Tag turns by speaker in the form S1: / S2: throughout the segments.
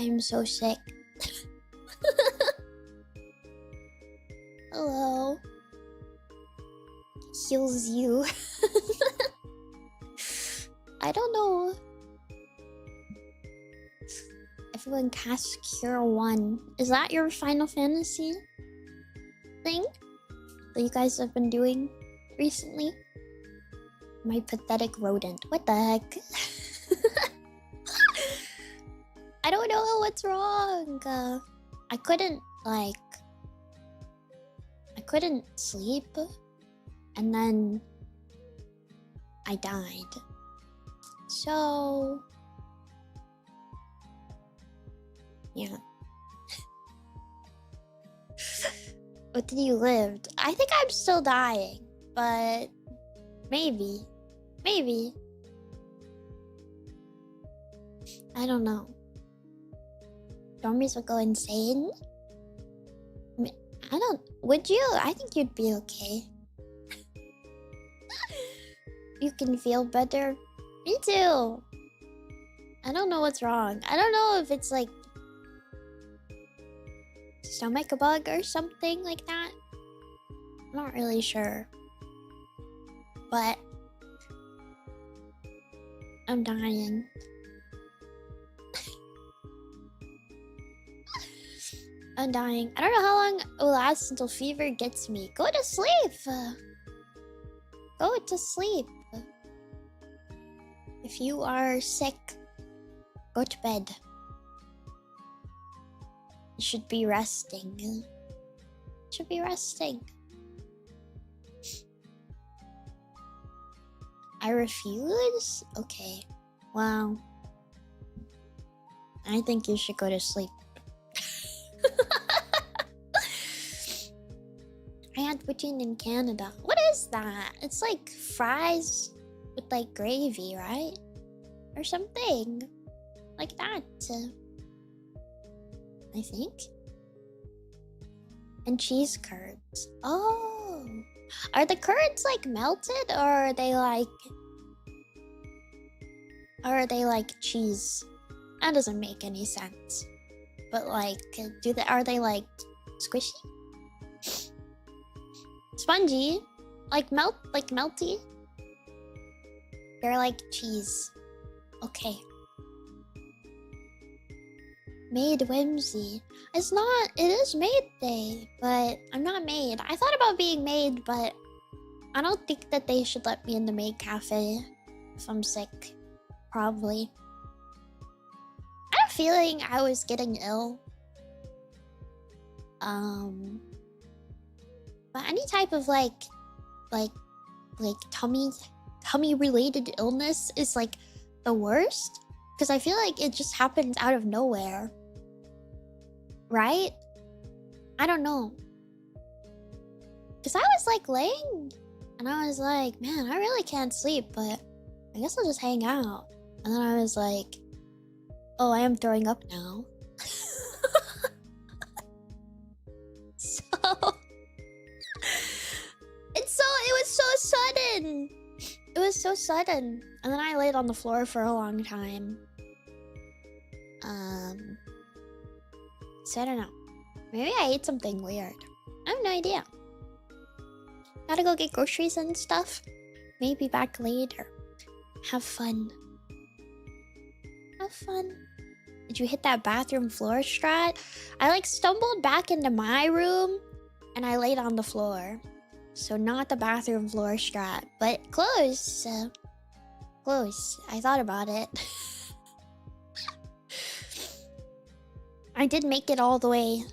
S1: I'm so sick. Hello. Heals you. I don't know. Everyone casts Cure 1. Is that your Final Fantasy thing that you guys have been doing recently? My pathetic rodent. What the heck? I don't know what's wrong. I couldn't sleep, and then I died. So yeah. What did you live? I think I'm still dying, but maybe. I don't know. Dormies will go insane? I don't... Would you? I think you'd be okay. You can feel better? Me too. I don't know what's wrong. I don't know if it's like stomach bug or something like that. I'm not really sure. But I'm dying. I'm dying. I don't know how long it will last until fever gets me. Go to sleep. Go to sleep. If you are sick, go to bed. You should be resting. You should be resting. I refuse? Okay. Wow. I think you should go to sleep. I had poutine in Canada. What is that? It's like fries with like gravy, right? Or something like that. I think. And cheese curds. Oh. Are the curds like melted, or are they like cheese? That doesn't make any sense. But like, are they like squishy? Spongy? Like melty? They're like cheese. Okay. Made whimsy. It's not, it is maid day, but I'm not maid. I thought about being maid, but I don't think that they should let me in the maid cafe if I'm sick. Probably. I had a feeling I was getting ill. But any type of like tummy related illness is like the worst, because I feel like it just happens out of nowhere, right? I don't know, because I was like laying and I was like, man, I really can't sleep, but I guess I'll just hang out. And then I was like, oh, I am throwing up now. It was so sudden. It was so sudden. And then I laid on the floor for a long time. So I don't know. Maybe I ate something weird. I have no idea. Gotta go get groceries and stuff. Maybe back later. Have fun. Have fun. Did you hit that bathroom floor strat? I like stumbled back into my room and I laid on the floor. So not the bathroom floor strat, but close. Close. I thought about it. I did make it all the way.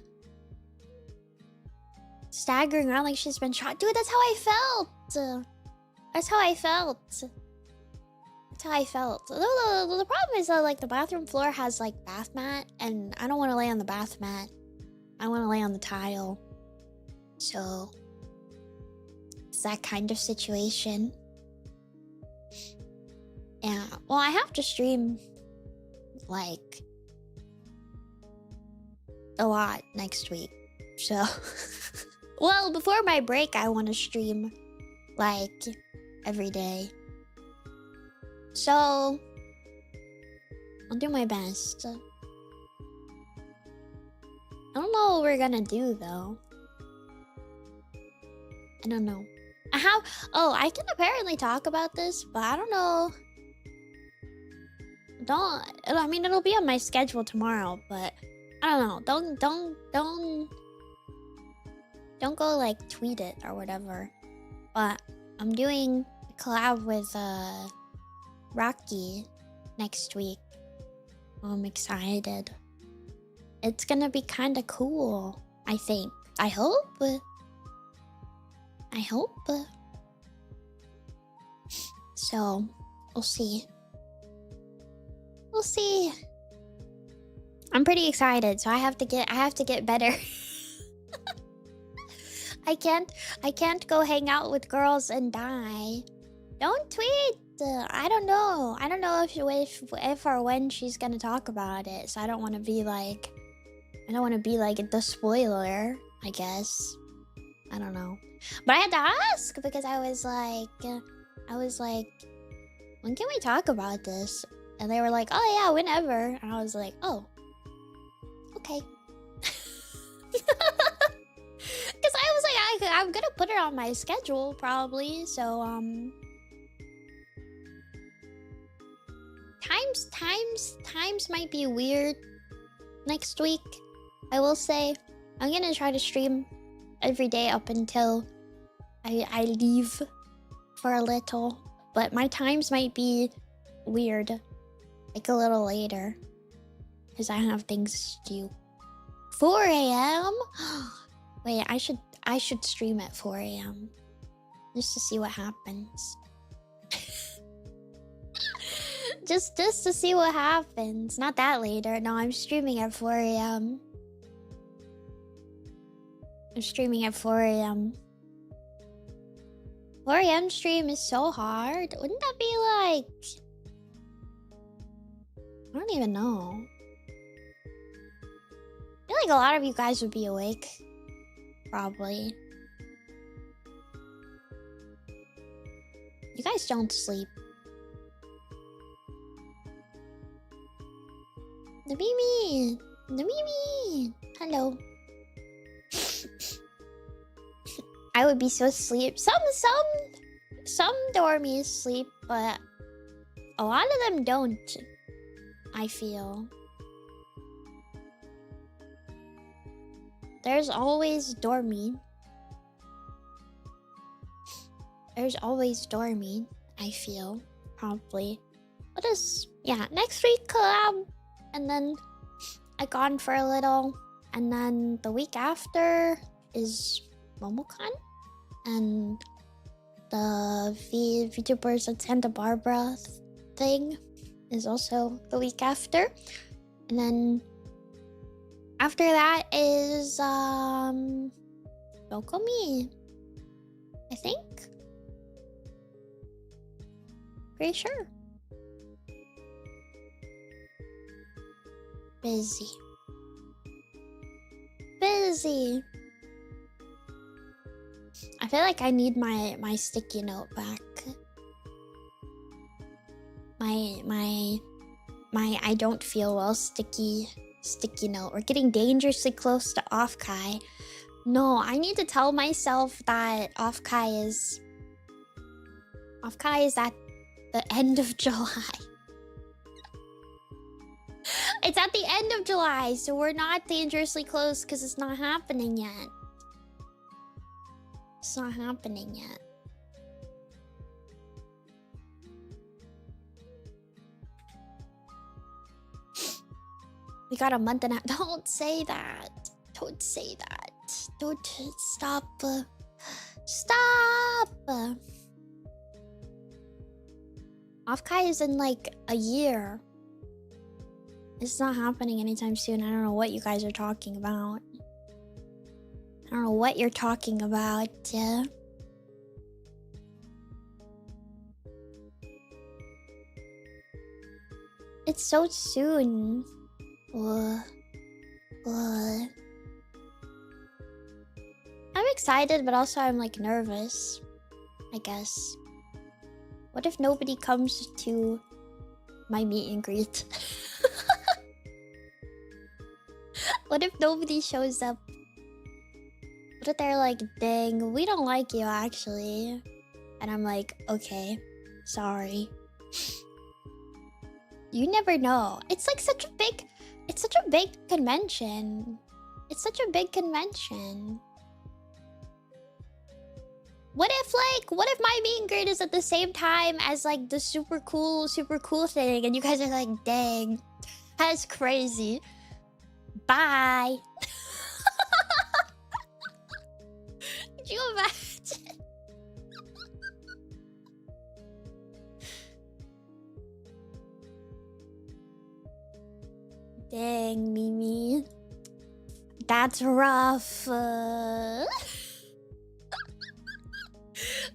S1: Staggering around like she's been shot. Dude, that's how I felt. That's how I felt. That's how I felt. The problem is that like the bathroom floor has like bath mat, and I don't want to lay on the bath mat. I want to lay on the tile. So it's that kind of situation. Yeah. Well, I have to stream like a lot next week. So well, before my break, I want to stream like every day. So I'll do my best. I don't know what we're gonna do though. I don't know. I can apparently talk about this, but I don't know. I mean, it'll be on my schedule tomorrow, but I don't know. Don't go like tweet it or whatever. But I'm doing a collab with Rocky next week. I'm excited. It's gonna be kind of cool, I think. I hope. So, we'll see. We'll see. I'm pretty excited, so I have to get better. I can't go hang out with girls and die. Don't tweet. I don't know if or when she's gonna talk about it. So I don't want to be like the spoiler, I guess. I don't know. But I had to ask because I was like, when can we talk about this? And they were like, oh yeah, whenever. And I was like, oh, okay. Because I was like, I'm gonna put it on my schedule probably. So times might be weird next week. I will say I'm gonna try to stream every day up until I leave for a little, but my times might be weird, like a little later, because I have things to do. 4 a.m. Wait, I should stream at 4 a.m. just to see what happens. just to see what happens. Not that later. No, I'm streaming at 4 a.m. I'm streaming at 4 a.m. 4 a.m. stream is so hard. Wouldn't that be like... I don't even know. I feel like a lot of you guys would be awake. Probably. You guys don't sleep. Nemimi! Nemimi! Hello. I would be so asleep. Some dormies sleep, but a lot of them don't, I feel. There's always dormy. There's always dormy, I feel. Probably. What is... Yeah, next week collab. And then I gone for a little. And then the week after is MomoCon. And the Vtubers at Santa Barbara thing is also the week after. And then after that is Dokomi, I think. Pretty sure. Busy. I feel like I need my sticky note back. My I don't feel well sticky note. We're getting dangerously close to off-kai. No, I need to tell myself that off-kai is at the end of July. It's at the end of July, so we're not dangerously close because it's not happening yet. It's not happening yet. We got a month and a half. Don't say that. Don't say that. Don't stop. Stop. Off-kai is in like a year. It's not happening anytime soon. I don't know what you guys are talking about. I don't know what you're talking about. It's so soon. I'm excited, but also I'm like nervous, I guess. What if nobody comes to my meet and greet? What if nobody shows up? What if they're like, dang, we don't like you actually. And I'm like, okay, sorry. You never know. It's like such a big convention. It's such a big convention. What if my meet and greet is at the same time as like the super cool thing and you guys are like, dang, that's crazy. Bye. Could you imagine? Dang, Mimi. That's rough.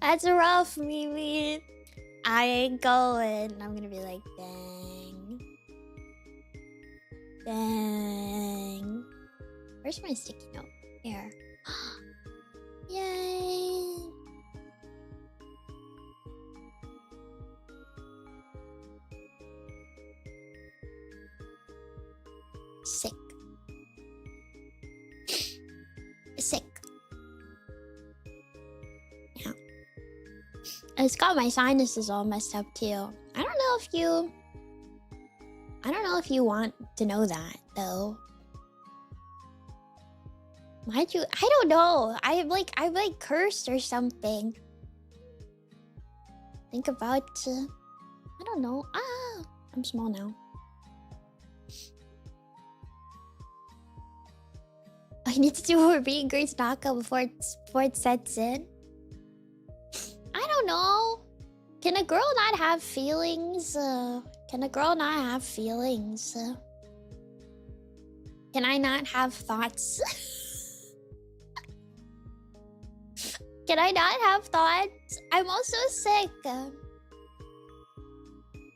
S1: That's rough, Mimi. I ain't going. I'm gonna be like, dang. Dang. Where's my sticky note? Here. Yay. Sick. Sick. Yeah. It's got my sinuses all messed up too. I don't know if you want to know that though. Why'd you? I don't know. I'm like cursed or something. Think about. I don't know. Ah, I'm small now. I need to do more meet and greets knockout before it sets in. I don't know. Can a girl not have feelings? Can a girl not have feelings? Can I not have thoughts? Can I not have thoughts? I'm also sick.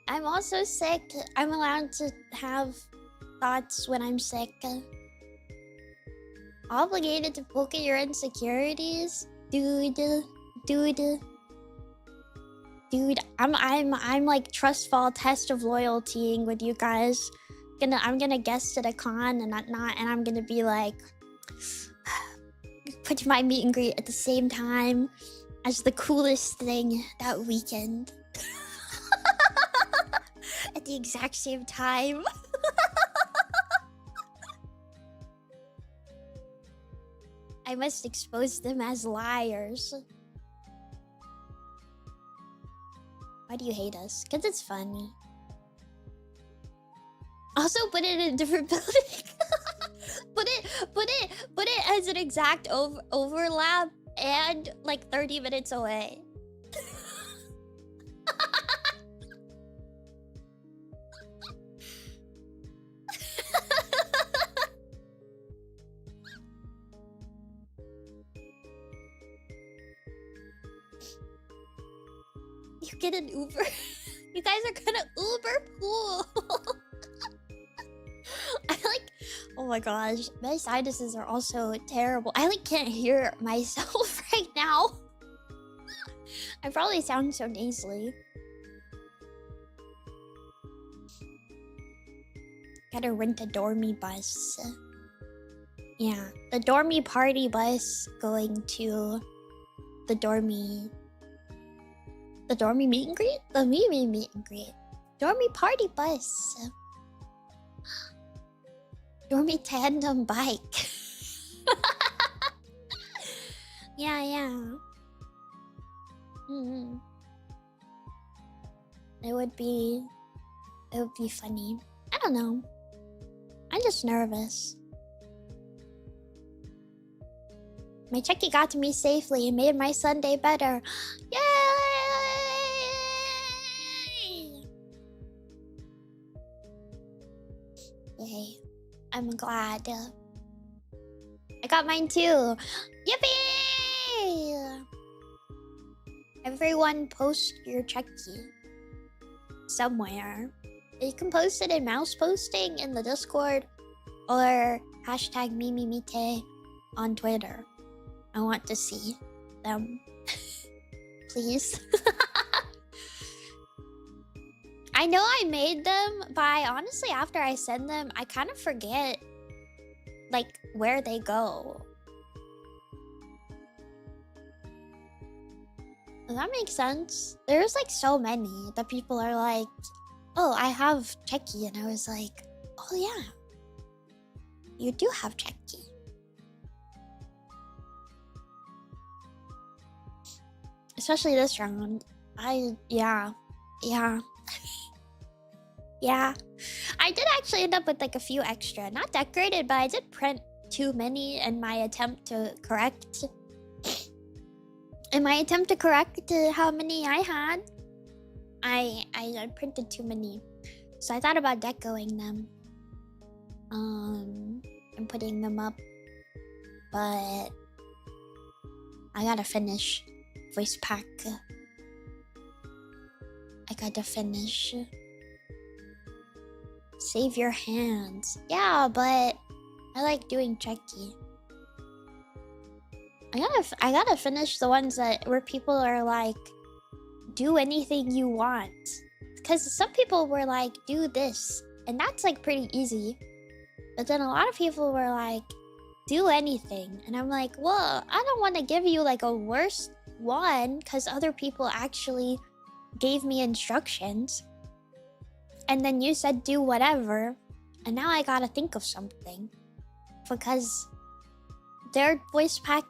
S1: I'm also sick. I'm allowed to have thoughts when I'm sick. Obligated to poke at your insecurities? Dude, I'm like trust fall test of loyaltying with you guys. I'm gonna guest at a con and I'm gonna be like put my meet and greet at the same time as the coolest thing that weekend. At the exact same time. I must expose them as liars. Why do you hate us? Because it's funny. Also put it in a different building. put it as an exact overlap and like 30 minutes away. You get an Uber. You guys are gonna Uber pool. I like, oh my gosh, my sinuses are also terrible. I like can't hear myself right now. I probably sound so nasally. Gotta rent a dormy bus. Yeah, the dormy party bus going to the dormy meet and greet? The Mimi meet and greet. Dormy party bus. Dormy tandem bike. Yeah. It would be funny. I don't know. I'm just nervous. My Chucky got to me safely and made my Sunday better. Yay! Yay. I'm glad. I got mine too. Yippee! Everyone post your Chucky somewhere. You can post it in mouse posting in the Discord or hashtag Mimimite on Twitter. I want to see them. Please. I know I made them, but honestly, after I send them, I kind of forget where they go. Does that make sense? There's like so many that people are like, oh, I have Checky, and I was like, oh yeah, you do have Checky. Especially this round. Yeah. Yeah. I did actually end up with like a few extra. Not decorated, but I did print too many in my attempt to correct. In my attempt to correct how many I had, I printed too many. So I thought about decoing them. And putting them up. But I gotta finish voice pack. I gotta finish. Save your hands. Yeah, but I like doing Checky. I gotta finish the ones that where people are like, do anything you want. Because some people were like, do this. And that's like pretty easy. But then a lot of people were like, do anything. And I'm like, well, I don't want to give you like a worse one because other people actually gave me instructions. And then you said do whatever. And now I gotta think of something. Because their voice pack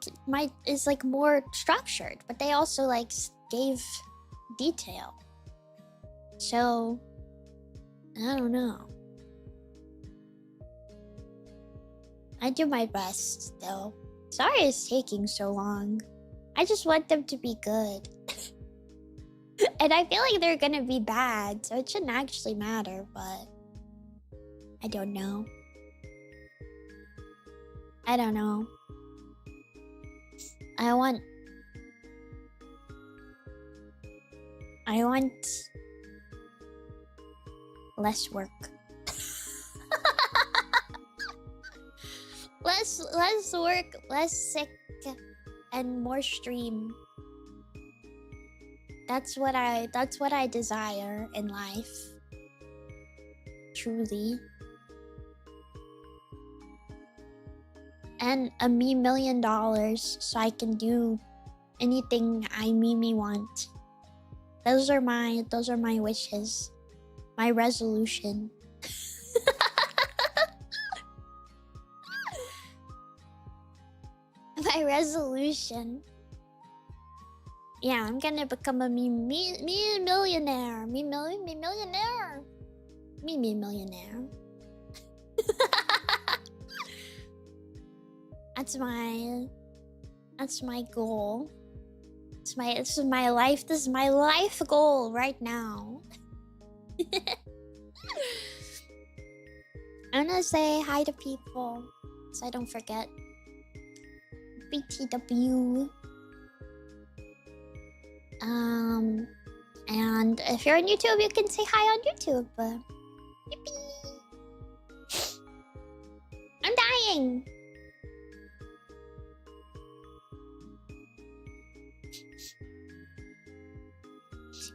S1: is like more structured. But they also like gave detail. So, I don't know. I do my best, though. Sorry it's taking so long. I just want them to be good. And I feel like they're gonna be bad, so it shouldn't actually matter, but... I don't know. I don't know. I want less work. less work, less sick, and more stream. That's what I desire in life. Truly. And $1 million so I can do anything I Mimi want. Those are my wishes. My resolution. My resolution. Yeah, I'm gonna become a me millionaire. Me millionaire. Me millionaire. That's my goal. This is my life goal right now. I'm gonna say hi to people so I don't forget. BTW. And if you're on YouTube, you can say hi on YouTube. Yippee! I'm dying.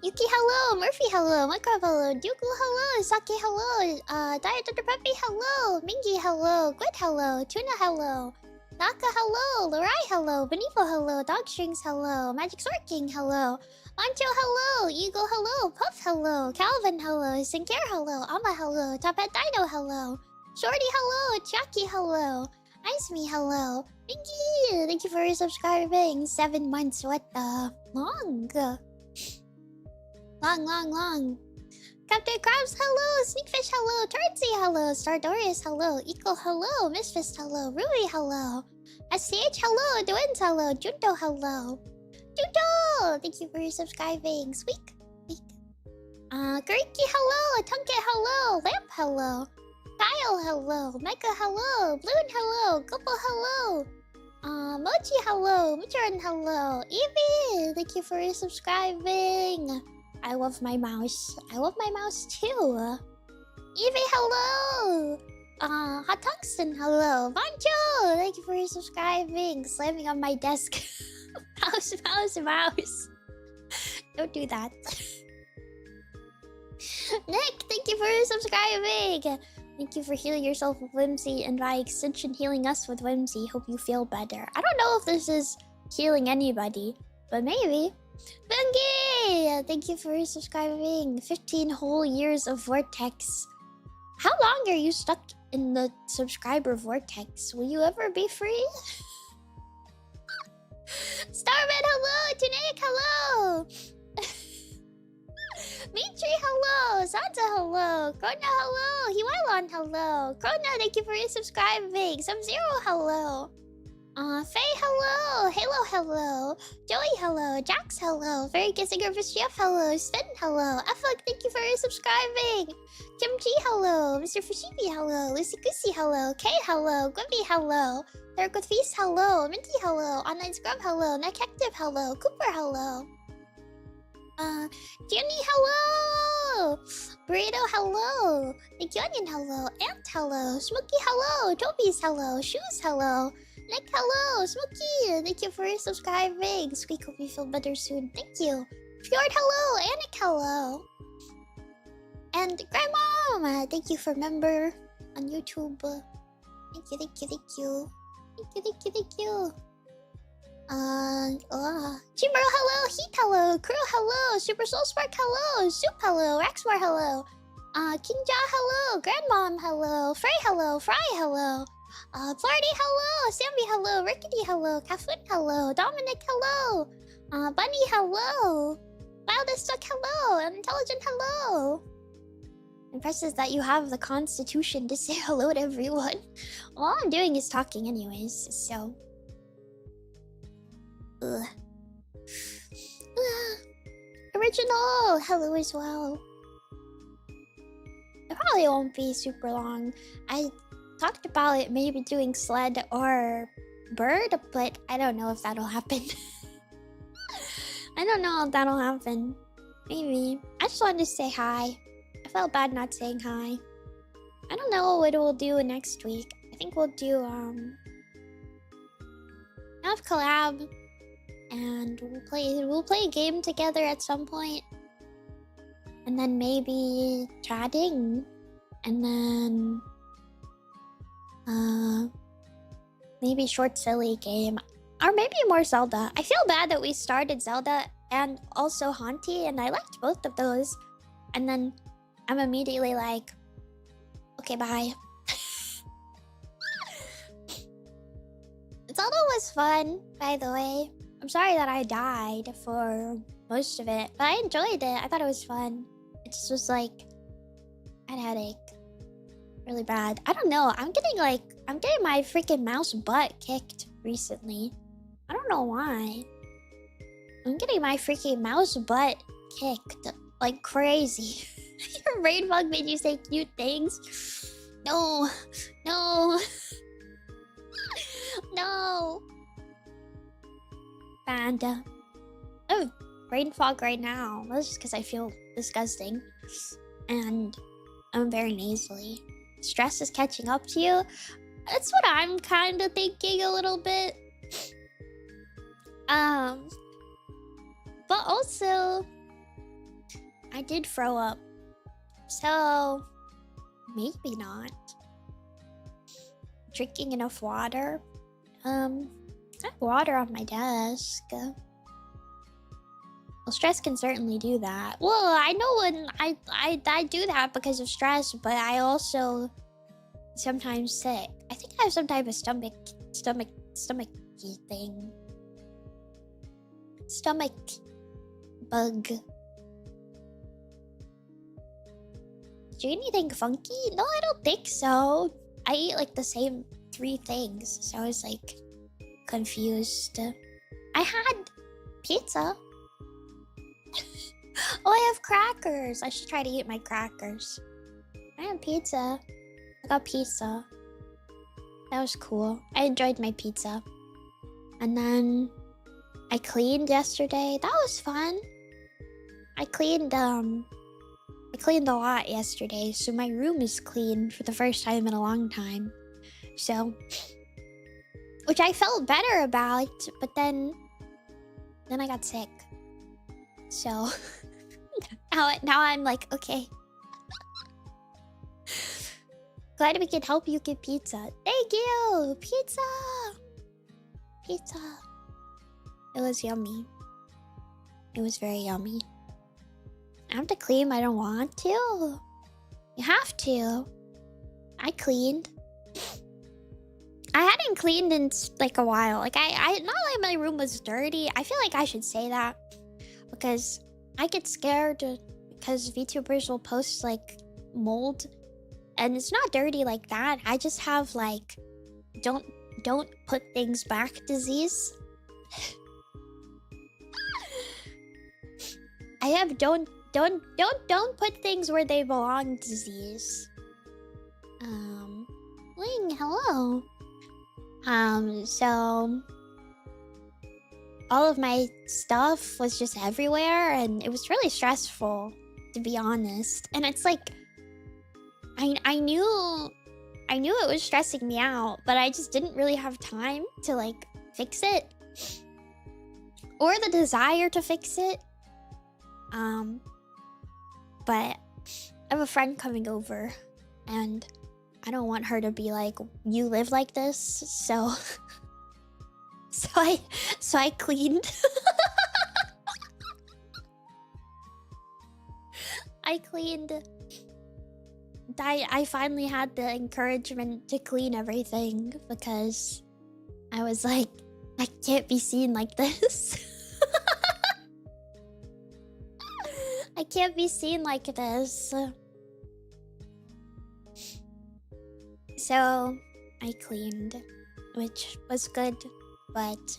S1: Yuki, hello. Murphy, hello. Minecraft, hello. Dooku, hello. Saki, hello. Diet Dr. Peppy, hello. Mingy, hello. Gwent, hello. Tuna, hello. Naka, hello. Larai, hello. Benifo, hello. Dogstrings, hello. Magic Sword King, hello. Mancho, hello. Eagle, hello. Puff, hello. Calvin, hello. Sinclair, hello. Amma, hello. Top Hat Dino, hello. Shorty, hello. Chucky, hello. Ice Me, hello. Mingy, thank you for subscribing. 7 months. What the? Long. Long. Captain Krabs, hello. Sneakfish, hello. Tortsy, hello. Stardorius, hello. Eco, hello. Misfist, hello. Ruby, hello. SCH, hello. Duins, hello. Junto, hello. Junto! Thank you for subscribing. Squeak. Gariki, hello. Tunket, hello. Lamp, hello. Kyle, hello. Micah, hello. Bloon, hello. Gopo, hello. Mochi, hello. Mitron, hello. Evie, thank you for subscribing. I love my mouse. I love my mouse too. Evie, hello. Hot Tungsten, hello. Vancho, thank you for subscribing. Slamming on my desk. Mouse. Don't do that. Nick, thank you for subscribing. Thank you for healing yourself with whimsy and by extension healing us with whimsy. Hope you feel better. I don't know if this is healing anybody, but maybe. Bungie! Thank you for subscribing. 15 whole years of Vortex. How long are you stuck in the subscriber vortex? Will you ever be free? Starman, hello! Tunaic, hello! Mitri, hello! Santa, hello! Krona, hello! Hiwalon, hello! Krona, thank you for subscribing! Sub-Zero, hello! Faye, hello! Halo, hello! Joey, hello! Jax, hello! Very Kissing Griffiths Jeff, hello! Sven, hello! Affleck, thank you for subscribing! Kim G, hello! Mr. Fushibi, hello! Lucy Goosey, hello! Kay, hello! Gwibby, hello! Derek with Feast, hello! Minty, hello! Online Scrub, hello! Necactive, hello! Cooper, hello! Jenny, hello! Burrito, hello! Onion, hello! Ant, hello! Smokey, hello! Toby's, hello! Shoes, hello! Nick, hello! Smokey, thank you for subscribing! Squeak, hope you feel better soon. Thank you! Fjord, hello! Anik, hello! And Grandma, thank you for member on YouTube. Thank you, thank you, thank you. Thank you, thank you, thank you. Chimero, hello! Heat, hello! Crew, hello! Super Soul Spark, hello! Soup, hello! Raxmore, hello! Kinja, hello! Grandmom, hello! Frey, hello! Fry, hello! Flardy, hello! Sammy, hello! Rickety, hello! Kafoon, hello! Dominic, hello! Bunny, hello! Wildest Duck, hello! Unintelligent, hello! Impresses that you have the constitution to say hello to everyone. All I'm doing is talking anyways, so... Original! Hello as well. It probably won't be super long. I talked about it maybe doing sled or bird, but I don't know if that'll happen. I don't know if that'll happen. Maybe. I just wanted to say hi. I felt bad not saying hi. I don't know what we'll do next week. I think we'll do have collab and we'll play a game together at some point. And then maybe chatting. And then maybe short silly game. Or maybe more Zelda. I feel bad that we started Zelda and also Haunty, and I liked both of those. And then I'm immediately like, okay, bye. Zelda was fun, by the way. I'm sorry that I died for most of it, but I enjoyed it. I thought it was fun. It just was like, I had a headache. Really bad. I don't know. I'm getting my freaking mouse butt kicked recently. I don't know why. I'm getting my freaking mouse butt kicked like crazy. Your brain fog made you say cute things. No. No. No. Panda. Oh, brain fog right now. That's just because I feel disgusting. And I'm very nasally. Stress is catching up to you. That's what I'm kind of thinking a little bit. But also, I did throw up. So, maybe not. Drinking enough water. I have water on my desk. Well, stress can certainly do that. Well, I know when I do that because of stress, but I also sometimes sick. I think I have some type of stomach thing. Stomach bug. Do you anything funky? No, I don't think so. I eat like the same 3 things, so I was like confused. I had pizza. Oh, I have crackers. I should try to eat my crackers. I had pizza. I got pizza. That was cool. I enjoyed my pizza. And then I cleaned yesterday. That was fun. I cleaned a lot yesterday, so my room is clean for the first time in a long time. So, which I felt better about, but then I got sick. So now I'm like, okay. Glad we could help you get pizza. Thank you! Pizza! Pizza. It was yummy. It was very yummy. I have to clean, I don't want to. You have to. I cleaned. I hadn't cleaned in like a while. Like I not like my room was dirty. I feel like I should say that because I get scared because VTubers will post like mold and it's not dirty like that. I just have like don't put things back disease. I have don't put things where they belong disease. Ling, hello. So all of my stuff was just everywhere and it was really stressful, to be honest. And it's like I knew it was stressing me out, but I just didn't really have time to like fix it or the desire to fix it. But I have a friend coming over and I don't want her to be like, you live like this, so I cleaned. I cleaned. I finally had the encouragement to clean everything because I was like, I can't be seen like this. I can't be seen like this. So I cleaned, which was good, but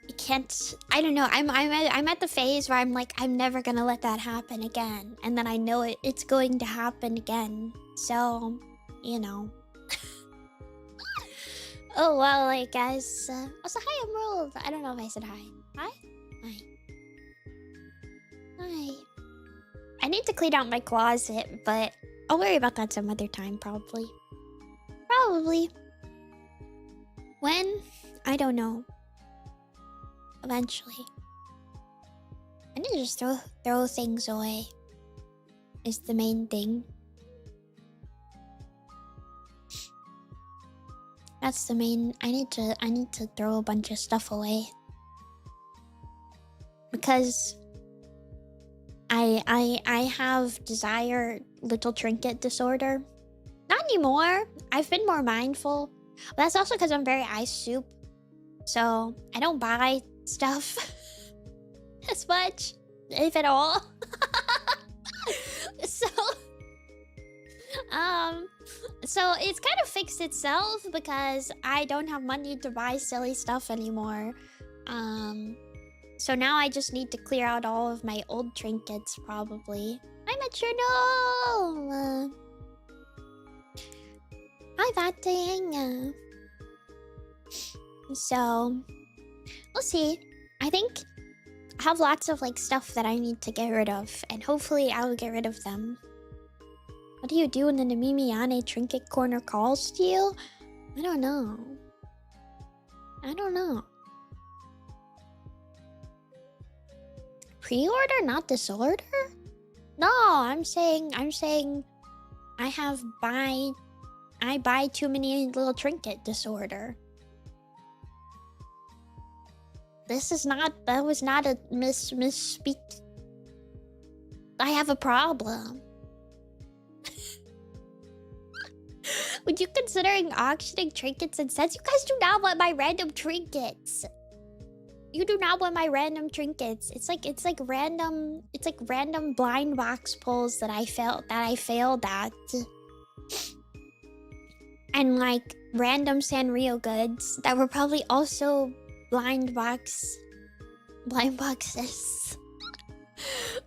S1: I can't. I don't know. I'm at the phase where I'm like, I'm never gonna let that happen again, and then I know it's going to happen again. So, you know. Oh well, I guess. Also, hi, Emerald. I don't know if I said hi. Hi. Hi. Hi. I need to clean out my closet, but I'll worry about that some other time, probably. Probably. When? I don't know. Eventually. I need to just throw things away. Is the main thing. That's the main. I need to throw a bunch of stuff away. Because I have desire little trinket disorder. Not anymore. I've been more mindful. But that's also because I'm very ice soup. So I don't buy stuff as much, if at all. So it's kind of fixed itself because I don't have money to buy silly stuff anymore. So now I just need to clear out all of my old trinkets, probably. I'm at your no. Hi, that thing. So we'll see. I think I have lots of like stuff that I need to get rid of, and hopefully I will get rid of them. What do you do when the Nemimi Yane trinket corner calls to you? I don't know. I don't know. Pre-order, not disorder? No, I'm saying I buy too many little trinket disorder. That was not a misspeak. I have a problem. Would you considering auctioning trinkets and sets? You guys do not want my random trinkets. You do not want my random trinkets. It's like random blind box pulls that I failed at. And like random Sanrio goods that were probably also blind boxes.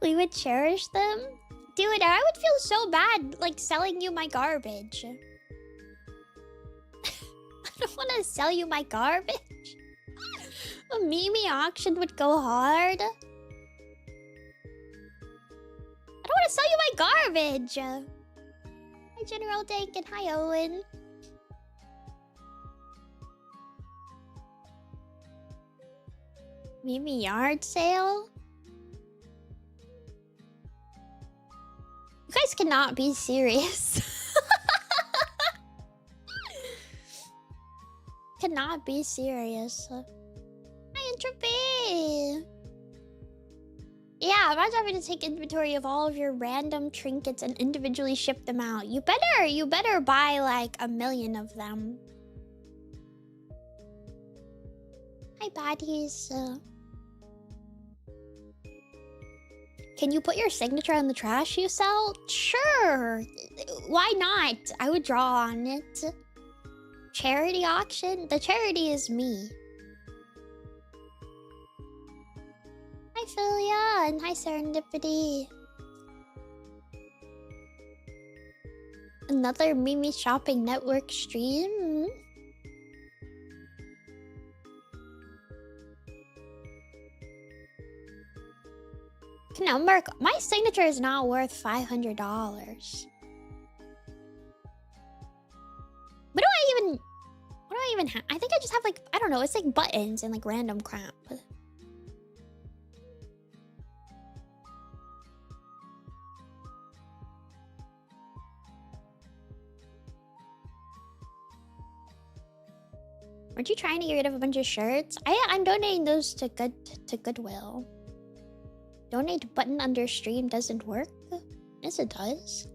S1: We would cherish them. Dude, I would feel so bad like selling you my garbage. I don't want to sell you my garbage. A Mimi auction would go hard. I don't want to sell you my garbage. Hi, General Dank, and hi, Owen. Mimi yard sale? You guys cannot be serious. Cannot be serious. Hi, Entropy! Yeah, imagine having to take inventory of all of your random trinkets and individually ship them out. You better buy like 1,000,000 of them. Hi, baddies. Can you put your signature on the trash you sell? Sure. Why not? I would draw on it. Charity auction? The charity is me. Hi, Philia, and hi, Serendipity. Another Mimi Shopping Network stream? Number, my signature is not worth $500. What do I even have? I think I just have like, I don't know, it's like buttons and like random crap. Aren't you trying to get rid of a bunch of shirts? I'm donating those to Goodwill. Donate button under stream doesn't work? Yes, it does.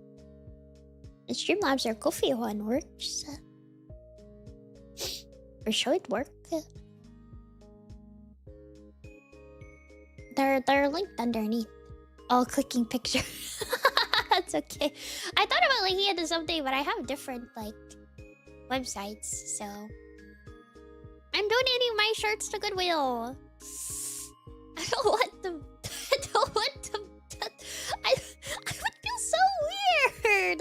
S1: The Streamlabs are Kofi one works. Or should it work? They're linked underneath. Oh, clicking picture. That's okay. I thought about linking it to something, but I have different like websites, so I'm donating my shirts to Goodwill. I don't want them. I don't want them. I would feel so weird.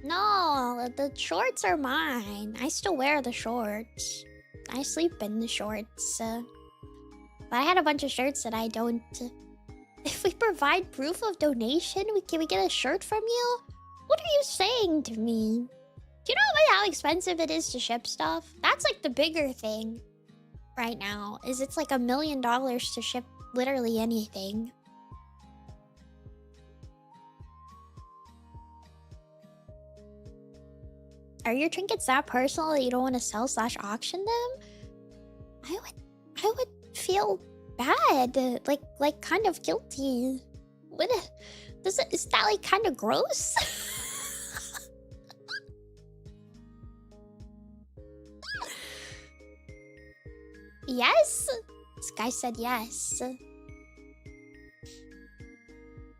S1: No, the shorts are mine. I still wear the shorts. I sleep in the shorts. But I had a bunch of shirts that I don't. If we provide proof of donation, can we get a shirt from you? What are you saying to me? Do you know how expensive it is to ship stuff? That's like the bigger thing right now. Is it's like $1 million to ship literally anything. Are your trinkets that personal that you don't want to sell / auction them? I would feel bad, like kind of guilty. Is that like kind of gross? Yes? This guy said yes.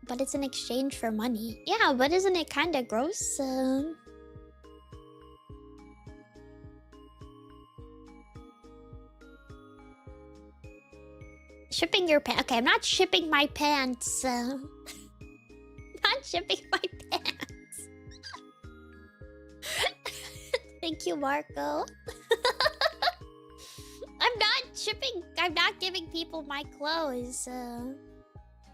S1: But it's in exchange for money. Yeah, but isn't it kind of gross? Shipping your pants. Okay, I'm not shipping my pants. Not shipping my pants. Thank you, Marco. I'm not shipping. I'm not giving people my clothes.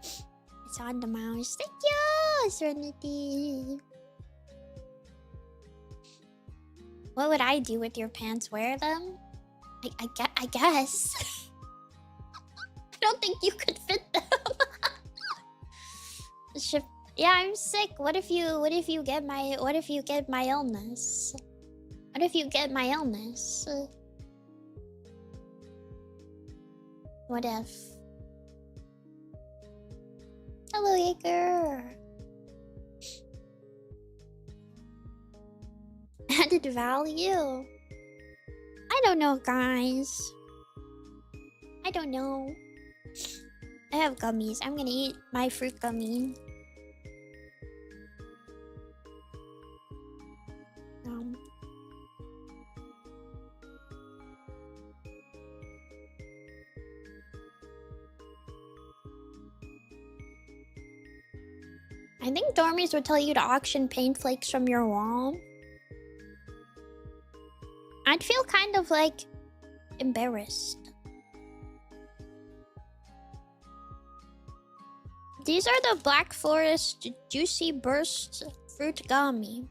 S1: It's on the mouse. Thank you, Serenity. What would I do with your pants? Wear them? I guess. I don't think you could fit them. Yeah, I'm sick. What if you get my illness? What if you get my illness? What if? Hello, Jaeger. Added value. I don't know, guys. I don't know. I have gummies. I'm gonna eat my fruit gummy. I think dormies would tell you to auction paint flakes from your wall. I'd feel kind of like embarrassed. These are the Black Forest Juicy Burst Fruit Gummy.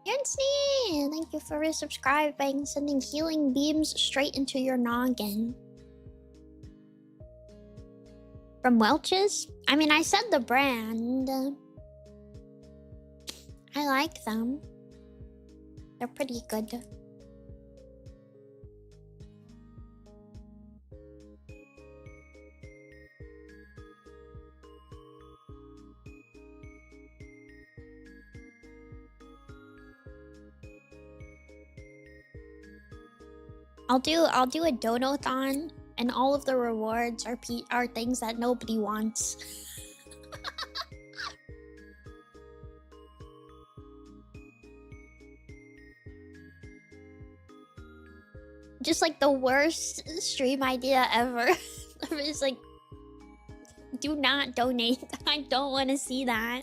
S1: Yansney, thank you for resubscribing, sending healing beams straight into your noggin. From Welch's? I mean, I said the brand. I like them. They're pretty good. I'll do a donathon, and all of the rewards are things that nobody wants. Just like the worst stream idea ever. It's like, do not donate. I don't want to see that.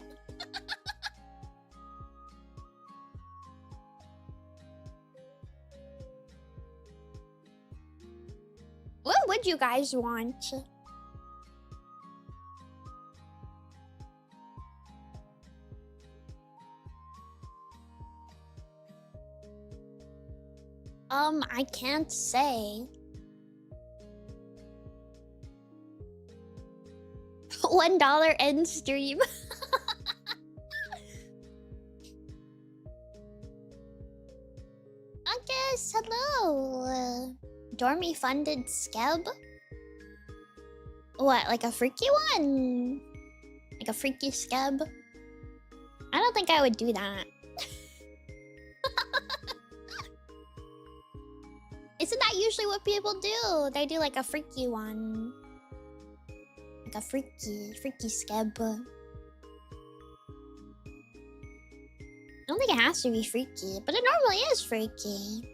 S1: What would you guys want? I can't say. $1 end stream. I guess, hello. Dormy funded skeb? What, like a freaky one? Like a freaky skeb? I don't think I would do that. Isn't that usually what people do? They do like a freaky one. Like a freaky skeb. I don't think it has to be freaky, but it normally is freaky.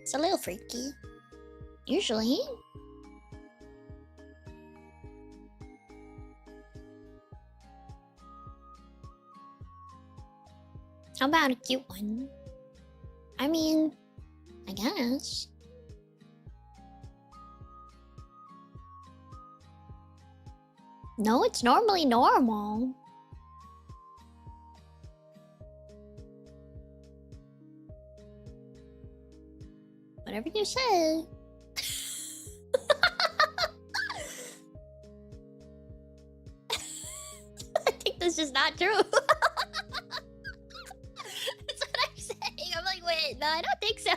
S1: It's a little freaky. Usually. How about a cute one? I mean, I guess. No, it's normally normal. Whatever you say. I think this is not true. That's what I'm saying. I'm like, wait, no, I don't think so.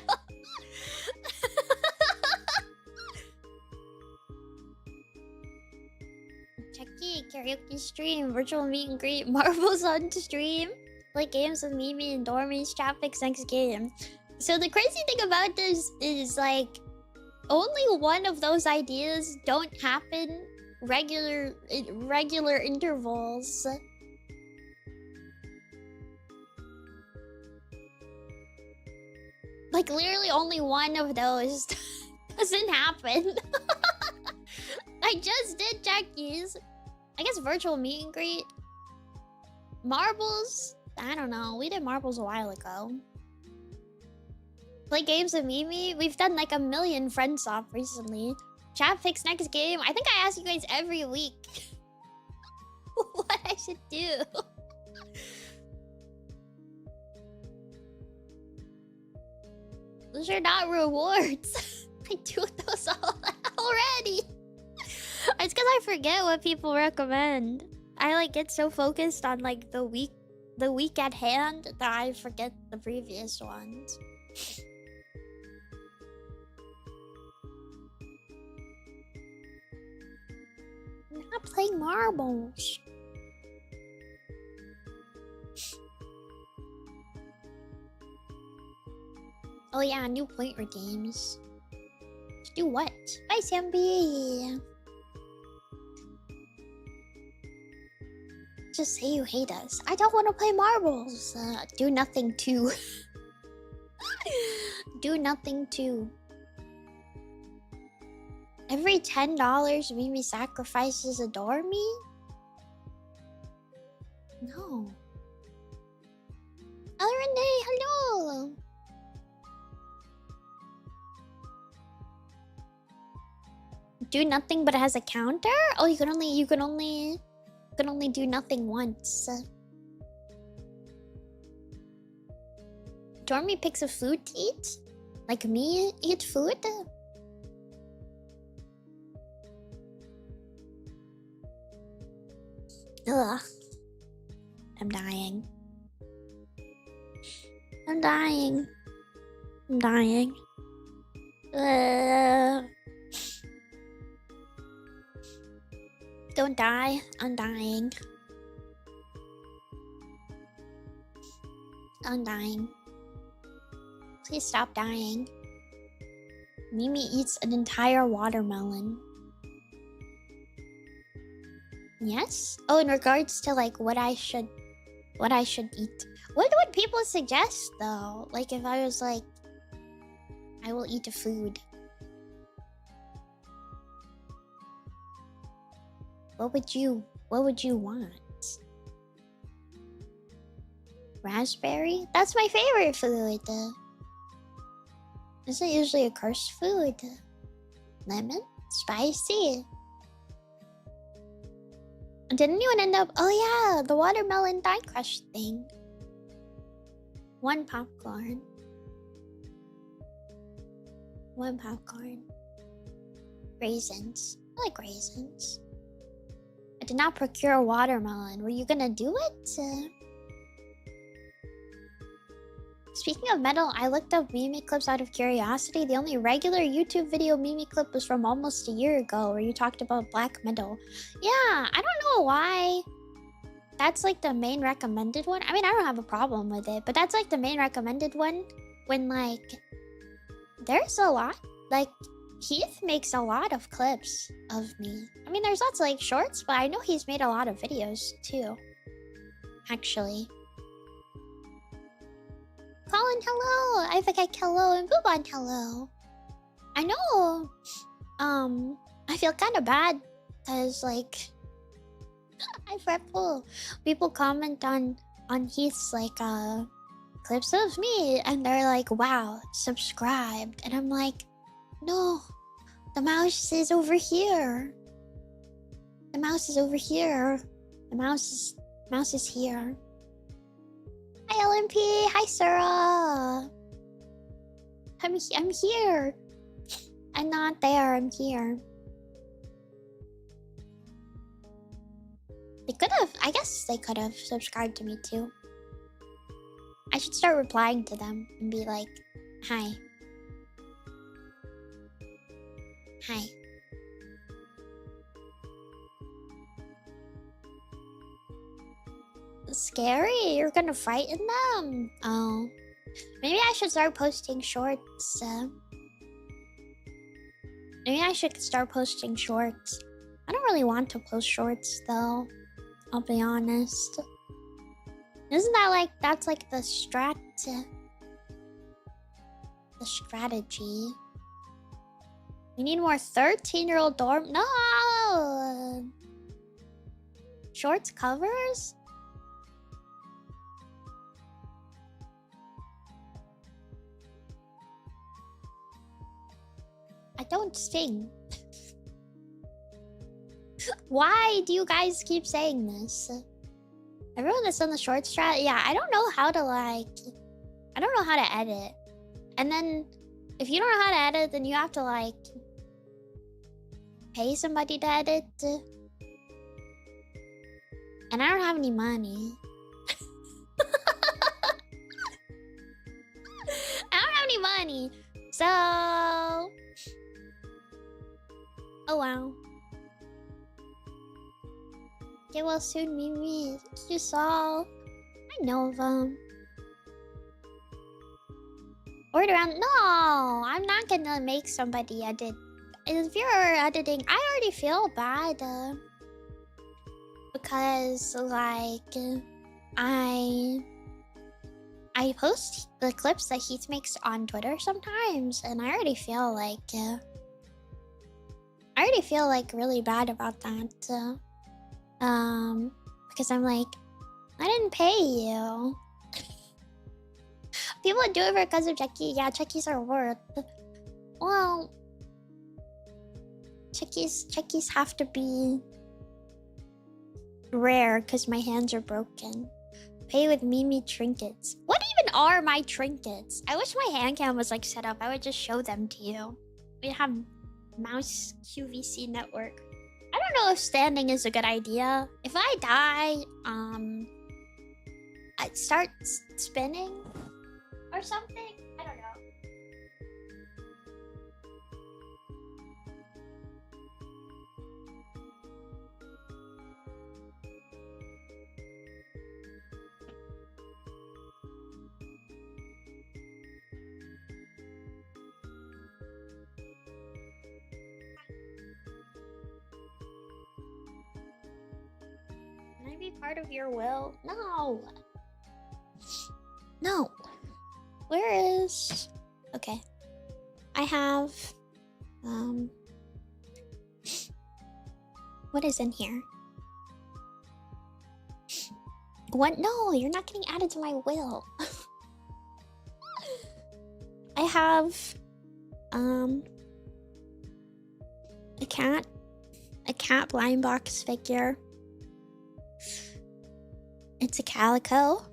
S1: Chucky, karaoke stream, virtual meet and greet, marbles on stream, play games with Mimi and Dormy's Traffic's next game. So the crazy thing about this is like only one of those ideas don't happen regular intervals. Like literally only one of those doesn't happen. I just did Jackie's. I guess virtual meet and greet. Marbles? I don't know. We did marbles a while ago. Play games with Mimi? We've done like a million friend swap recently. Chat picks next game. I think I ask you guys every week what I should do. Those are not rewards. I do those all already. It's because I forget what people recommend. I like get so focused on like the week at hand that I forget the previous ones. I'm not playing marbles. Oh yeah, new point redeems. To do what? Bye, Sambi. Just say you hate us. I don't want to play marbles. Do nothing to. Do nothing to. Every $10 Mimi sacrifices a Dormy? No. Alrene, hello. Do nothing but it has a counter? Oh, you can only do nothing once. Dormy picks a food to eat? Like me eat food? Ugh. I'm dying. I'm dying. I'm dying. Don't die. I'm dying. I'm dying. Please stop dying. Mimi eats an entire watermelon. Yes? Oh, in regards to like what I should eat. What would people suggest though? Like if I was like, I will eat a food. What would you want? Raspberry? That's my favorite food. Isn't usually a cursed food. Lemon? Spicy. Did anyone end up? Oh yeah, the watermelon die crush thing. 1 popcorn. 1 popcorn. Raisins. I like raisins. I did not procure a watermelon. Were you gonna do it? Speaking of metal, I looked up Mimi clips out of curiosity. The only regular YouTube video Mimi clip was from almost a year ago where you talked about black metal. Yeah, I don't know why. That's like the main recommended one. I mean, I don't have a problem with it, but that's like the main recommended one when like there's a lot. Like Heath makes a lot of clips of me. I mean, there's lots of like shorts, but I know he's made a lot of videos too. Actually. Colin, hello! I think hello and Boobon, hello. I know. I feel kind of bad because like I fretful. People comment on Heath's like clips of me and they're like, wow, subscribed, and I'm like, no, the mouse is over here. The mouse is over here. The mouse is here. Hi LMP, hi Sarah. I'm here. I'm not there, I'm here. They could have, I guess they could have subscribed to me too. I should start replying to them and be like, hi. Hi. Scary? You're gonna frighten them? Oh. Maybe I should start posting shorts. Maybe I should start posting shorts. I don't really want to post shorts though. I'll be honest. Isn't that like, that's like the strategy. We need more 13-year-old dorm. No! Shorts covers? I don't sing. Why do you guys keep saying this? Everyone that's on the short strat, yeah, I don't know how to like, I don't know how to edit. And then if you don't know how to edit, then you have to like pay somebody to edit. And I don't have any money. I don't have any money. So, oh wow. Get well soon, Mimi. Thank you, Saul. I know them. Word around. No, I'm not gonna make somebody edit. If you're editing, I already feel bad. Because, like, I post the clips that Heath makes on Twitter sometimes, and I already feel like, really bad about that. Because I'm like, I didn't pay you. People do it because of Chucky. Yeah, Chuckies are worth. Well, Chuckies have to be rare because my hands are broken. Pay with Mimi trinkets. What even are my trinkets. I wish my hand cam was like set up. I would just show them to you. We'd have mouse QVC network. I don't know if standing is a good idea. If I die, I'd start spinning or something. I don't know. Can I be part of your will? No. No. Where is... Okay. I have... What is in here? What? No, you're not getting added to my will. I have... A cat. A cat blind box figure. It's a calico.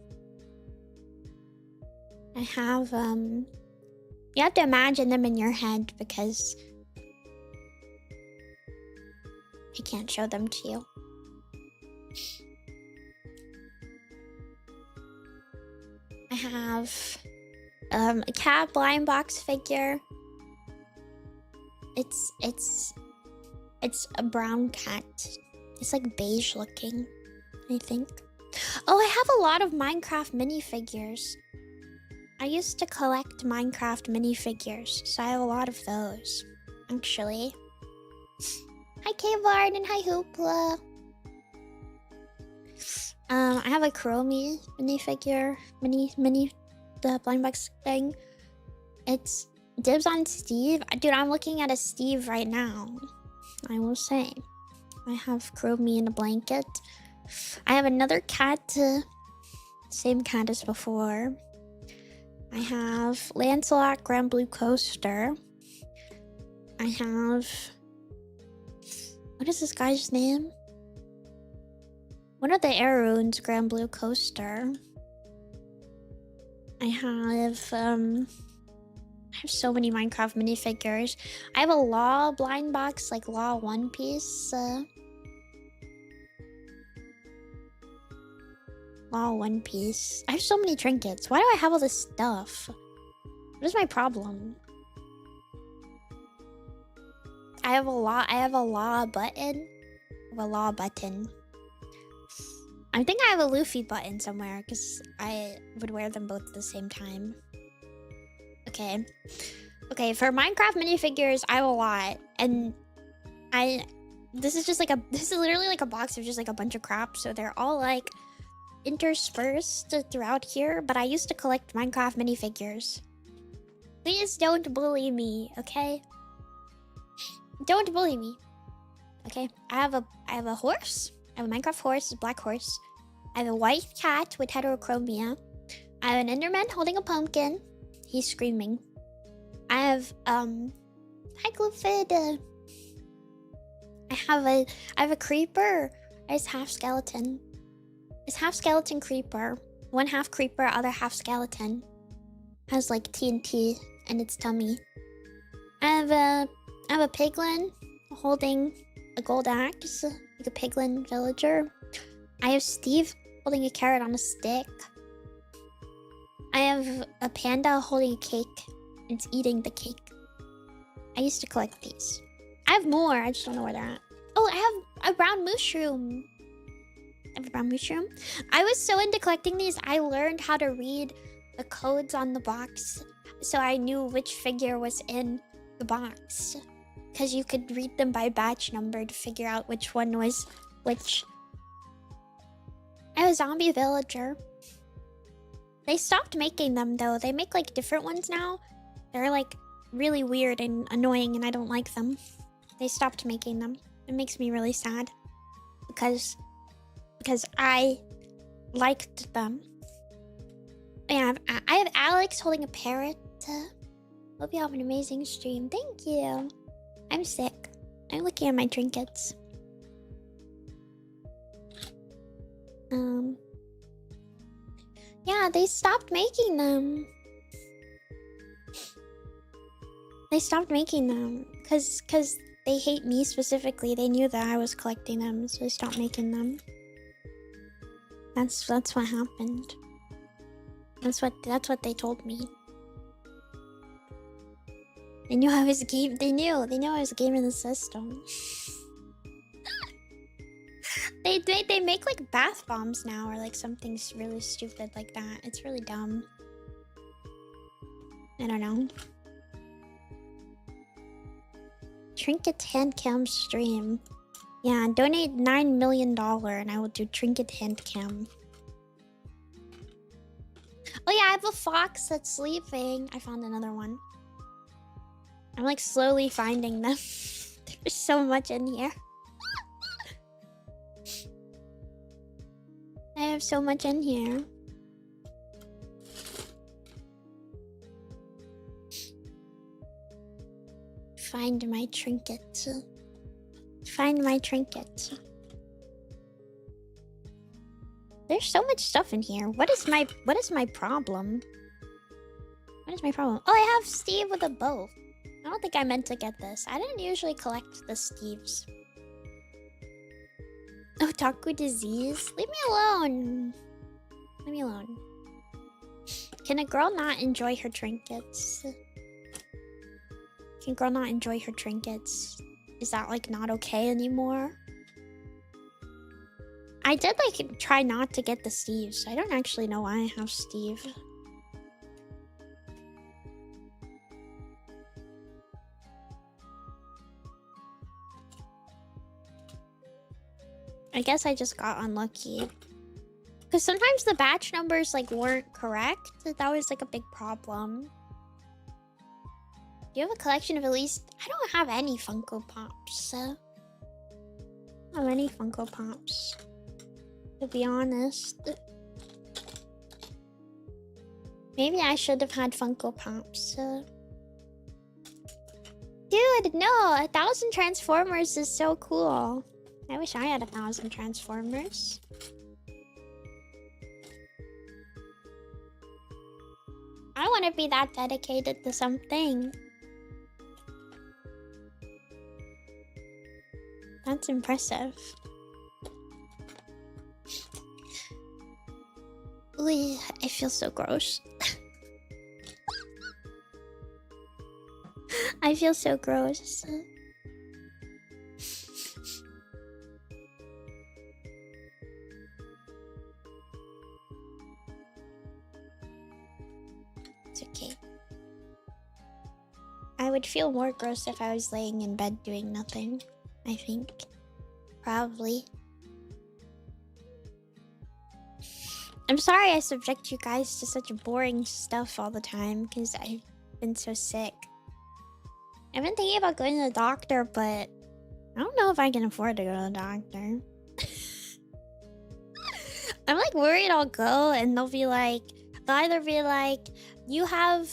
S1: I have, you have to imagine them in your head because I can't show them to you. I have, a cat blind box figure. It's a brown cat. It's like beige looking, I think. Oh, I have a lot of Minecraft minifigures. I used to collect Minecraft minifigures, so I have a lot of those, actually. Hi, K-Bard, and hi, Hoopla. I have a Chromie minifigure, the blind box thing. It's dibs on Steve. Dude, I'm looking at a Steve right now, I will say. I have Chromie in a blanket. I have another cat, same cat as before. I have Lancelot Grand Blue Coaster. I have... What is this guy's name? One of the Aeroons Grand Blue Coaster. I have so many Minecraft minifigures. I have a Law blind box, like Law One Piece. Law One Piece. I have so many trinkets. Why do I have all this stuff? What is my problem? I have a Law button. I have a Law button. I think I have a Luffy button somewhere because I would wear them both at the same time. Okay. Okay, for Minecraft minifigures, I have a lot. And this is literally like a box of just like a bunch of crap. So they're all like interspersed throughout here, but I used to collect Minecraft minifigures. Please don't bully me, okay? Don't bully me. Okay, I have a horse. I have a Minecraft horse, a black horse. I have a white cat with heterochromia. I have an Enderman holding a pumpkin. He's screaming. I have hi Gloofid. I have a creeper. It's half skeleton. It's half skeleton creeper. One half creeper, other half skeleton. Has like TNT in its tummy. I have a piglin holding a gold axe, like a piglin villager. I have Steve holding a carrot on a stick. I have a panda holding a cake. It's eating the cake. I used to collect these. I have more, I just don't know where they're at. Oh, I have a brown mushroom. I have a brown mushroom. I was so into collecting these, I learned how to read the codes on the box. So I knew which figure was in the box. Because you could read them by batch number to figure out which one was which. I have a zombie villager. They stopped making them though. They make like different ones now. They're like really weird and annoying and I don't like them. They stopped making them. It makes me really sad. Because I liked them. Yeah, I have Alex holding a parrot. Hope you have an amazing stream. Thank you. I'm sick. I'm looking at my trinkets. Yeah, Yeah, they stopped making them. They stopped making them because they hate me specifically. They knew that I was collecting them, so they stopped making them. That's what happened. That's what they told me. They knew I was game. They knew I was gaming the system. They make like bath bombs now, or like something really stupid like that. It's really dumb. I don't know. Trinket hand cam stream. Yeah, donate $9 million and I will do trinket hand cam. Oh yeah, I have a fox that's sleeping. I found another one. I'm like slowly finding them. There's so much in here. I have so much in here. Find my trinket. Find my trinket. There's so much stuff in here. What is my problem? What is my problem? Oh, I have Steve with a bow. I don't think I meant to get this. I didn't usually collect the Steves. Otaku disease? Leave me alone. Leave me alone. Can a girl not enjoy her trinkets? Can a girl not enjoy her trinkets? Is that like not okay anymore? I did like try not to get the Steve, so I don't actually know why I have Steve. I guess I just got unlucky. Because sometimes the batch numbers like weren't correct. That was like a big problem. Do you have a collection of at least... I don't have any Funko Pops. I don't have any Funko Pops. To be honest. Maybe I should have had Funko Pops. Dude, no! 1,000 Transformers is so cool. I wish I had 1,000 Transformers. I want to be that dedicated to something. That's impressive. Ooh, I feel so gross. I feel so gross. It's okay. I would feel more gross if I was laying in bed doing nothing, I think. Probably. I'm sorry I subject you guys to such boring stuff all the time because I've been so sick. I've been thinking about going to the doctor, but I don't know if I can afford to go to the doctor. I'm like worried I'll go and they'll either be like, you have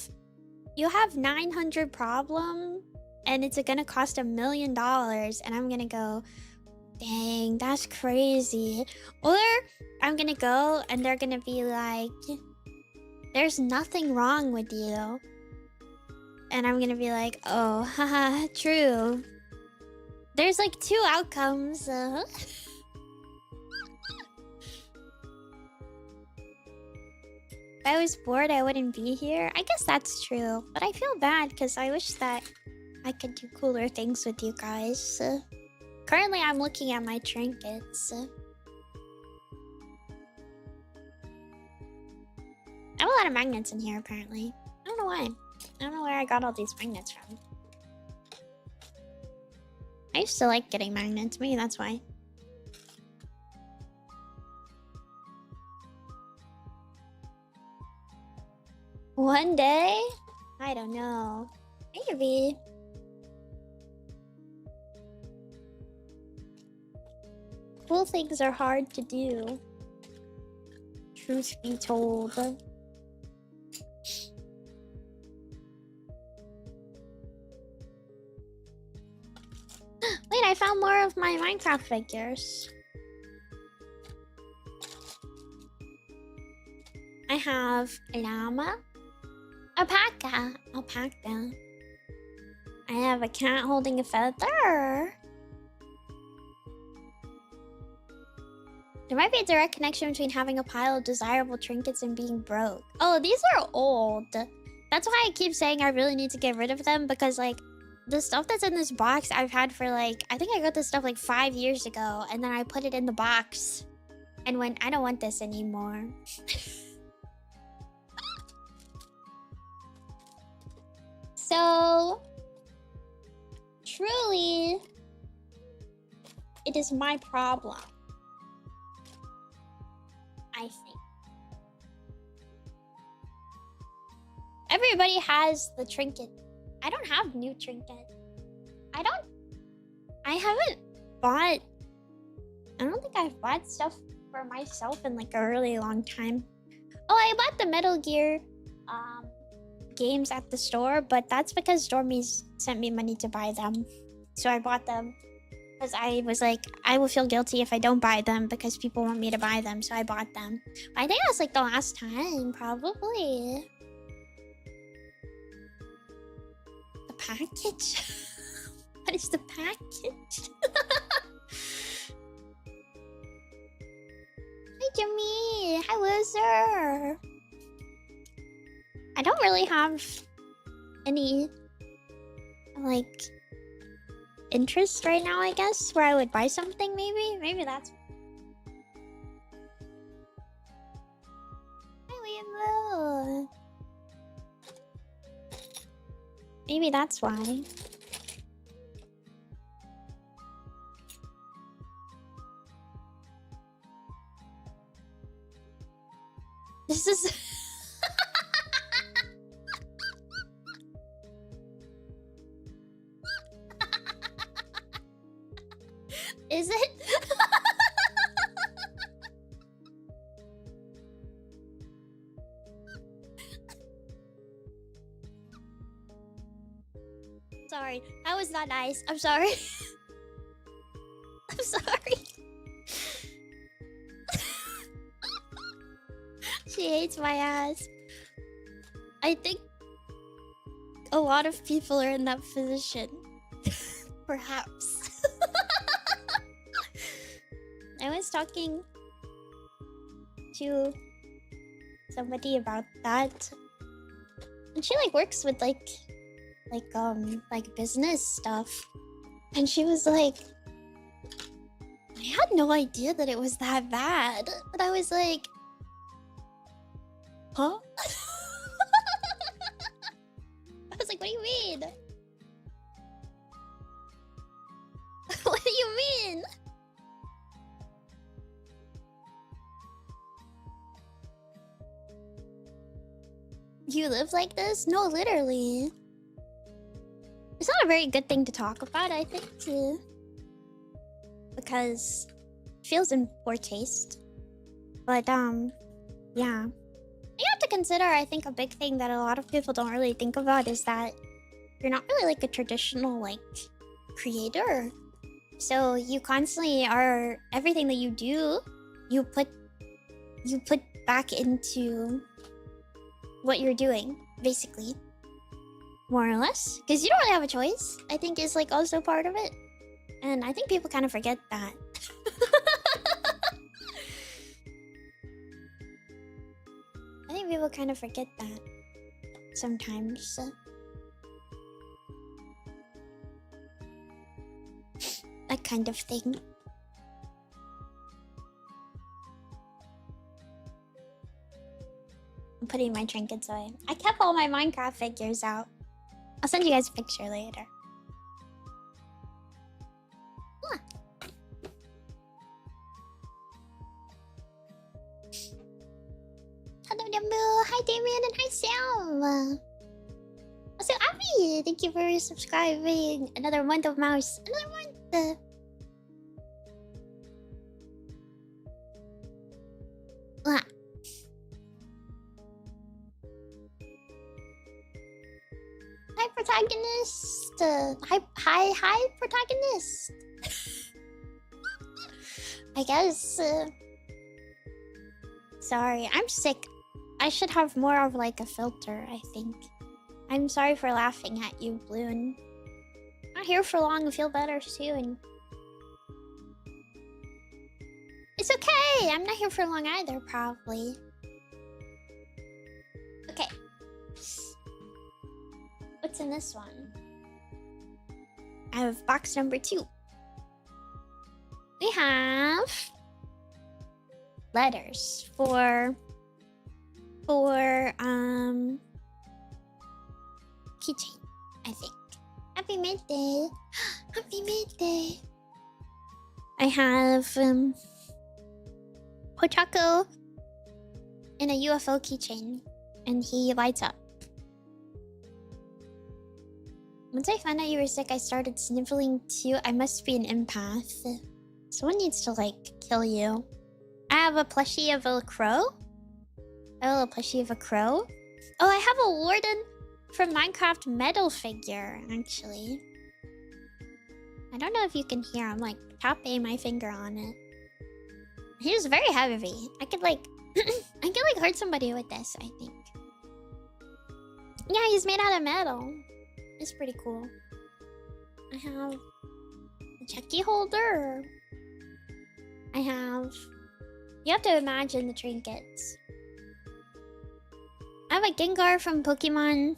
S1: 900 problem and it's gonna cost $1 million, and I'm gonna go, dang, that's crazy. Or I'm gonna go and they're gonna be like, there's nothing wrong with you. And I'm gonna be like, oh, haha, true. There's like 2 outcomes. If I was bored, I wouldn't be here. I guess that's true. But I feel bad because I wish that I could do cooler things with you guys. Currently, I'm looking at my trinkets. I have a lot of magnets in here, apparently. I don't know why. I don't know where I got all these magnets from. I used to like getting magnets. Maybe that's why. One day? I don't know. Maybe. Cool things are hard to do. Truth be told. Wait, I found more of my Minecraft figures. I have a llama, alpaca. I have a cat holding a feather. There might be a direct connection between having a pile of desirable trinkets and being broke. Oh, these are old. That's why I keep saying I really need to get rid of them, because like the stuff that's in this box I've had for like, I think I got this stuff like 5 years ago, and then I put it in the box and went, I don't want this anymore. So truly, it is my problem, I think. Everybody has the trinket. I don't have new trinket. I haven't bought... I don't think I've bought stuff for myself in like a really long time. Oh, I bought the Metal Gear games at the store, but that's because Stormies sent me money to buy them. So I bought them. Because I was like, I will feel guilty if I don't buy them because people want me to buy them, so I bought them. I think that's like the last time, probably. The package? What is the package? Hi, Jimmy! Hi, loser! I don't really have any, like, interest right now, I guess, where I would buy something, maybe? Maybe that's... Hi, William. Maybe that's why. This is... Is it? Sorry, that was not nice. I'm sorry. I'm sorry. She hates my ass. I think a lot of people are in that position. Perhaps. I was talking to somebody about that, and she like works with like business stuff, and she was like, I had no idea that it was that bad. And I was like, huh? I was like, what do you mean? What do you mean? You live like this? No, literally. It's not a very good thing to talk about, I think, too. Because it feels in poor taste. But, yeah. You have to consider, I think, a big thing that a lot of people don't really think about is that you're not really, like, a traditional, like, creator. So you constantly are... Everything that you do, you put back into what you're doing, basically. More or less. Because you don't really have a choice, I think, is, like, also part of it. And I think people kind of forget that. I think people kind of forget that sometimes. That kind of thing. I'm putting my trinkets away. I kept all my Minecraft figures out. I'll send you guys a picture later. Huh. Hello, Dumbo. Hi, Damien, and hi, Sam. Also, Abby, thank you for subscribing. Another month of mouse. Another month. Hi, protagonist. Hi, protagonist. I guess. Sorry, I'm sick. I should have more of like a filter, I think. I'm sorry for laughing at you, Bloon. Not here for long, feel better soon. It's okay, I'm not here for long either, probably. Okay. What's in this one? I have box number 2. We have letters for keychain, I think. Happy midday. Happy midday. I have Pochako in a UFO keychain, and he lights up. Once I found out you were sick, I started sniffling too. I must be an empath. Someone needs to, like, kill you. I have a plushie of a crow. I have a plushie of a crow. Oh, I have a Warden from Minecraft metal figure, actually. I don't know if you can hear. I'm, like, tapping my finger on it. He's very heavy. I could, like... I could, like, hurt somebody with this, I think. Yeah, he's made out of metal. It's pretty cool. I have a checky holder. I have... You have to imagine the trinkets. I have a Gengar from Pokemon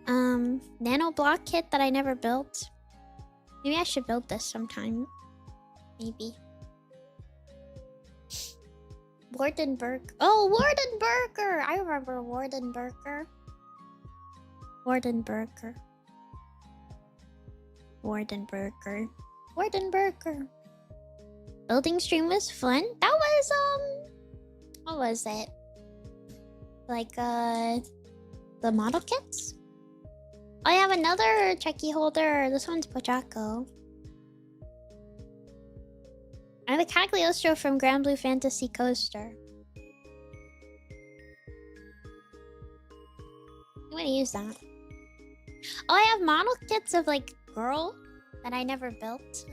S1: Nano Block kit that I never built. Maybe I should build this sometime. Maybe. Wardenberg. Oh, Wardenberger! I remember Wardenberger. Wardenberger. Wardenberger. Wardenberger. Building stream was fun. That was what was it? Like the model kits? I have another checky holder. This one's Pochako. I have a Cagliostro from Grand Blue Fantasy Coaster. I'm gonna use that. Oh, I have model kits of like girl that I never built.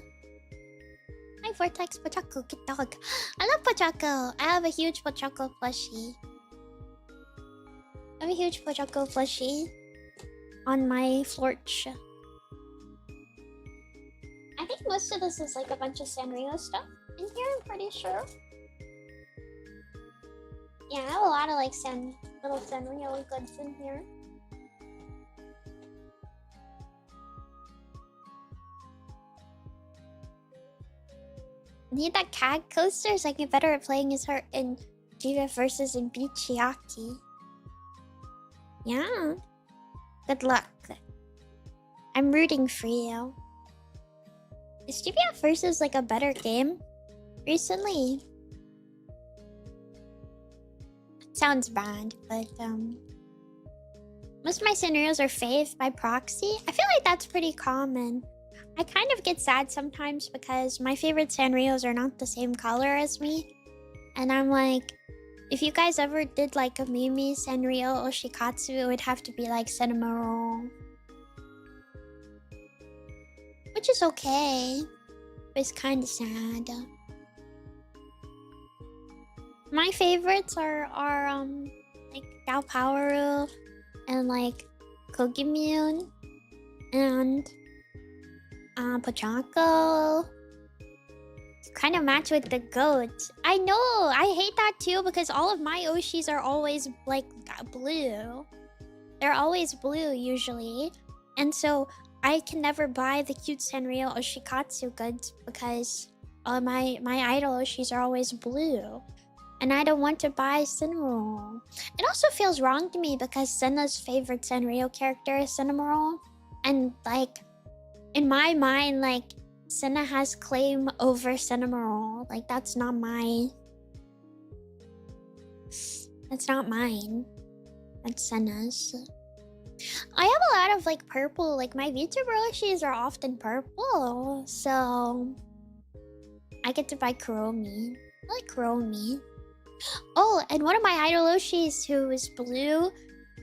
S1: Hi Vortex Pochako, good dog. I love Pochako. I have a huge Pochako plushie. I have a huge Pochako plushie on my florch. I think most of this is like a bunch of Sanrio stuff in here, I'm pretty sure. Yeah, I have a lot of like little Sanrio goods in here. I need that CAG coaster so I can get better at playing as her in GF versus in Bichiaki. Yeah. Good luck. I'm rooting for you. Is GBF versus like a better game recently? Sounds bad, but most of my scenarios are fave by proxy. I feel like that's pretty common. I kind of get sad sometimes because my favorite Sanrios are not the same color as me. And I'm like, if you guys ever did like a Mimi Sanrio Oshikatsu, it would have to be like Cinnamoroll. Which is okay, but it's kind of sad. My favorites are like Galpoweru and like Kogimune and Pochako. Kind of match with the goat. I know, I hate that too because all of my Oshis are always like blue. They're always blue usually. And so I can never buy the cute Sanrio Oshikatsu goods because my idol Oshis are always blue. And I don't want to buy Cinnamoroll. It also feels wrong to me because Senna's favorite Sanrio character is Cinnamoroll. And like, in my mind, like, Senna has claim over Cinnamoroll. Like, that's not my... That's not mine. That's Senna's. I have a lot of, like, purple. Like, my Vtuber Oshis are often purple. So... I get to buy Kuromi. I like Kuromi. Oh, and one of my idol Oshis who is blue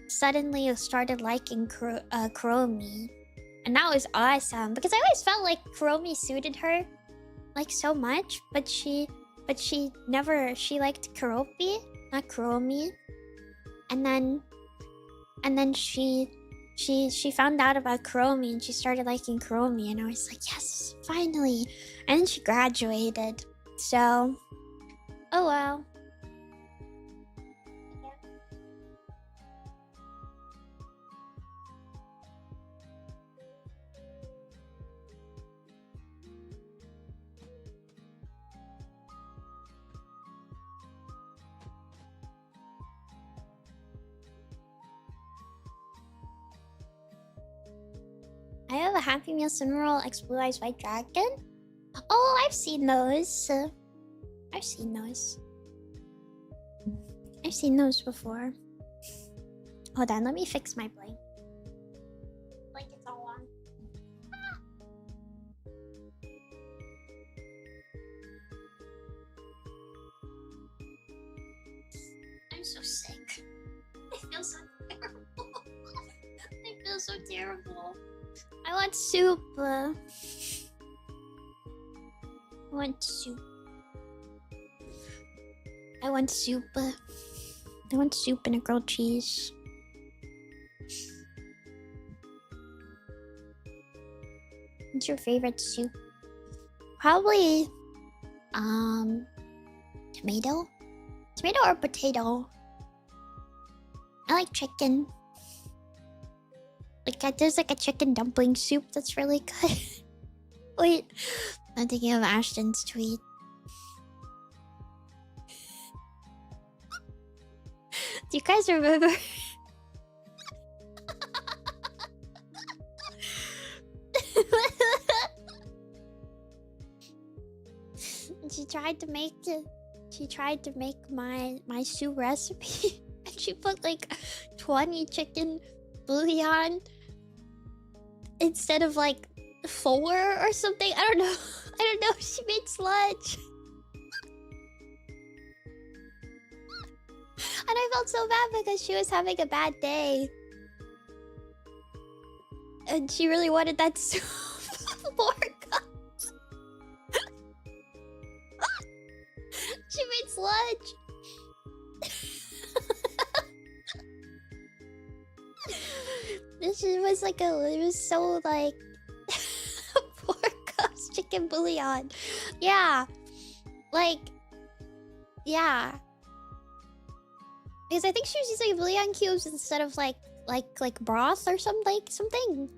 S1: suddenly started liking Kuromi. And that was awesome because I always felt like Kuromi suited her like so much, but she liked Kuropi, not Kuromi. And then she found out about Kuromi and she started liking Kuromi, and I was like, yes, finally. And then she graduated. So, oh well. I have a Happy Meal cinnamon roll, X Blue Eyes White Dragon. Oh, I've seen those. I've seen those. I've seen those before. Hold on, let me fix my blank. Like it's all on. Ah! I'm so sick. I feel so terrible. I feel so terrible. I want soup. I want soup. I want soup. I want soup and a grilled cheese. What's your favorite soup? Probably tomato? Tomato or potato? I like chicken. Like there's like a chicken dumpling soup that's really good. Wait, I'm thinking of Ashton's tweet. Do you guys remember? She tried to make my soup recipe and she put like 20 chicken bouillon instead of like 4 or something. I don't know. I don't know. She made sludge. And I felt so bad because she was having a bad day. And she really wanted that soup. 4 cups. She made sludge. It was so like 4 cups chicken bouillon. Yeah. Like, yeah. Because I think she was using bouillon cubes instead of like broth or something.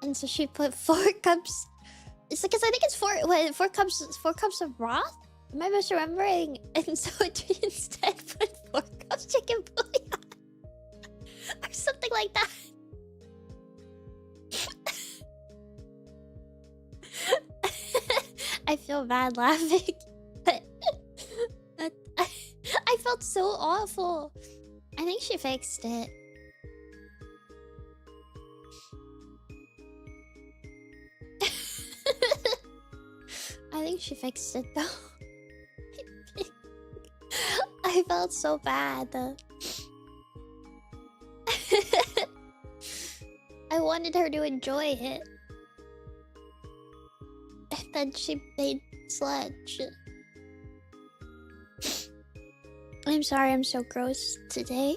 S1: And so she put 4 cups. It's because I think it's 4 cups of broth. Am I misremembering? And so it instead put 4 cups chicken bouillon or something like that. I feel bad laughing, but I felt so awful. I think she fixed it. I think she fixed it though. I felt so bad. I wanted her to enjoy it. And then she made sludge. I'm sorry I'm so gross today.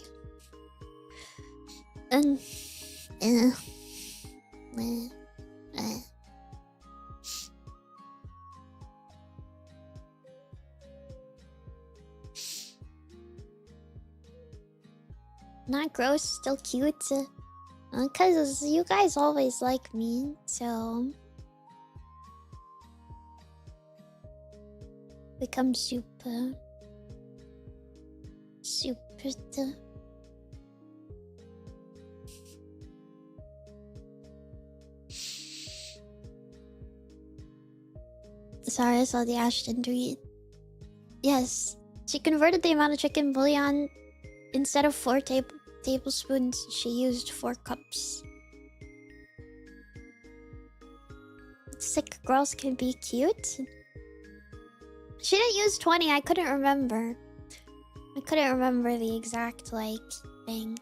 S1: And not gross, still cute. Cause you guys always like me, so become super. Sorry, I saw the Ashton tweet. Yes, she converted the amount of chicken bouillon. Instead of 4 tablespoons, she used 4 cups. Sick girls can be cute. She didn't use 20. I couldn't remember. I couldn't remember the exact like thing.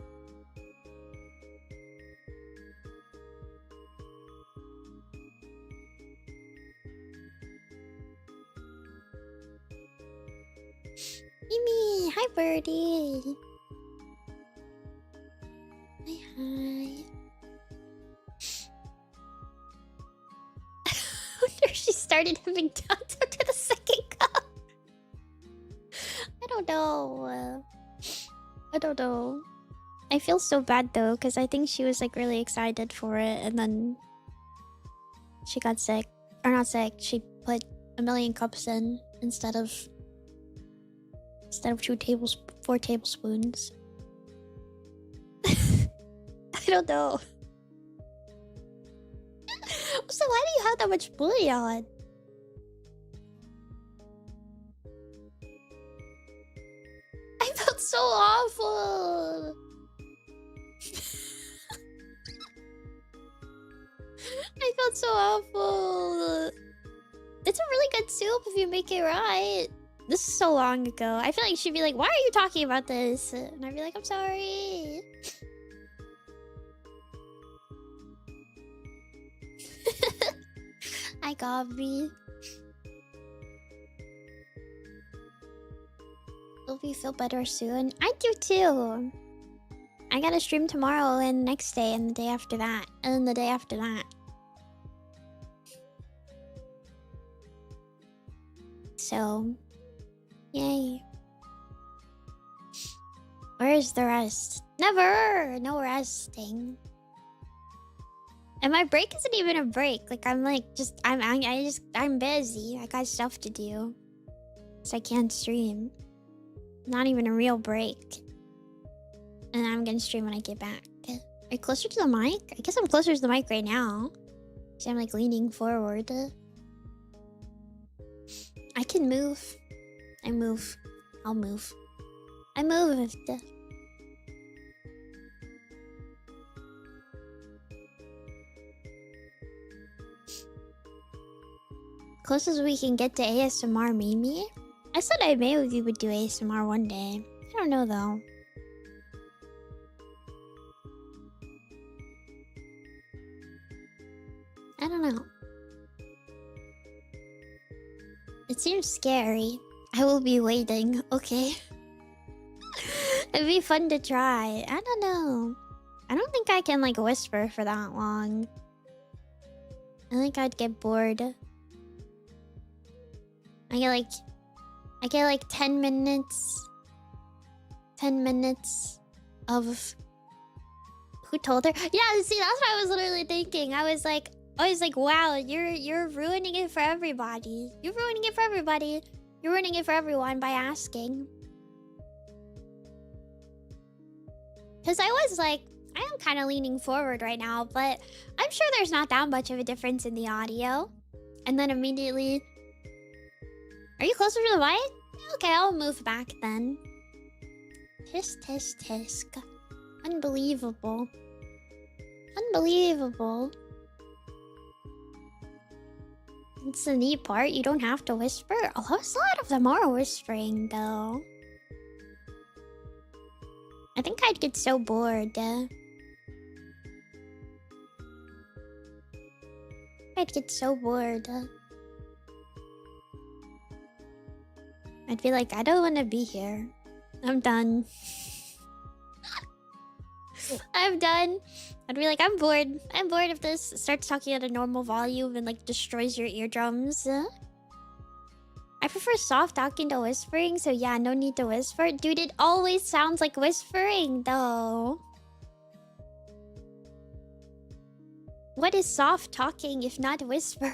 S1: Mimi, hi birdie. Hi. Wonder if she started having doubts after the second cup. I don't know. I don't know. I feel so bad though, because I think she was like really excited for it, and then she got sick. Or not sick, she put a million cups in instead of 4 tablespoons. I don't know. So why do you have that much bouillon? I felt so awful. I felt so awful. It's a really good soup if you make it right. This is so long ago. I feel like she'd be like, why are you talking about this? And I'd be like, I'm sorry. I got me. Hope you feel better soon. I do too. I gotta stream tomorrow and next day and the day after that. And then the day after that. So, yay. Where's the rest? Never! No resting. And my break isn't even a break. Like I'm busy. I got stuff to do. So I can't stream. Not even a real break. And I'm gonna stream when I get back. Are you closer to the mic? I guess I'm closer to the mic right now. So I'm like leaning forward. I can move. I move. I'll move. I moved. Closest we can get to ASMR, Mimi? I said I maybe would do ASMR one day. I don't know though. I don't know. It seems scary. I will be waiting, okay? It'd be fun to try. I don't know. I don't think I can like whisper for that long. I think I'd get bored. I get like 10 minutes. 10 minutes of who told her? Yeah, see, that's what I was literally thinking. I was like, wow, you're ruining it for everybody. You're ruining it for everybody. You're ruining it for everyone by asking. Because I was like, I am kind of leaning forward right now, but I'm sure there's not that much of a difference in the audio. And then immediately, are you closer to the mic? Okay, I'll move back then. Tisk, tisk, tisk. Unbelievable. Unbelievable. It's the neat part. You don't have to whisper. A lot of them are whispering, though. I think I'd get so bored. I'd get so bored. I'd be like, I don't want to be here. I'm done. I'm done. I'd be like, I'm bored. I'm bored of this. Starts talking at a normal volume and like destroys your eardrums. I prefer soft talking to whispering, so yeah, no need to whisper. Dude, it always sounds like whispering, though. What is soft talking if not whisper?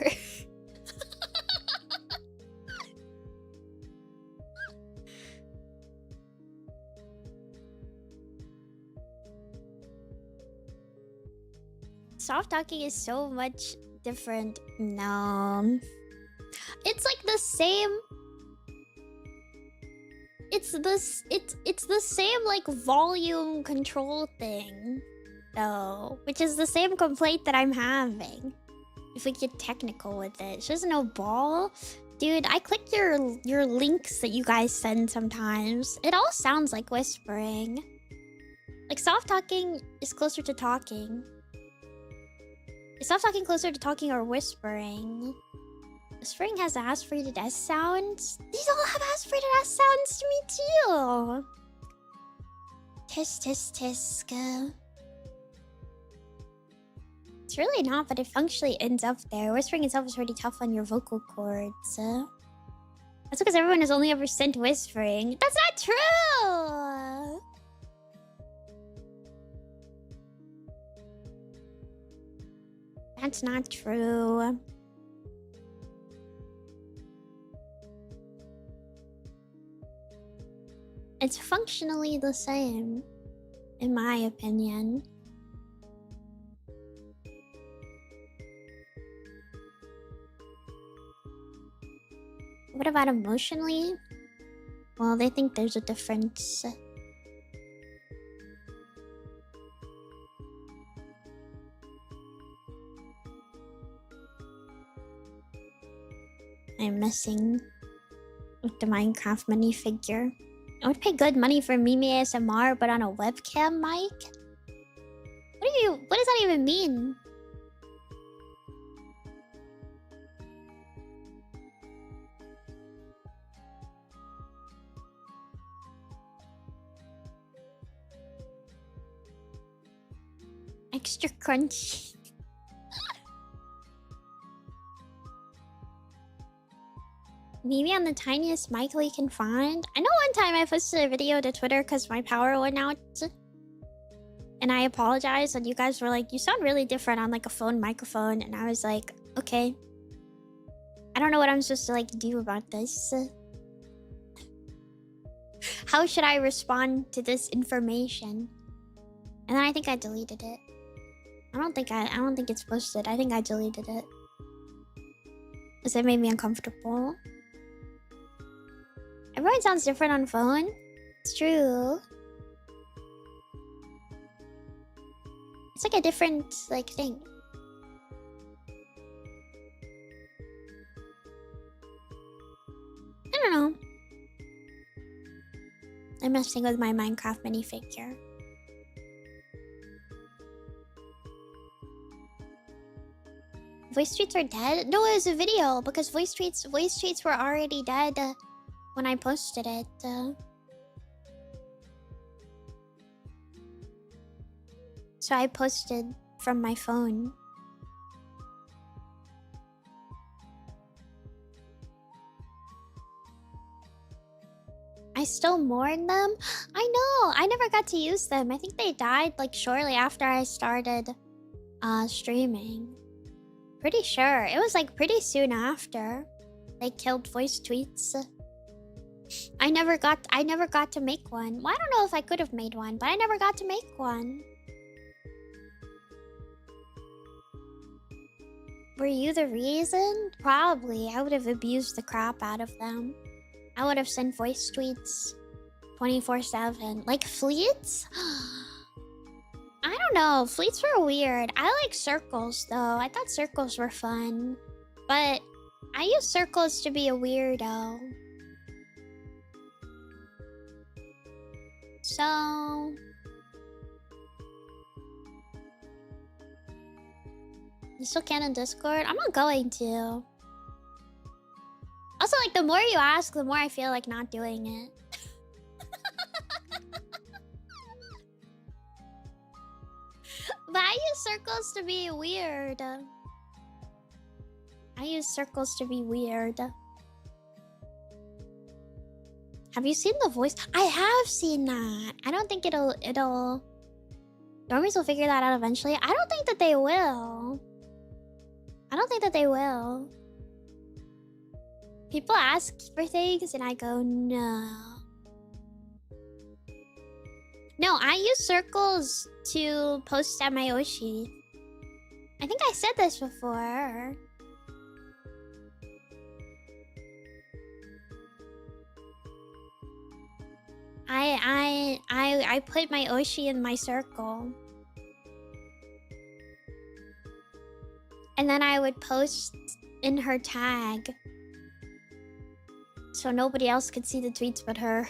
S1: Soft talking is so much different. No. It's like the same. It's the same like volume control thing, though, which is the same complaint that I'm having. If we get technical with it, it's just no ball, dude. I click your links that you guys send sometimes. It all sounds like whispering. Like soft talking is closer to talking. Is soft talking closer to talking or whispering? Whispering has aspirated S sounds. These all have aspirated S sounds to me too. Tisk tisk tisk. It's really not, but it functionally ends up there. Whispering itself is pretty tough on your vocal cords. That's because everyone has only ever sent whispering. That's not true! That's not true. It's functionally the same, in my opinion. What about emotionally? Well, they think there's a difference. I'm messing with the Minecraft minifigure. I would pay good money for Mimi ASMR, but on a webcam mic? What does that even mean? Extra crunchy. Maybe on the tiniest mic we can find. I know one time I posted a video to Twitter because my power went out. And I apologized and you guys were like, you sound really different on like a phone microphone. And I was like, okay. I don't know what I'm supposed to like do about this. How should I respond to this information? And then I think I deleted it. I don't think it's posted. I think I deleted it. Because it made me uncomfortable. Everyone sounds different on phone. It's true. It's like a different like thing. I don't know. I'm messing with my Minecraft minifigure. Voice tweets are dead? No, it was a video because voice tweets were already dead when I posted it. So I posted from my phone. I still mourn them? I know! I never got to use them. I think they died like shortly after I started streaming. Pretty sure. It was like pretty soon after they killed voice tweets. I never got to make one. Well, I don't know if I could have made one, but I never got to make one. Were you the reason? Probably. I would have abused the crap out of them. I would have sent voice tweets 24/7. Like fleets? I don't know. Fleets were weird. I like circles though. I thought circles were fun. But I use circles to be a weirdo. So... You still can in Discord? I'm not going to. Also, like, the more you ask, the more I feel like not doing it. But I use circles to be weird. I use circles to be weird. Have you seen the voice? I have seen that. I don't think it'll... Normies will figure that out eventually. I don't think that they will. I don't think that they will. People ask for things and I go, no. No, I use circles to post at my Oshi. I think I said this before. I put my Oshi in my circle. And then I would post in her tag. So nobody else could see the tweets but her.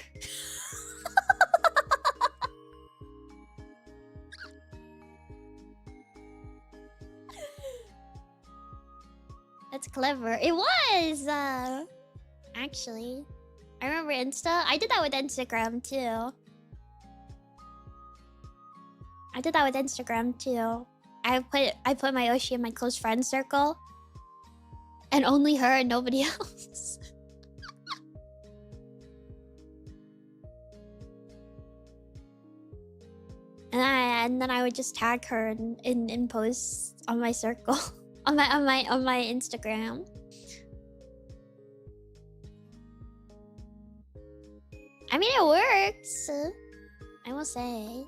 S1: That's clever. It was! Actually. I remember Insta. I did that with Instagram too. I put my Oshi in my close friend circle. And only her and nobody else. And then I would just tag her in posts on my circle. on my Instagram. I mean, it works. I will say.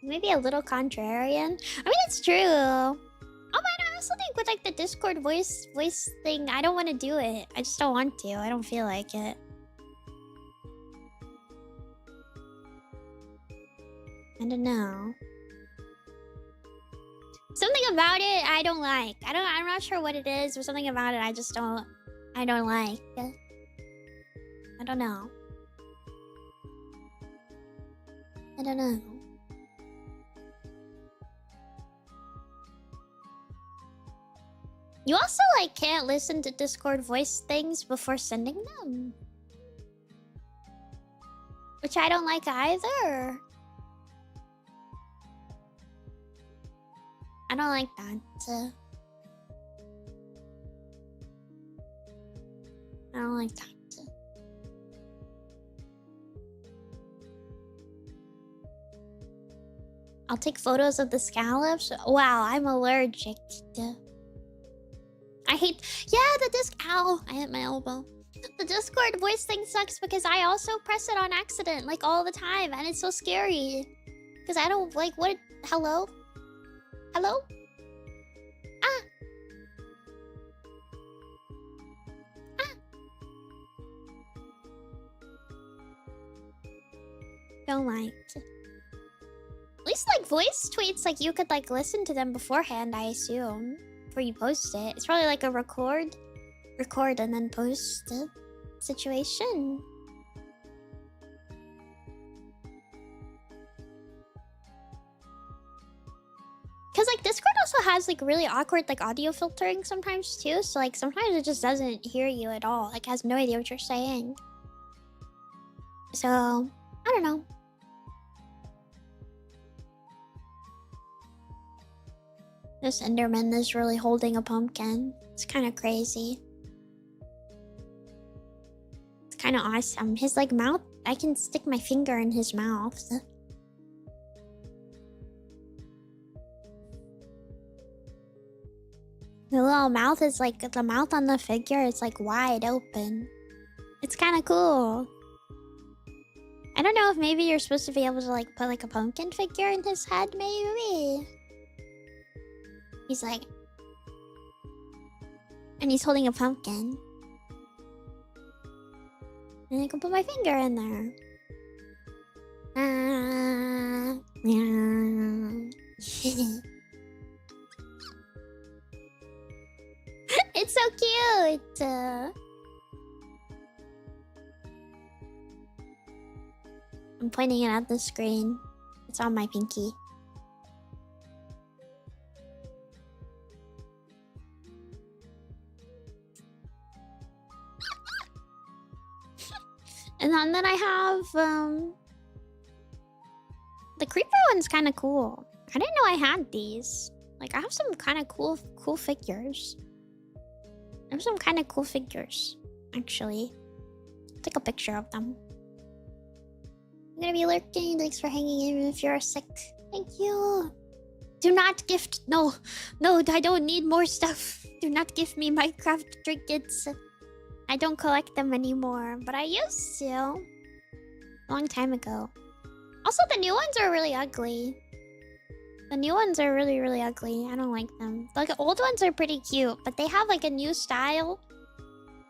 S1: Maybe a little contrarian. I mean, it's true. Oh man, I also think with like the Discord voice thing, I don't want to do it. I just don't want to. I don't feel like it. I don't know. Something about it I don't like. I'm not sure what it is, or something about it I don't like. I don't know. I don't know. You also like can't listen to Discord voice things before sending them. Which I don't like either. I don't like that. I don't like that. I'll take photos of the scallops. Wow, I'm allergic to... I hate... Yeah, the disc... Ow, I hit my elbow. The Discord voice thing sucks because I also press it on accident, like, all the time. And it's so scary. Because I don't... Like, what... Hello? Hello? Ah! Ah! Don't like... At least, like, voice tweets, like, you could, like, listen to them beforehand, I assume. Before you post it. It's probably like a record and then post situation. Because, like, Discord also has, like, really awkward, like, audio filtering sometimes, too. So, like, sometimes it just doesn't hear you at all. Like, has no idea what you're saying. So, I don't know. This Enderman is really holding a pumpkin. It's kind of crazy. It's kind of awesome. His, like, mouth... I can stick my finger in his mouth. The little mouth is, like... The mouth on the figure is, like, wide open. It's kind of cool. I don't know if maybe you're supposed to be able to, like, put, like, a pumpkin figure in his head, maybe? He's like... And he's holding a pumpkin. And I can put my finger in there. It's so cute! I'm pointing it at the screen. It's on my pinky. And then I have, the creeper one's kind of cool. I didn't know I had these. Like, I have some kind of cool figures. I have some kind of cool figures, actually. Take a picture of them. I'm gonna be lurking. Thanks for hanging in if you're sick. Thank you. Do not gift. No, I don't need more stuff. Do not give me Minecraft trinkets. I don't collect them anymore, but I used to. A long time ago. Also, the new ones are really ugly. The new ones are really, really ugly. I don't like them. Like, the old ones are pretty cute, but they have, like, a new style.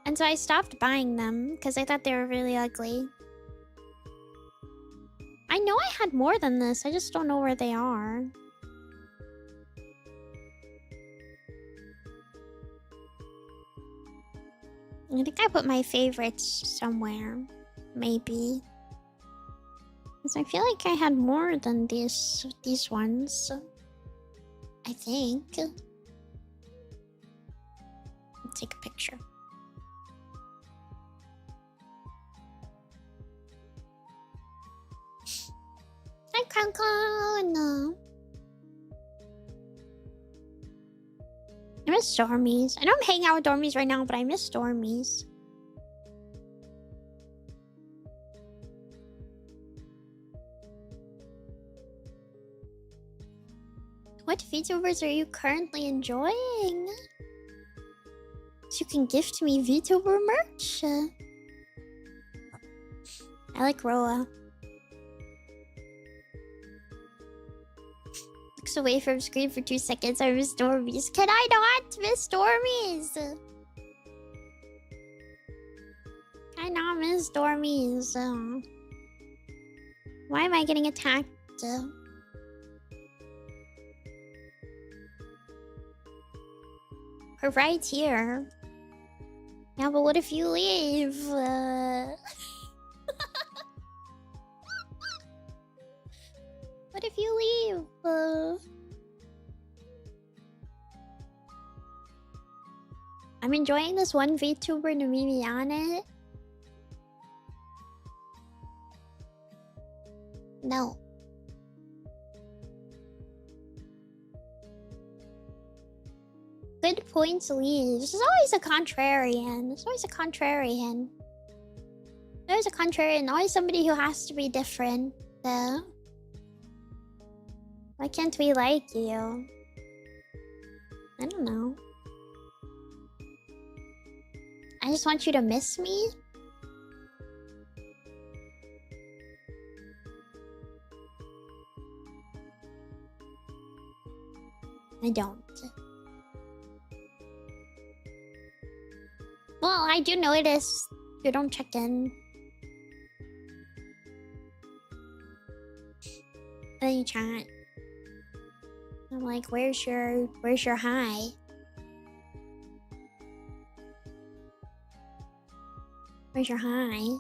S1: And so I stopped buying them, because I thought they were really ugly. I know I had more than this, I just don't know where they are. I think I put my favorites somewhere. Maybe. Because I feel like I had more than these ones. I think. take a picture. Hi, Conco. I miss Stormies. I know I'm hanging out with Dormies right now, but I miss Stormies. What VTubers are you currently enjoying? So you can gift me VTuber merch. I like Roa. Looks away from screen for 2 seconds. I miss Dormies. Can I not miss Dormies? Can I not miss Dormies? Why am I getting attacked? We're right here. Yeah, but what if you leave? What if you leave? I'm enjoying this one VTuber, Nemimi, Yane. No. Good points leaves. There's always a contrarian. There's always a contrarian. There's a contrarian. Always somebody who has to be different. Why can't we like you? I don't know. I just want you to miss me? I don't. Well, I do notice you don't check in. And then you chat. I'm like, where's your hi? Where's your hi?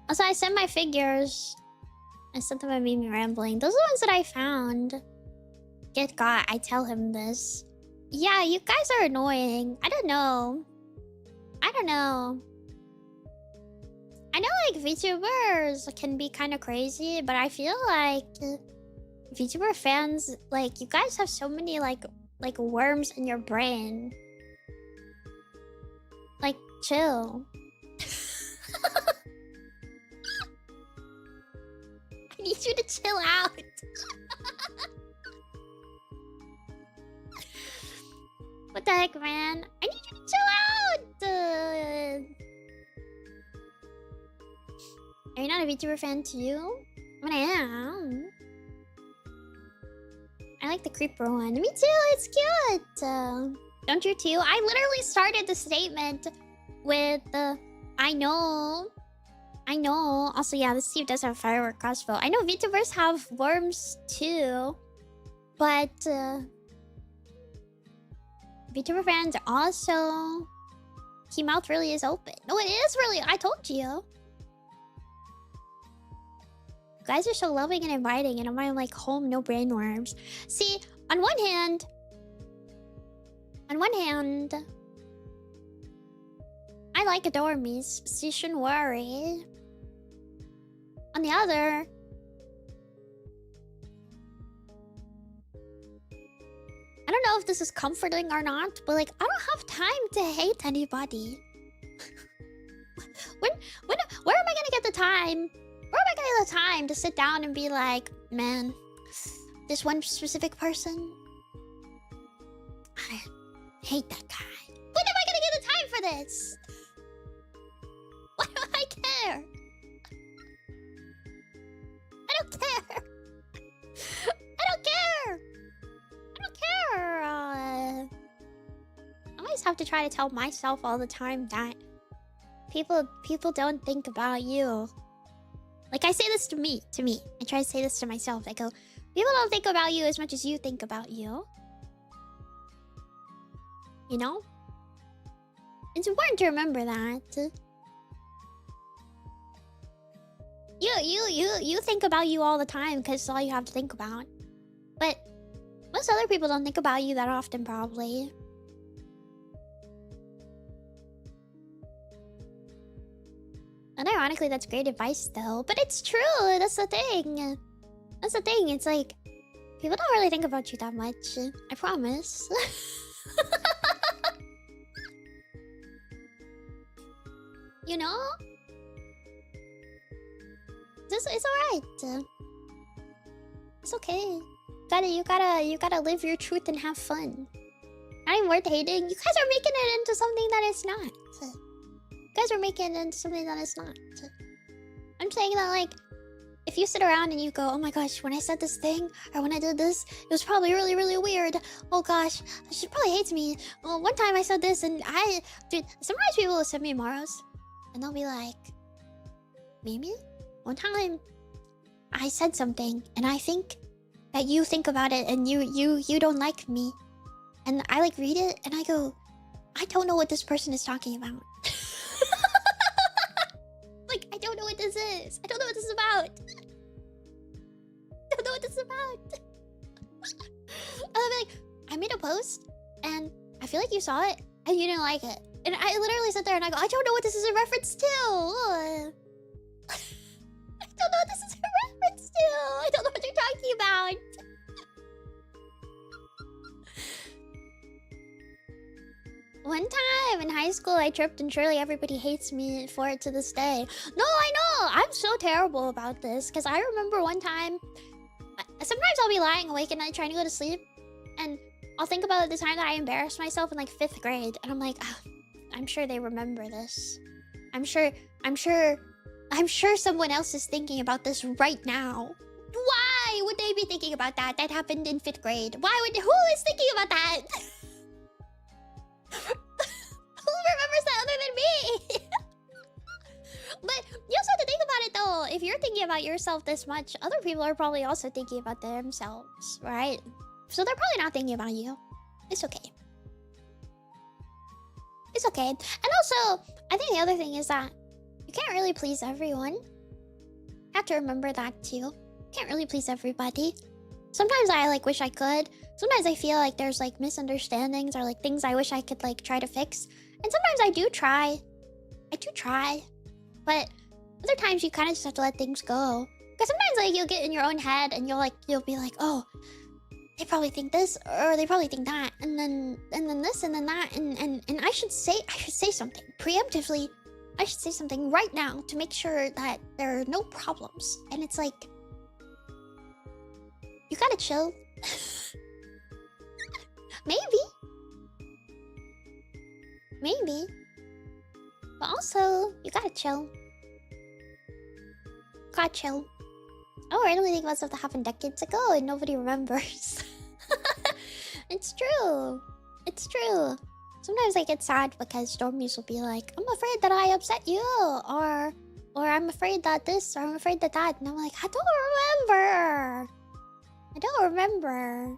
S1: Also, I sent my figures. I sent them a Mimi rambling. Those are the ones that I found. Get got. I tell him this. Yeah, you guys are annoying. I don't know. I don't know. I know like VTubers can be kind of crazy, but I feel like VTuber fans, like you guys have so many like worms in your brain. Like chill. I need you to chill out. What the heck, man? I need you to chill out. Are you not a VTuber fan too? I mean, I am. I like the creeper one. Me too. It's cute. Don't you too? I literally started the statement with I know. I know. Also, yeah, this Steve does have a firework crossbow. I know VTubers have worms too, but VTuber fans also... Key mouth really is open. No, it is really. I told you. You guys are so loving and inviting, and I'm like home, no brain worms. See, on one hand, I like Adormies, so you shouldn't worry. On the other, I don't know if this is comforting or not, but like I don't have time to hate anybody. Where am I gonna get the time? Where am I gonna get the time to sit down and be like, man, this one specific person, I hate that guy. When am I gonna get the time for this? Why do I care? I don't care. I don't care. I don't care. I always have to try to tell myself all the time that people don't think about you. Like I say this to me. I try to say this to myself. I go, people don't think about you as much as you think about you. You know? It's important to remember that. You think about you all the time because it's all you have to think about. But most other people don't think about you that often, probably. And ironically, that's great advice, though. But it's true. That's the thing. That's the thing. It's like, people don't really think about you that much. I promise. You know? It's alright. It's okay. You gotta live your truth and have fun. Not even worth hating. You guys are making it into something that it's not. You guys are making it into something that it's not. I'm saying that, like, if you sit around and you go, oh my gosh, when I said this thing, or when I did this, it was probably really, really weird. Oh gosh, she probably hates me. Well, one time I said this and dude, sometimes people will send me Maros. And they'll be like, Mimi, one time I said something and I think that you think about it and you don't like me. And I like read it and I go, I don't know what this person is talking about. Like, I don't know what this is. I don't know what this is about. I don't know what this is about. And I'll be like, I made a post and I feel like you saw it and you didn't like it. And I literally sit there and I go, I don't know what this is a reference to. I don't know what this is a reference to. I don't know what you're talking about. One time in high school, I tripped and surely everybody hates me for it to this day. No, I know. I'm so terrible about this. Because I remember one time, sometimes I'll be lying awake at night trying to go to sleep. And I'll think about the time that I embarrassed myself in like 5th grade. And I'm like, oh, I'm sure they remember this. I'm sure someone else is thinking about this right now. Why would they be thinking about that? That happened in 5th grade. Who is thinking about that? Who remembers that other than me? But you also have to think about it though. If you're thinking about yourself this much, other people are probably also thinking about themselves, right? So they're probably not thinking about you. It's okay. It's okay. And also, I think the other thing is that you can't really please everyone. You have to remember that too. You can't really please everybody. Sometimes I like wish I could. Sometimes I feel like there's like misunderstandings or like things I wish I could like try to fix. And sometimes I do try. But other times you kind of just have to let things go. Because sometimes like you'll get in your own head and you'll be like, oh, they probably think this or they probably think that, and then this and then that, and I should say something preemptively. I should say something right now to make sure that there are no problems. And it's like, you gotta chill. Maybe. But also, you gotta chill. I randomly think about stuff that happened decades ago and nobody remembers. It's true. Sometimes I get sad because Stormies will be like, I'm afraid that I upset you, or I'm afraid that this, or I'm afraid that that, and I'm like, I don't remember.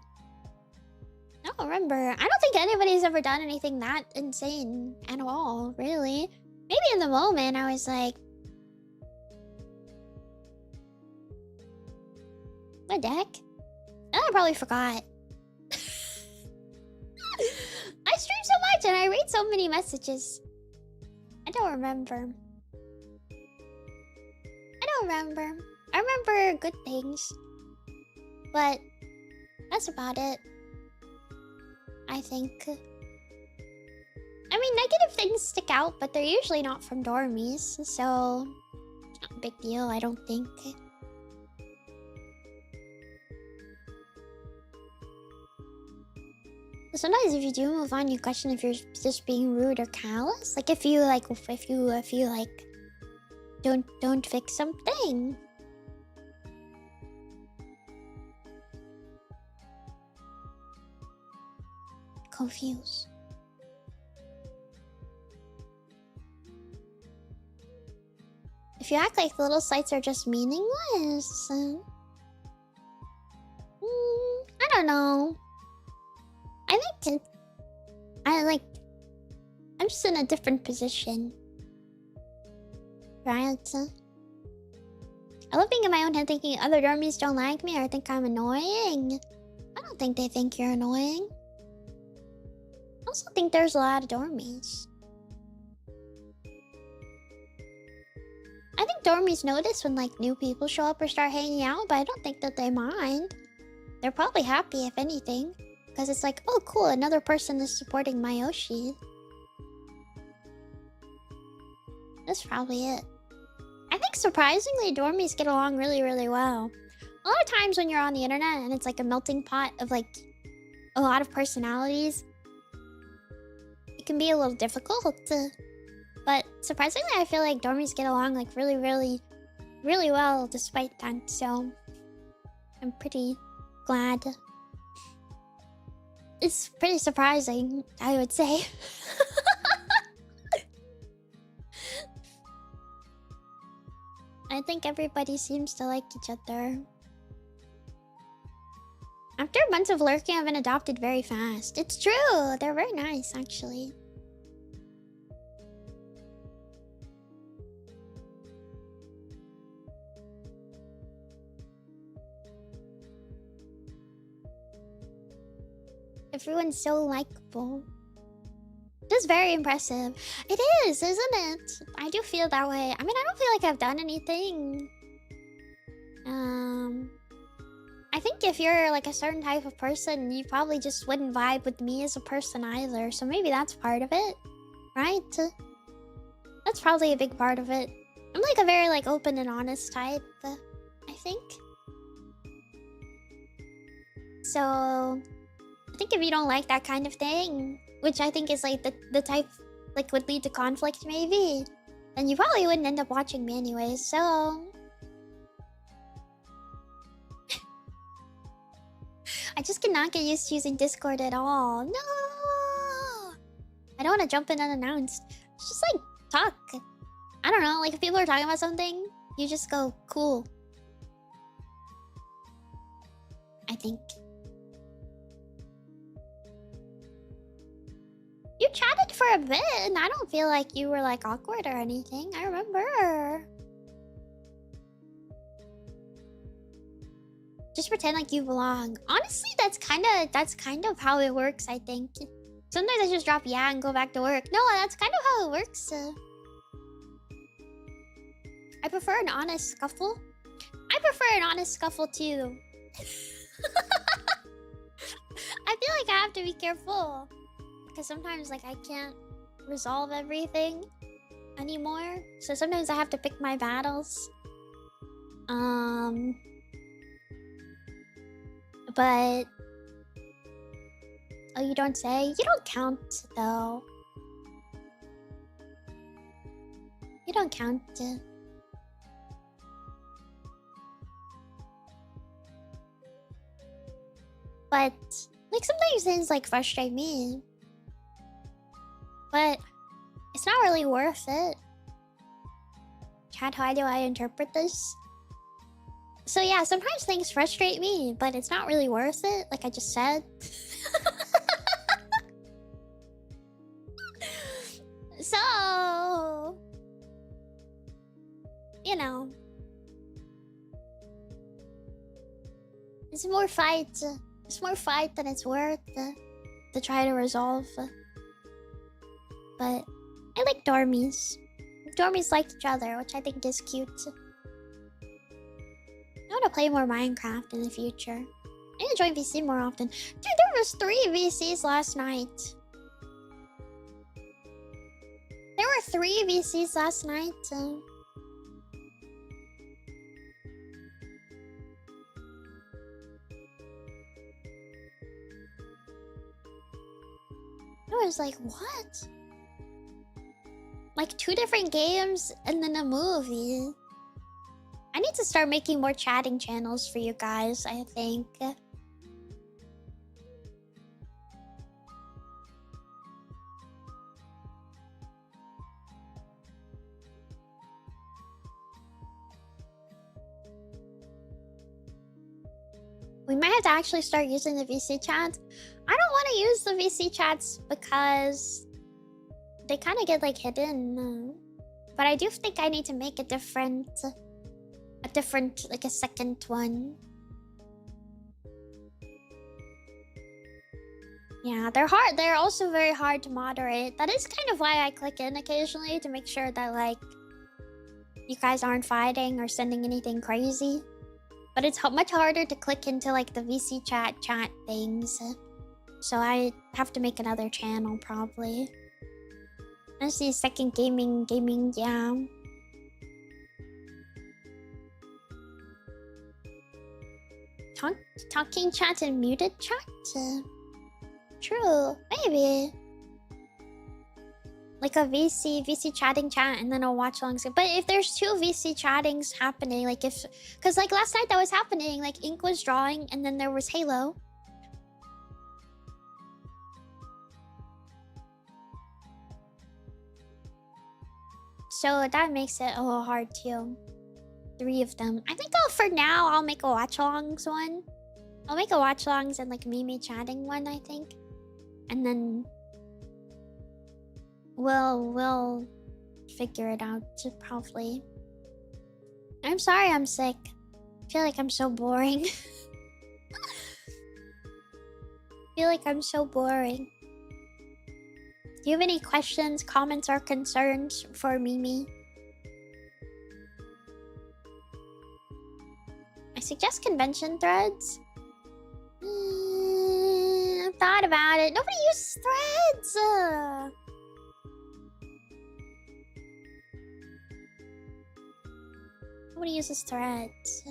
S1: I don't think anybody's ever done anything that insane at all, really. Maybe in the moment I was like, what the heck? And I probably forgot. I stream so much and I read so many messages. I don't remember. I remember good things. But that's about it. I think. I mean, negative things stick out, but they're usually not from dormies, so it's not a big deal, I don't think. Sometimes if you do move on, you question if you're just being rude or callous. Like if you don't fix something. Confused. If you act like the little slights are just meaningless, I don't know. I think I'm just in a different position, right? I love being in my own head thinking other dormies don't like me or think I'm annoying. I don't think they think you're annoying. I also think there's a lot of dormies. I think dormies notice when like new people show up or start hanging out, but I don't think that they mind. They're probably happy if anything, because it's like, oh cool, another person is supporting my Yoshi. That's probably it. I think surprisingly dormies get along really, really well. A lot of times when you're on the internet and it's like a melting pot of like a lot of personalities, it can be a little difficult to... But surprisingly, I feel like dormies get along like really, really, really well despite that. So I'm pretty glad. It's pretty surprising, I would say. I think everybody seems to like each other. After months of lurking, I've been adopted very fast. It's true. They're very nice, actually. Everyone's so likable. It's very impressive. It is, isn't it? I do feel that way. I mean, I don't feel like I've done anything. I think if you're like a certain type of person, you probably just wouldn't vibe with me as a person either. So maybe that's part of it, right? That's probably a big part of it. I'm like a very like open and honest type, I think. So I think if you don't like that kind of thing, which I think is like the type like would lead to conflict maybe, then you probably wouldn't end up watching me anyway, so... I just cannot get used to using Discord at all. No! I don't want to jump in unannounced. Just like talk. I don't know, like if people are talking about something, you just go, cool. I think. You chatted for a bit and I don't feel like you were like awkward or anything. I remember. Just pretend like you belong. Honestly, that's kind of how it works, I think. Sometimes I just drop yeah and go back to work. No, that's kind of how it works. I prefer an honest scuffle. I prefer an honest scuffle too. I feel like I have to be careful. Because sometimes like I can't resolve everything anymore. So sometimes I have to pick my battles. But... Oh, you don't say? You don't count, though. You don't count. But, like, sometimes things, like, frustrate me. But, it's not really worth it. Chat, how do I interpret this? So yeah, sometimes things frustrate me, but it's not really worth it, like I just said. So... You know. It's more fight. It's more fight than it's worth to try to resolve. But I like dormies. Dormies like each other, which I think is cute. I want to play more Minecraft in the future. I need to join VC more often. Dude, there was 3 VCs last night. There were 3 VCs last night. I was like, what? Like 2 different games and then a movie. I need to start making more chatting channels for you guys, I think. We might have to actually start using the VC chats. I don't want to use the VC chats because they kind of get like hidden. But I do think I need to make a different a different, like a second one. Yeah, they're hard. They're also very hard to moderate. That is kind of why I click in occasionally, to make sure that like you guys aren't fighting or sending anything crazy. But it's much harder to click into like the VC chat things. So I have to make another channel probably. Let's see, second gaming, yeah. Talking chat and muted chat? True, maybe. Like a VC chatting chat and then a watch along. But if there's two VC chattings happening, like if, cause like last night that was happening, like Ink was drawing and then there was Halo. So that makes it a little hard too. 3 of them. I think for now I'll make a watch alongs one. I'll make a watch alongs and like Mimi chatting one, I think. And then we'll figure it out probably. I'm sorry I'm sick. I feel like I'm so boring. feel like I'm so boring. Do you have any questions, comments, or concerns for Mimi? I suggest convention threads. I've thought about it. Nobody uses threads. Nobody uses threads.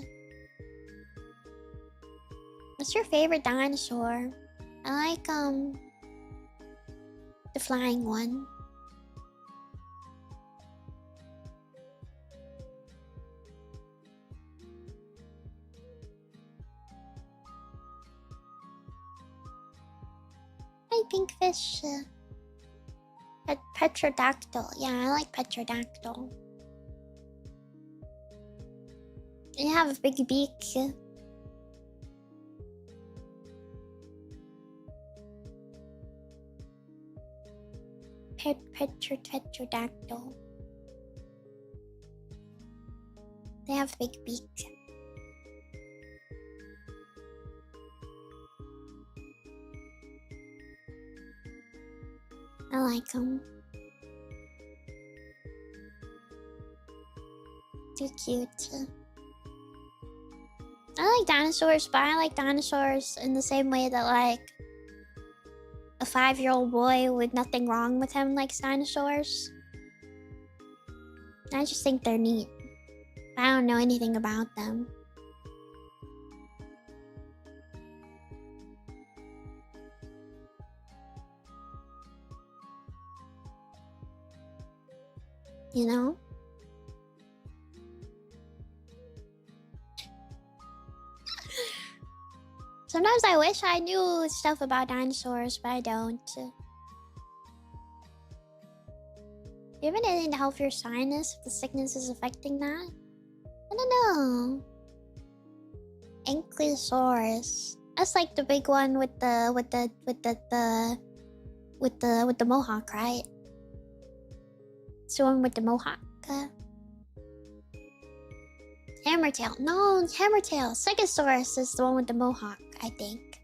S1: What's your favorite dinosaur? I like the flying one. Hi, Pinkfish. Petrodactyl. Yeah, I like Petrodactyl. You have a big beak. Petrodactyl. They have a big beak. I like them. Too cute. I like dinosaurs, but I like dinosaurs in the same way that like a 5-year-old boy with nothing wrong with him likes dinosaurs. I just think they're neat. I don't know anything about them. You know? Sometimes I wish I knew stuff about dinosaurs, but I don't. Do you have anything to help your sinus if the sickness is affecting that? I don't know. Ankylosaurus. That's like the big one with the mohawk, right? It's the one with the mohawk. Hammertail. No, Hammertail. Stegosaurus is the one with the mohawk, I think.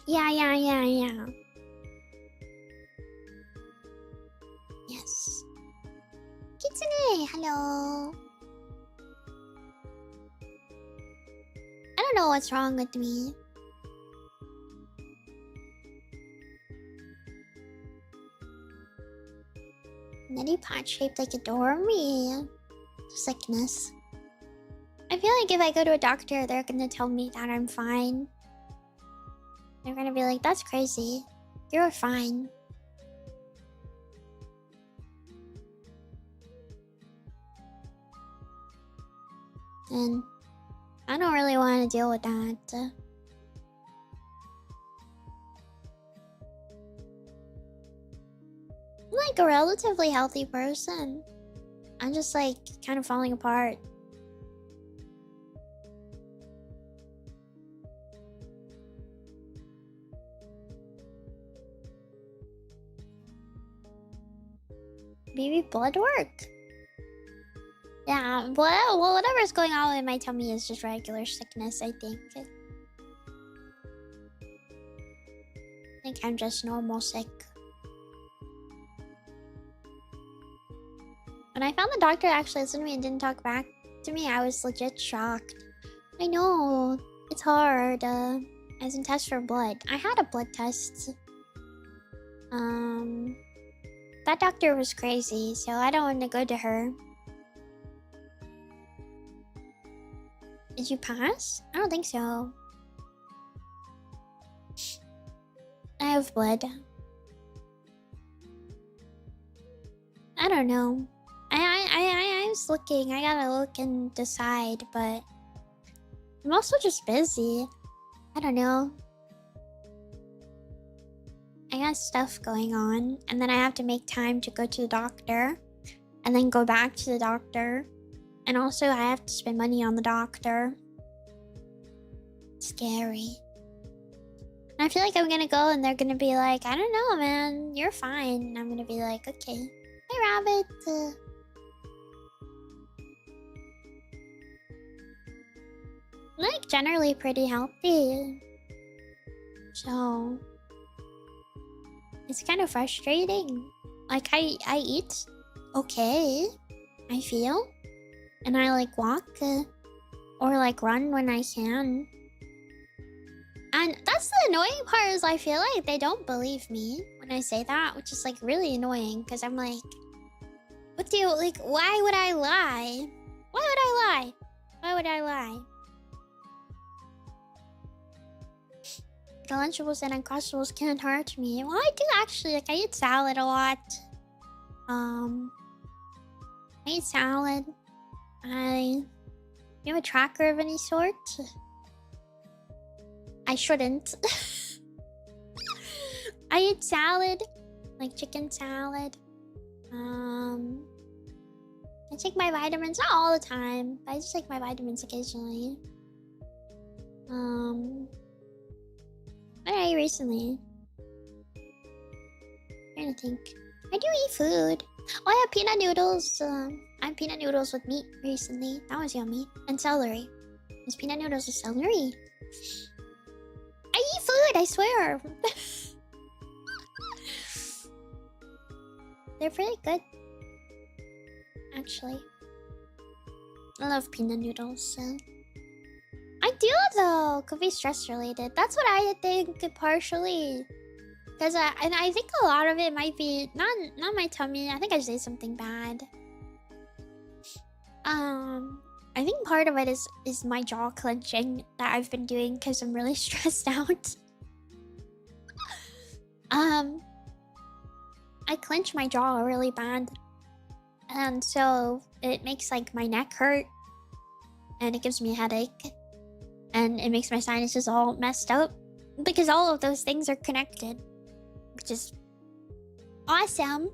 S1: Yeah. Yes. Kitsune, hello. I don't know what's wrong with me. Neti pot shaped like a dormy. Sickness. I feel like if I go to a doctor, they're gonna tell me that I'm fine. They're gonna be like, that's crazy. You're fine. And I don't really want to deal with that. I'm like a relatively healthy person. I'm just like kind of falling apart. Maybe blood work? Yeah, Well, whatever's going on in my tummy is just regular sickness, I think. I think I'm just normal sick. When I found the doctor actually listened to me and didn't talk back to me, I was legit shocked. I know, it's hard. As in test for blood. I had a blood test. That doctor was crazy, so I don't want to go to her. Did you pass? I don't think so. I have blood. I don't know. I was looking. I gotta look and decide, but I'm also just busy. I don't know. I got stuff going on, and then I have to make time to go to the doctor, and then go back to the doctor, and also I have to spend money on the doctor. Scary. And I feel like I'm gonna go and they're gonna be like, I don't know, man, you're fine. And I'm gonna be like, okay. Hey, Rabbit. I'm like generally pretty healthy. So it's kind of frustrating. Like I eat okay, I feel. And I like walk or like run when I can. And that's the annoying part is I feel like they don't believe me when I say that, which is like really annoying because I'm like, what do you like? Why would I lie? Why would I lie? Why would I lie? The Lunchables and Uncrustables can't hurt me. Well, I do actually. Like I eat salad a lot. I eat salad. You have a tracker of any sort? I shouldn't. I eat salad, like chicken salad. I take my vitamins, not all the time, but I just take my vitamins occasionally. What did I eat recently? I'm trying to think. I do eat food. Oh, I had peanut noodles. I had peanut noodles with meat recently. That was yummy. And celery. There's peanut noodles with celery. I eat food, I swear. They're pretty good. Actually. I love peanut noodles. I do though. Could be stress related. That's what I think partially. Because and I think a lot of it might be not my tummy. I think I just ate something bad. I think part of it is my jaw clenching that I've been doing because I'm really stressed out. I clench my jaw really bad, and so it makes like my neck hurt, and it gives me a headache, and it makes my sinuses all messed up because all of those things are connected, which is awesome.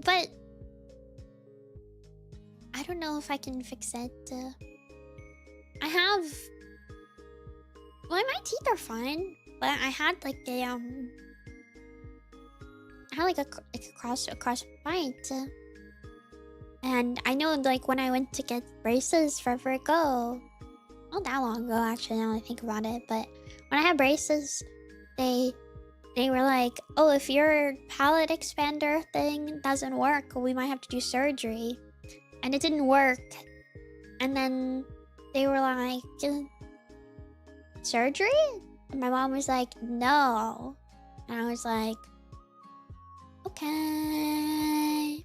S1: But I don't know if I can fix it. I have. Well, my teeth are fine, but I had like a I had like a cross bite, and I know like when I went to get braces forever ago, not that long ago actually. Now that I think about it, but when I had braces, they were like, oh, if your palate expander thing doesn't work, we might have to do surgery. And it didn't work. And then they were like, surgery? And my mom was like, no. And I was like, okay.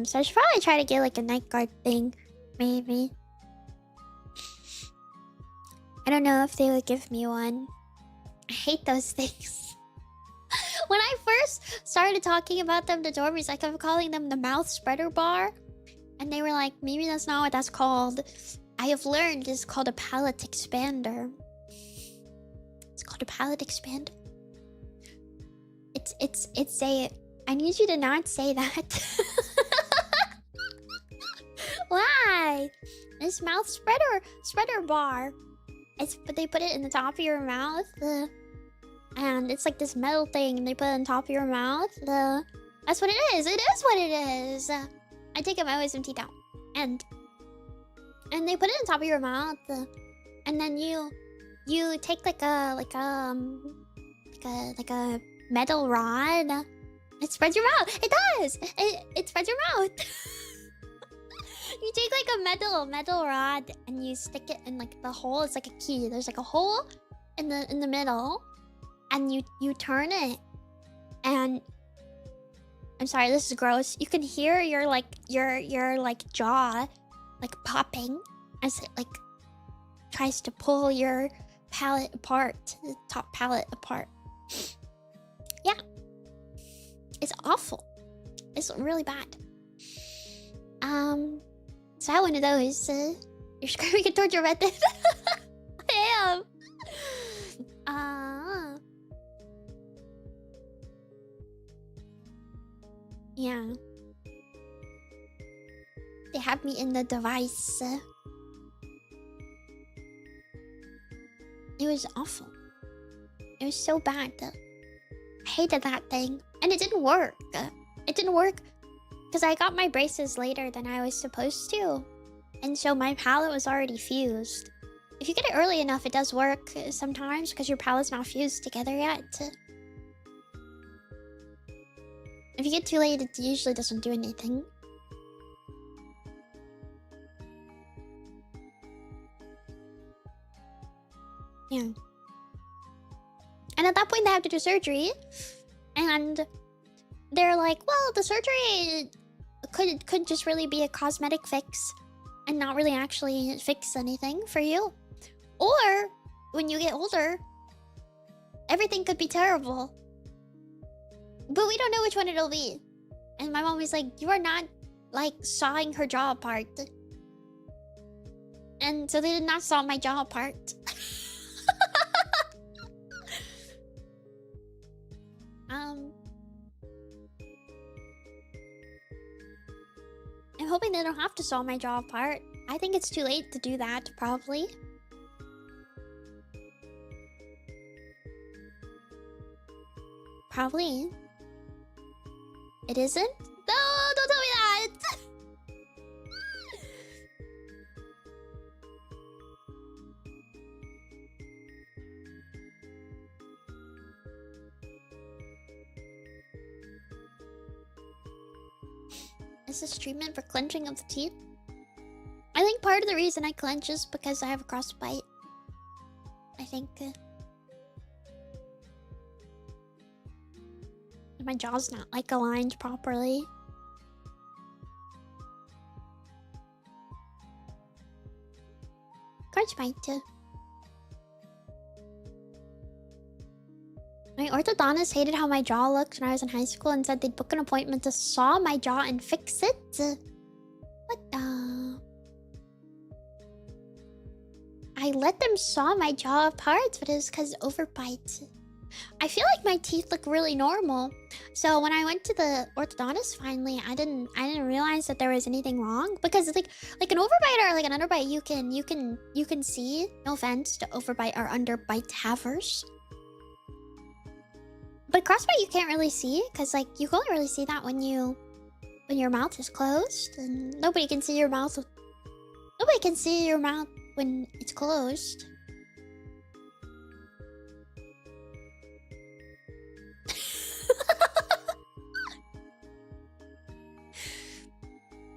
S1: So I should probably try to get like a night guard thing, maybe. I don't know if they would give me one. I hate those things. When I first started talking about them to dormies, I kept calling them the mouth spreader bar. And they were like, maybe that's not what that's called. I have learned it's called a palate expander. It's called a palate expander. It's a... I need you to not say that. Why? This mouth spreader bar. But they put it in the top of your mouth. and it's like this metal thing they put on top of your mouth. That's what it is. It is what it is. I take out my wisdom teeth out, and they put it on top of your mouth, and then you take like a metal rod. It spreads your mouth. It does. It spreads your mouth. You take like a metal rod and you stick it in like the hole. It's like a key. There's like a hole in the middle, and you turn it, and I'm sorry, this is gross. You can hear your jaw like popping as it like tries to pull your palate apart, the top palate apart. Yeah, it's awful. It's really bad. So I had one of those. You're screaming it towards your method. I am. Yeah. They had me in the device. It was awful. It was so bad. I hated that thing. And it didn't work. It didn't work because I got my braces later than I was supposed to. And so my palate was already fused. If you get it early enough, it does work sometimes because your palate's not fused together yet. If you get too late, it usually doesn't do anything. Yeah. And at that point, they have to do surgery. And they're like, well, the surgery could just really be a cosmetic fix and not really actually fix anything for you. Or, when you get older, everything could be terrible. But we don't know which one it'll be. And my mom was like, you are not, like, sawing her jaw apart. And so they did not saw my jaw apart. I'm hoping they don't have to saw my jaw apart. I think it's too late to do that, probably. Probably. It isn't? No, don't tell me that! Is this treatment for clenching of the teeth? I think part of the reason I clench is because I have a crossbite. I think... my jaw's not, like, aligned properly. Crossbite. My orthodontist hated how my jaw looked when I was in high school and said they'd book an appointment to saw my jaw and fix it. What the? I let them saw my jaw apart, but it was because overbite. I feel like my teeth look really normal. So when I went to the orthodontist finally, I didn't realize that there was anything wrong, because like an overbite or like an underbite, you can see. No offense to overbite or underbite havers. But crossbite you can't really see, because like you can only really see that when your mouth is closed, and nobody can see your mouth. Nobody can see your mouth when it's closed.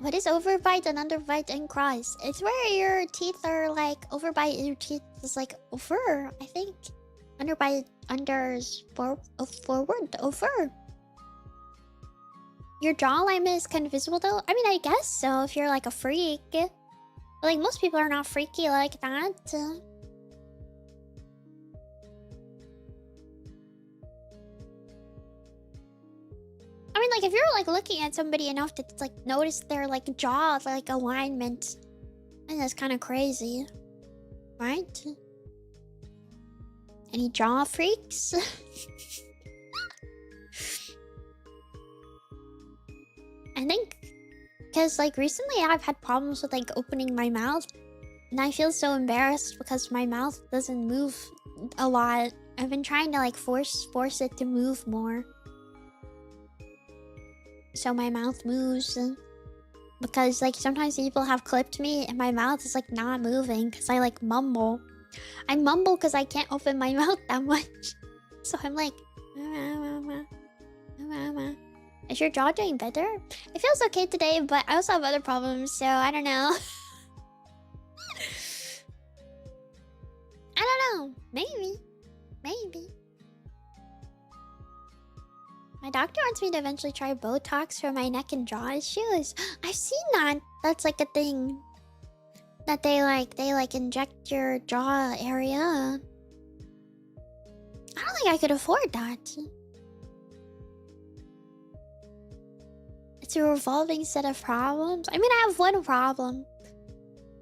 S1: What is overbite and underbite and cross? It's where your teeth are like overbite. Your teeth is like over, I think. Underbite, under is forward, over. Your jaw alignment is kind of visible though. I mean, I guess so if you're like a freak. But, like, most people are not freaky like that. I mean, like, if you're like looking at somebody enough to like notice their like jaw like alignment, I think that's kind of crazy, right? Any jaw freaks? I think because like recently I've had problems with like opening my mouth, and I feel so embarrassed because my mouth doesn't move a lot. I've been trying to like force it to move more. So my mouth moves. Because like sometimes people have clipped me and my mouth is like not moving because I like mumble. I mumble because I can't open my mouth that much. So I'm like, is your jaw doing better? It feels okay today, but I also have other problems, so I don't know. I don't know. Maybe. My doctor wants me to eventually try Botox for my neck and jaw issues. I've seen that. That's like a thing. That they like inject your jaw area. I don't think I could afford that. It's a revolving set of problems. I mean, I have one problem.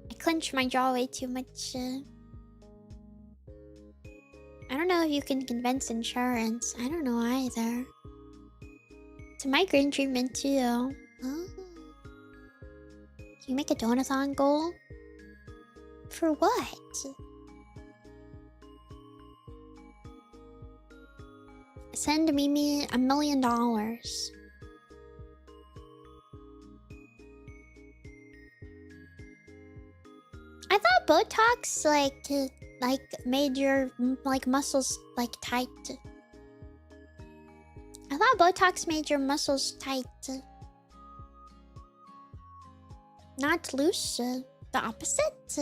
S1: I clench my jaw way too much. I don't know if you can convince insurance. I don't know either. It's a migraine treatment too. Oh. Can you make a donathon goal? For what? Send Mimi $1 million. I thought Botox like made your like muscles like tight. I thought Botox made your muscles tight. Not loose. The opposite.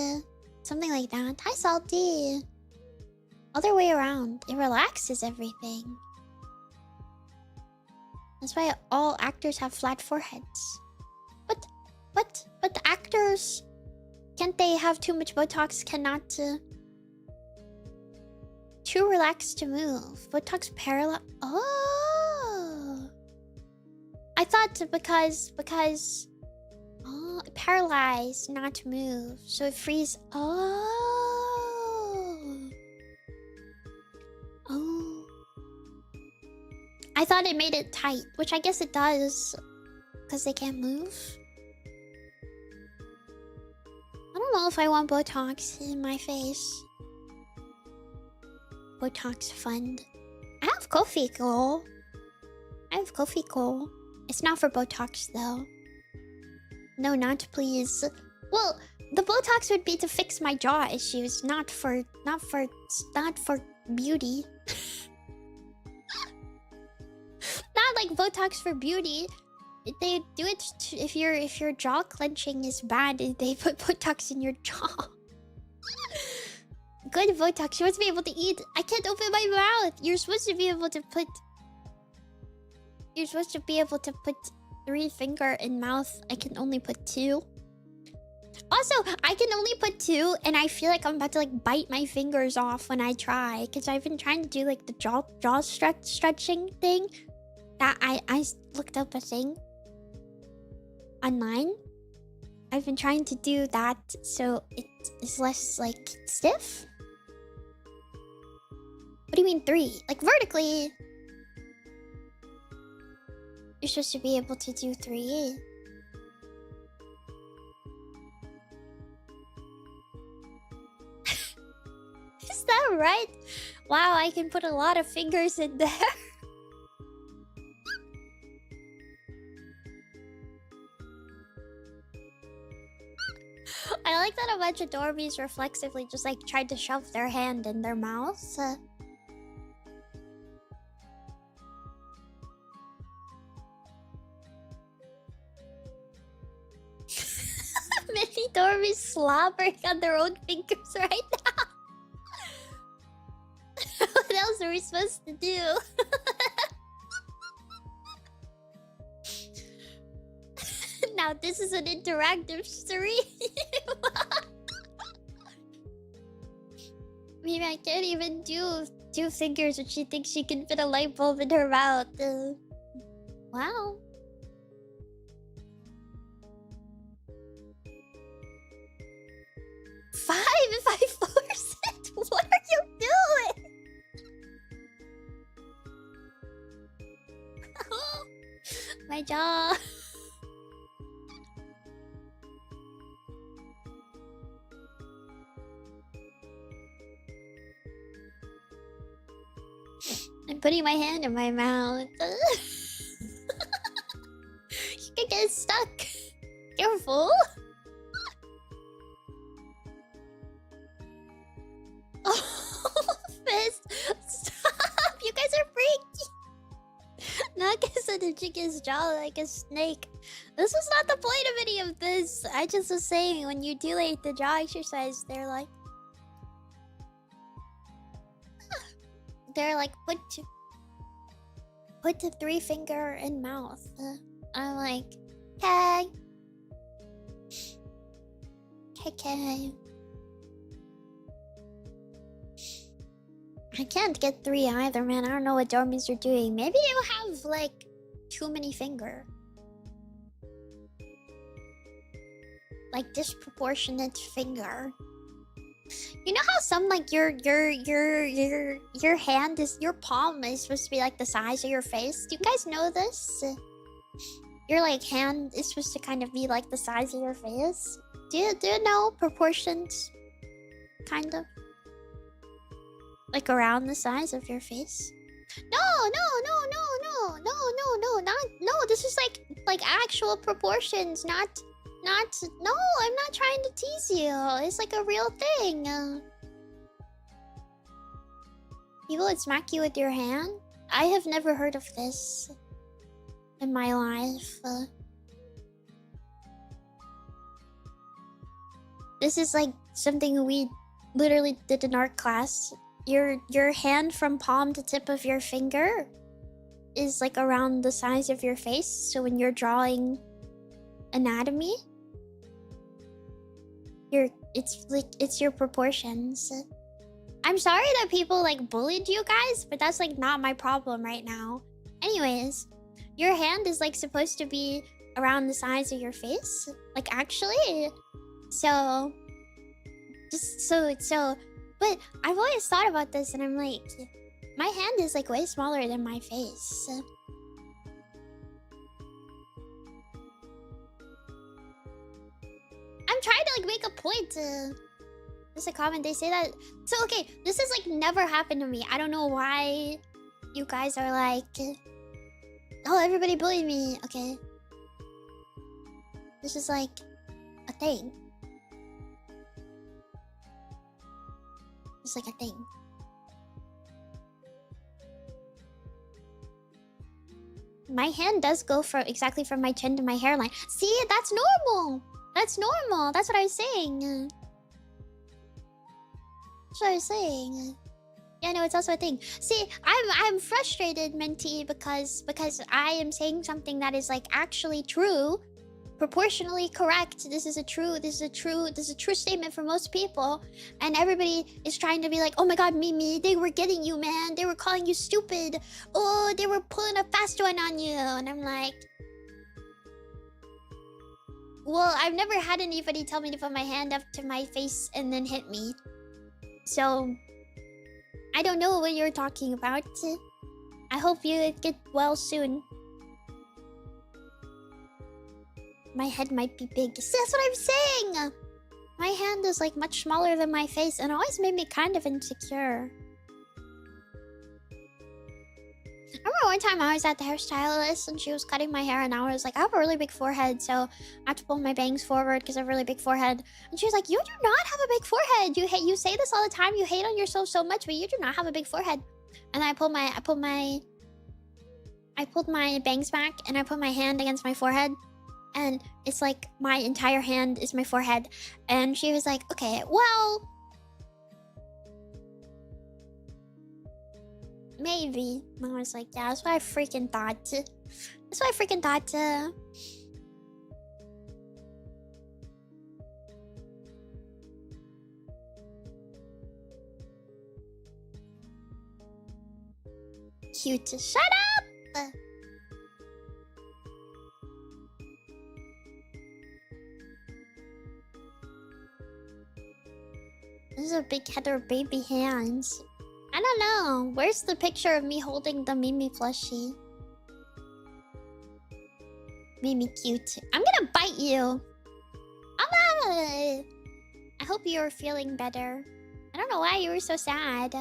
S1: Something like that. Hi, Salty. Other way around. It relaxes everything. That's why all actors have flat foreheads. But the actors... Can't they have too much Botox? Cannot... Too relaxed to move. Botox paralyze... Oh! I thought because... Oh, paralyzed, not to move. So it frees... Oh! Oh... I thought it made it tight, which I guess it does. Because they can't move. I don't know if I want Botox in my face. Botox fund. I have Kofi Goal. It's not for Botox though. No, not please. Well, the Botox would be to fix my jaw issues, not for beauty. Not like Botox for beauty. They do it if your jaw clenching is bad. They put Botox in your jaw. Good Botox. You're supposed to be able to eat. I can't open my mouth. You're supposed to be able to put. You're supposed to be able to put 3 finger in mouth. I can only put 2. Also, I can only put 2, and I feel like I'm about to like bite my fingers off when I try, because I've been trying to do like the jaw stretching thing. That I looked up a thing online. I've been trying to do that so it is less like stiff. What do you mean 3? Like vertically, you're supposed to be able to do 3. Is that right? Wow, I can put a lot of fingers in there. I like that a bunch of dormies reflexively just like tried to shove their hand in their mouth. Many dormies slobbering on their own fingers right now. What else are we supposed to do? Now this is an interactive stream. Maybe I can't even do 2 fingers when she thinks she can fit a light bulb in her mouth. Wow. Five if I force it. What are you doing? My jaw. putting my hand in my mouth. You could get stuck. Careful. Oh, fist. Stop. You guys are freaky. Naka said the chicken's jaw like a snake. This was not the point of any of this. I just was saying when you do like the jaw exercise, they're like put the 3 finger in mouth. I'm like, okay. Okay. I can't get 3 either, man. I don't know what dormies are doing. Maybe you have like too many finger. Like disproportionate finger. You know how some like your hand is, your palm is supposed to be like the size of your face? Do you guys know this? Your like hand is supposed to kind of be like the size of your face. Do you know proportions? Kind of. Like around the size of your face. No, this is like actual proportions, not no, I'm not trying to tease you. It's like a real thing. People would smack you with your hand? I have never heard of this in my life. This is like something we literally did in art class. Your hand from palm to tip of your finger is like around the size of your face. So when you're drawing anatomy, it's your proportions. I'm sorry that people like bullied you guys, but that's like not my problem right now. Anyways, your hand is like supposed to be around the size of your face, like actually. So but I've always thought about this and I'm like, my hand is like way smaller than my face. I'm trying to like make a point. There's a comment, they say that. So okay, this has like never happened to me. I don't know why you guys are like, oh, everybody bullied me. Okay. This is like a thing. It's like a thing. My hand does go exactly from my chin to my hairline. See, that's normal. That's normal. That's what I was saying. That's what I was saying. Yeah, no, it's also a thing. See, I'm frustrated, Menti, because I am saying something that is like actually true, proportionally correct. This is a true statement for most people, and everybody is trying to be like, oh my god, Mimi, they were getting you, man. They were calling you stupid. Oh, they were pulling a fast one on you, and I'm like, well, I've never had anybody tell me to put my hand up to my face and then hit me. So, I don't know what you're talking about. I hope you get well soon. My head might be big. See, that's what I'm saying! My hand is like much smaller than my face and it always made me kind of insecure. I remember one time I was at the hairstylist and she was cutting my hair and I was like, I have a really big forehead, so I have to pull my bangs forward because I have a really big forehead. And she was like, you do not have a big forehead. You say this all the time. You hate on yourself so much, but you do not have a big forehead. And I pulled my bangs back and I put my hand against my forehead. And it's like my entire hand is my forehead. And she was like, okay, well, maybe. And I was like, yeah, that's what I freaking thought. That's what I freaking thought. Cute. Shut up! This is a big head or baby hands. I don't know. Where's the picture of me holding the Mimi plushie? Mimi cute. I'm gonna bite you. I hope you're feeling better. I don't know why you were so sad.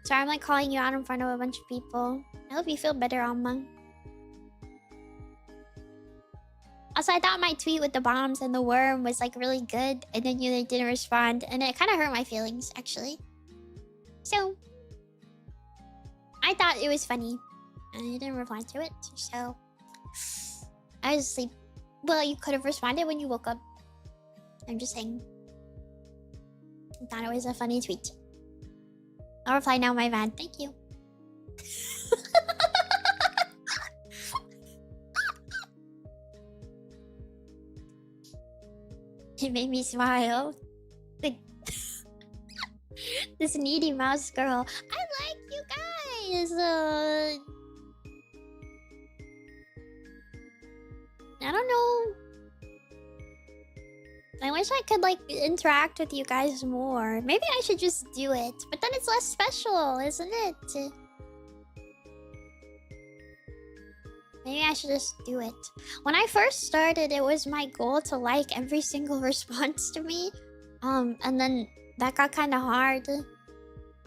S1: Sorry, I'm like calling you out in front of a bunch of people. I hope you feel better, Alma. Also, I thought my tweet with the bombs and the worm was like really good, and then you didn't respond, and it kind of hurt my feelings actually. So I thought it was funny, and you didn't reply to it. So I was asleep. Well, you could have responded when you woke up. I'm just saying. I thought it was a funny tweet. I'll reply now, my bad. Thank you. It made me smile. Like this needy mouse girl. I like you guys. I don't know. I wish I could like interact with you guys more. Maybe I should just do it. But then it's less special, isn't it? Maybe I should just do it. When I first started, it was my goal to like every single response to me. And then that got kind of hard.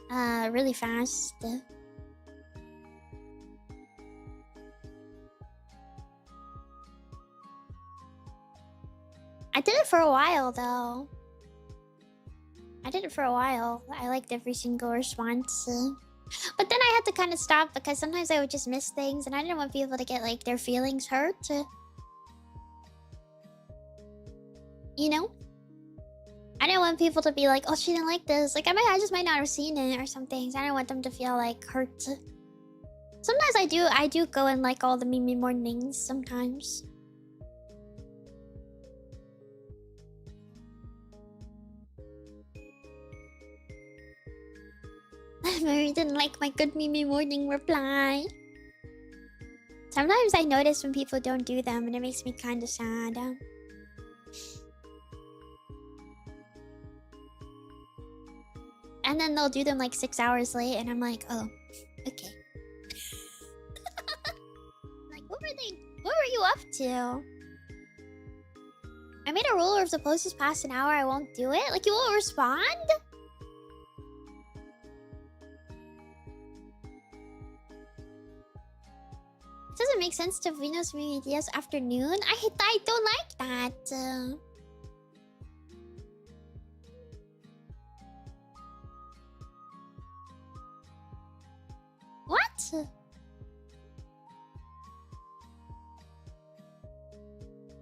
S1: Really fast. I did it for a while, though. I did it for a while. I liked every single response. But then I had to kind of stop because sometimes I would just miss things and I didn't want people to get like their feelings hurt. You know? I didn't want people to be like, oh, she didn't like this. Like, I just might not have seen it or something. So I didn't want them to feel like hurt. Sometimes I do go and like all the Mimi mornings sometimes. Mary didn't like my good Mimi morning reply. Sometimes I notice when people don't do them and it makes me kind of sad. And then they'll do them like 6 hours late and I'm like, oh, okay. Like, what were you up to? I made a rule, or if the post is past an hour, I won't do it. Like, you won't respond? It doesn't make sense to Venus Media's afternoon. I don't like that. What?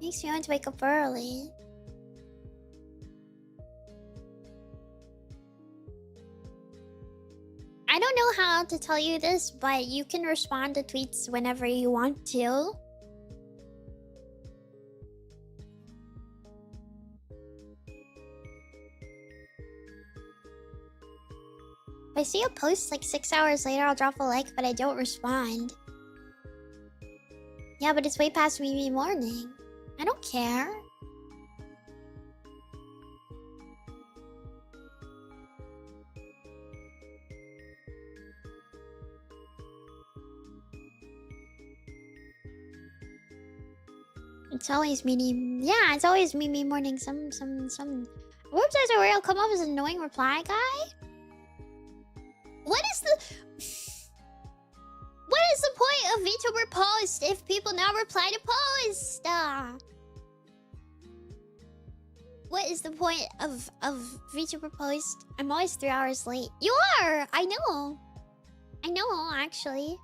S1: Makes me want to wake up early. I don't know how to tell you this, but you can respond to tweets whenever you want to. If I see a post like 6 hours later, I'll drop a like, but I don't respond. Yeah, but it's way past Mimi morning. I don't care. It's always Mimi. Yeah, it's always Mimi morning. Some. Websites are real. Come up as an annoying reply guy. What is the point of Vtuber post if people now reply to post? What is the point of Vtuber post? I'm always 3 hours late. You are. I know, actually.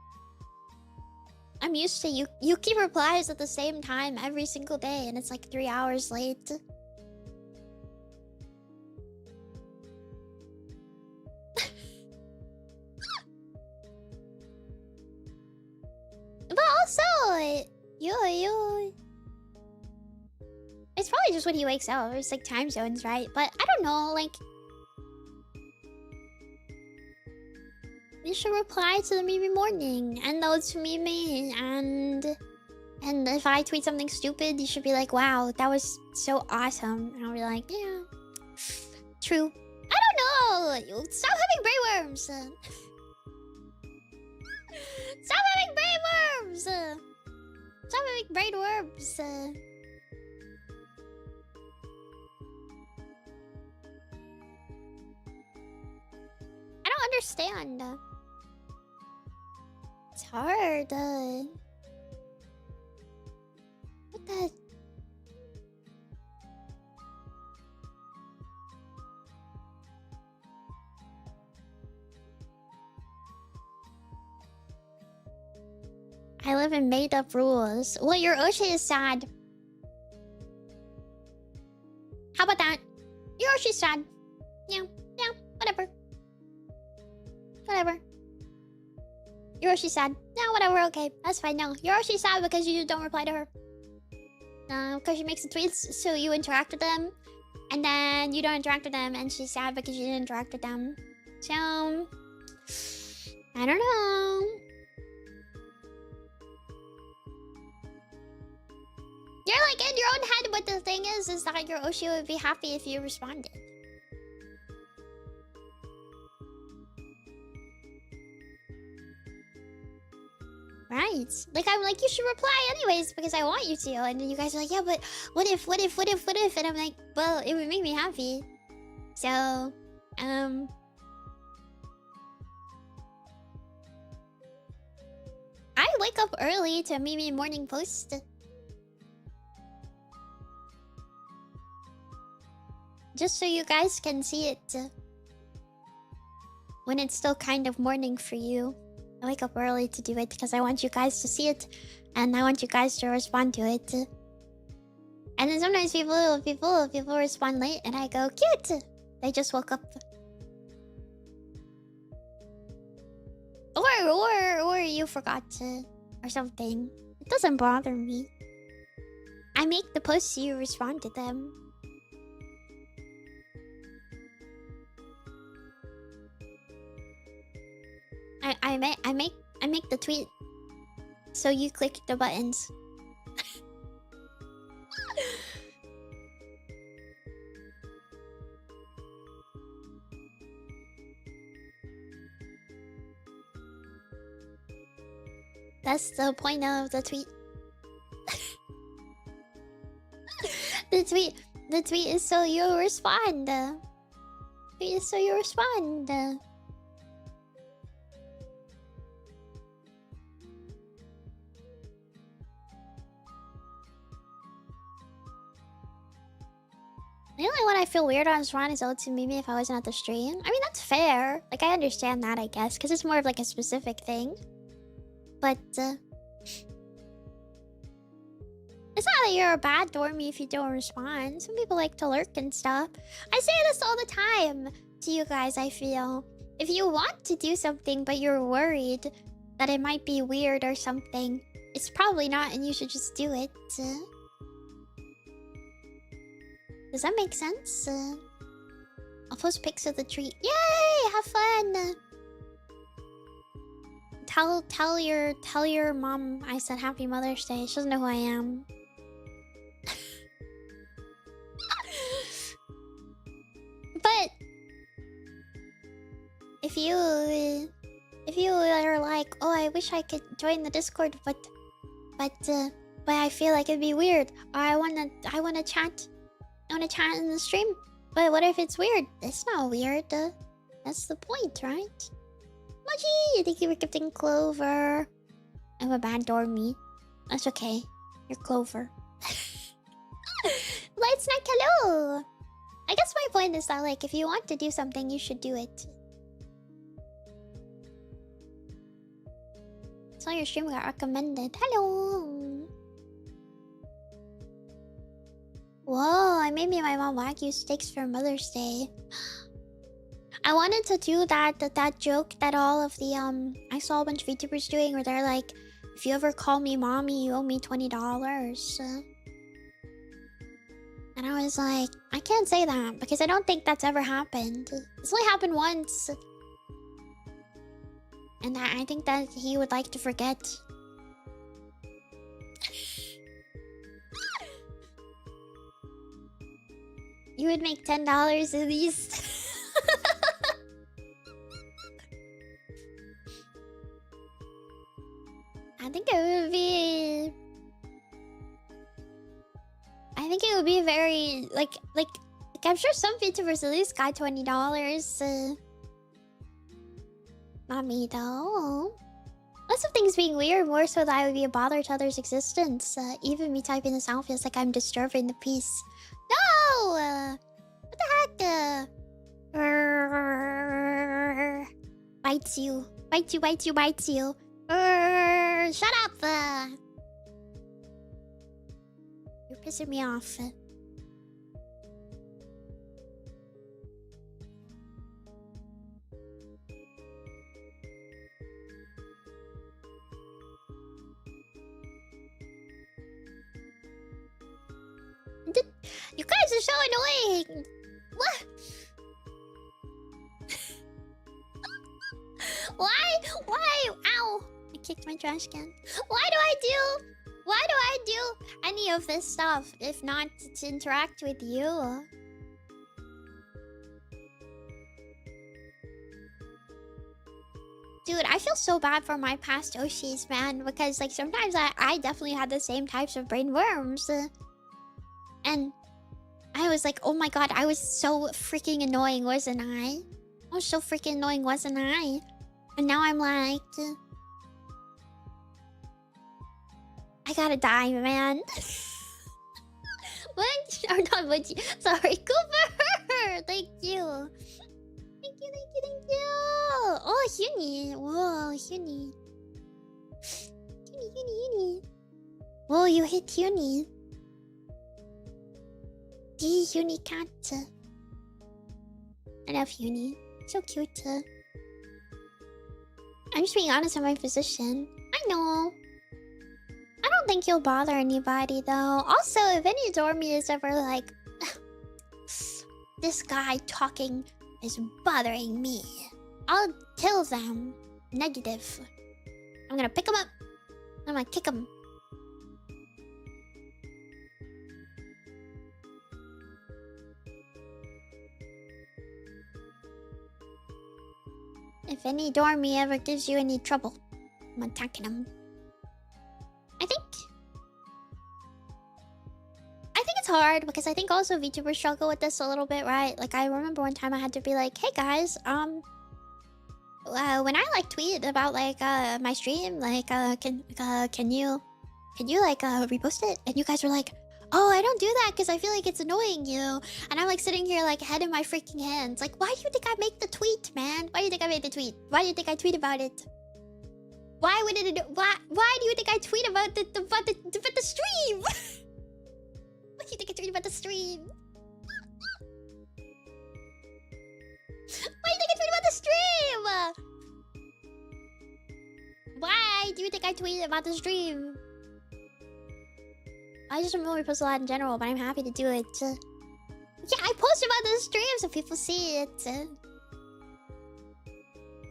S1: I'm used to you. You keep replies at the same time every single day, and it's like 3 hours late. But also, you. It's probably just when he wakes up. It's like time zones, right? But I don't know, like. You should reply to the Mimi morning and those to Mimi, and if I tweet something stupid, you should be like, wow, that was so awesome. And I'll be like, yeah, true. I don't know. Stop having brain worms. Stop having brain worms. Stop having brain worms. I understand. It's hard. What the? I live in made-up rules. Well, your Oshi is sad. How about that? Your Oshi's sad. Yeah, yeah, whatever. Whatever. Your Oshi's sad. Yeah, whatever, okay. That's fine, no. Your Oshi's sad because you don't reply to her. Because she makes the tweets, so you interact with them. And then you don't interact with them, and she's sad because you didn't interact with them. So... I don't know. You're like in your own head, but the thing is that your Oshi would be happy if you responded. Right. Like, I'm like, you should reply anyways because I want you to. And then you guys are like, yeah, but what if? And I'm like, well, it would make me happy. So, I wake up early to Mimi morning post. Just so you guys can see it when it's still kind of morning for you. I wake up early to do it because I want you guys to see it and I want you guys to respond to it. And then sometimes people respond late and I go, cute! They just woke up. Or you forgot to, or something. It doesn't bother me. I make the posts so you respond to them. I make the tweet so you click the buttons. That's the point of the tweet. The tweet is so you respond. The tweet is so you respond. The only one I feel weird on is Ron is owed to Mimi if I wasn't at the stream. I mean, that's fair. Like, I understand that, I guess, because it's more of like a specific thing. But, it's not that you're a bad dormy if you don't respond. Some people like to lurk and stuff. I say this all the time to you guys, I feel. If you want to do something, but you're worried that it might be weird or something, it's probably not, and you should just do it. Does that make sense? I'll post pics of the tree. Yay! Have fun! Tell your mom I said Happy Mother's Day. She doesn't know who I am. But if you are like, oh, I wish I could join the Discord, but I feel like it'd be weird. Or I wanna chat. I wanna chat in the stream. But what if it's weird? It's not weird. That's the point, right? Mochi! Thank you for gifting Clover. I'm a bad dormy. That's okay. You're Clover. Light snack, hello! I guess my point is that, like, if you want to do something, you should do it. So your stream got recommended. Hello! Whoa, I made me my mom Wagyu steaks for Mother's Day. I wanted to do that joke that all of the I saw a bunch of VTubers doing where they're like, if you ever call me mommy, you owe me $20. And I was like, I can't say that because I don't think that's ever happened. It's only happened once. And I think that he would like to forget. You would make $10 at least. I think it would be very like I'm sure some VTubers at least got $20. Not me though. Lots of things being weird, more so that I would be a bother to others' existence. Even me typing this out feels like I'm disturbing the peace. No! What the heck? Bites you. Bites you, bites you, bites you. Shut up! You're pissing me off. You guys are so annoying! What? Why? Ow! I kicked my trash can. Why do I do any of this stuff if not to interact with you? Dude, I feel so bad for my past Oshis, man, because like sometimes I definitely had the same types of brain worms. And I was like, oh my god, I was so freaking annoying, wasn't I? I was so freaking annoying, wasn't I? And now I'm like... I gotta die, man. What? Or not what you... Sorry, Cooper! Thank you. Thank you. Oh, Huni. Whoa, Huni. Huni. Whoa, you hit Huni. The Huni cat. I love Huni. So cute. I'm just being honest with my physician. I know. I don't think you'll bother anybody though. Also, if any dormy is ever like... this guy talking is bothering me, I'll kill them. Negative. I'm gonna pick him up. I'm gonna kick him. If any dormy ever gives you any trouble, I'm attacking him. I think it's hard because I think also VTubers struggle with this a little bit, right? Like I remember one time I had to be like, hey guys, when I like tweet about like my stream, like can you like repost it? And you guys were like, oh, I don't do that because I feel like it's annoying you. And I'm like sitting here like head in my freaking hands. Like, why do you think I make the tweet, man? Why do you think I made the tweet? Why do you think I tweet about it? Why would it? Why do you think I tweet about the stream? Why do you think I tweet about the stream? Why do you think I tweet about the stream? Why do you think I tweet about the stream? I just don't really post a lot in general, but I'm happy to do it. Yeah, I post about the stream so people see it.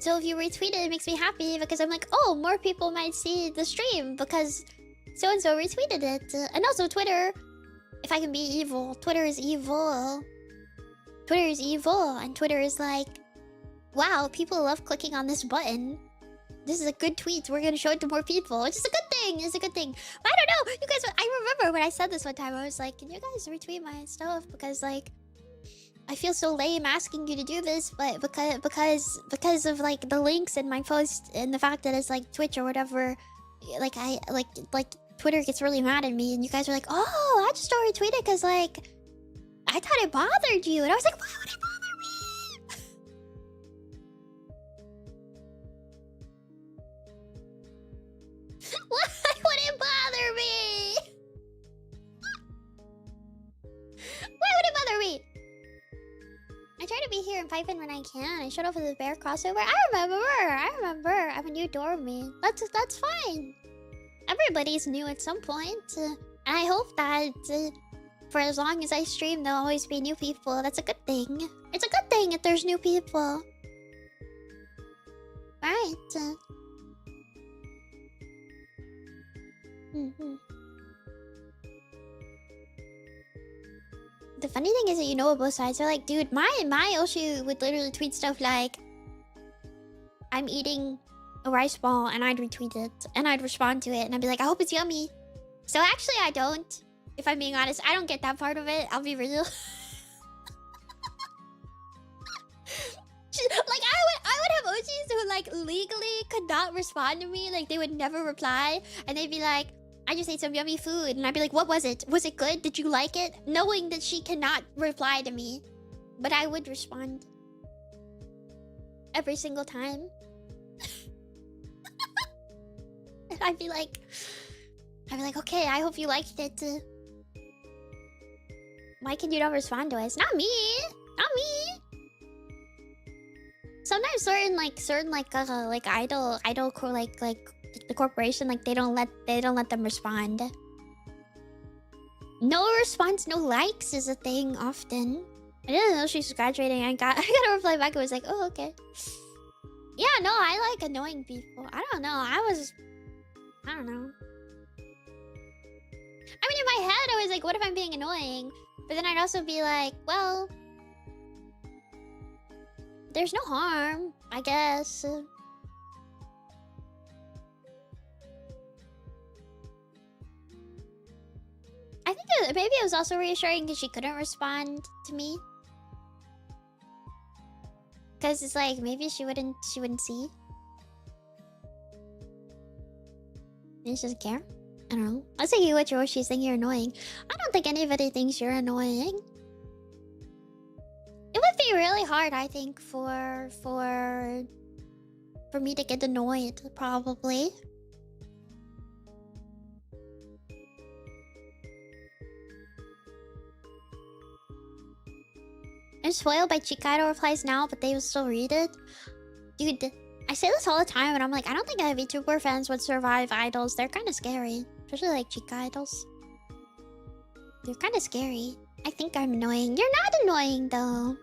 S1: So if you retweet it, it makes me happy because I'm like, oh, more people might see the stream because so-and-so retweeted it. And also Twitter, if I can be evil, Twitter is evil. Twitter is evil, and Twitter is like, wow, people love clicking on this button. This is a good tweet. We're gonna show it to more people, which is a good thing. It's a good thing. But I don't know. You guys, I remember when I said this one time, I was like, can you guys retweet my stuff? Because like, I feel so lame asking you to do this, but because of like the links in my post and the fact that it's like Twitch or whatever, like I like Twitter gets really mad at me, and you guys are like, oh, I just don't retweet it because like I thought it bothered you, and I was like, why would it bother me? Why would it bother me? Why would it bother me? I try to be here in Python when I can. I showed up for the bear crossover. I remember. I'm a new dormy. That's fine. Everybody's new at some point. And I hope that for as long as I stream, there'll always be new people. That's a good thing. It's a good thing if there's new people. Right. The funny thing is that you know what both sides are like. Dude, my Oshi would literally tweet stuff like, I'm eating a rice ball, and I'd retweet it. And I'd respond to it, and I'd be like, I hope it's yummy. So actually, I don't. If I'm being honest, I don't get that part of it. I'll be real. Like, I would have OGs who like legally could not respond to me. Like they would never reply, and they'd be like, "I just ate some yummy food," and I'd be like, "What was it? Was it good? Did you like it?" Knowing that she cannot reply to me, but I would respond every single time. And I'd be like, "Okay, I hope you liked it. Why can you not respond to us?" Not me. Not me. Sometimes certain idol like the corporation, like they don't let them respond. No response, no likes is a thing often. I didn't know she's graduating. I got a reply back. It was like, "Oh, okay." Yeah, no, I like annoying people. I don't know. I don't know. I mean, in my head, I was like, what if I'm being annoying? But then I'd also be like, well, there's no harm, I guess. I think maybe it was also reassuring because she couldn't respond to me. Because it's like, maybe she wouldn't see. Maybe she doesn't care. I don't know. I'll say you what she's saying you're annoying. I don't think anybody thinks you're annoying. It would be really hard, I think, for me to get annoyed, probably. I'm spoiled by Chikaido replies now, but they will still read it. Dude, I say this all the time, and I'm like, I don't think Vtuber fans would survive idols. They're kind of scary. Especially like Chica idols. They're kind of scary. I think I'm annoying. You're not annoying, though.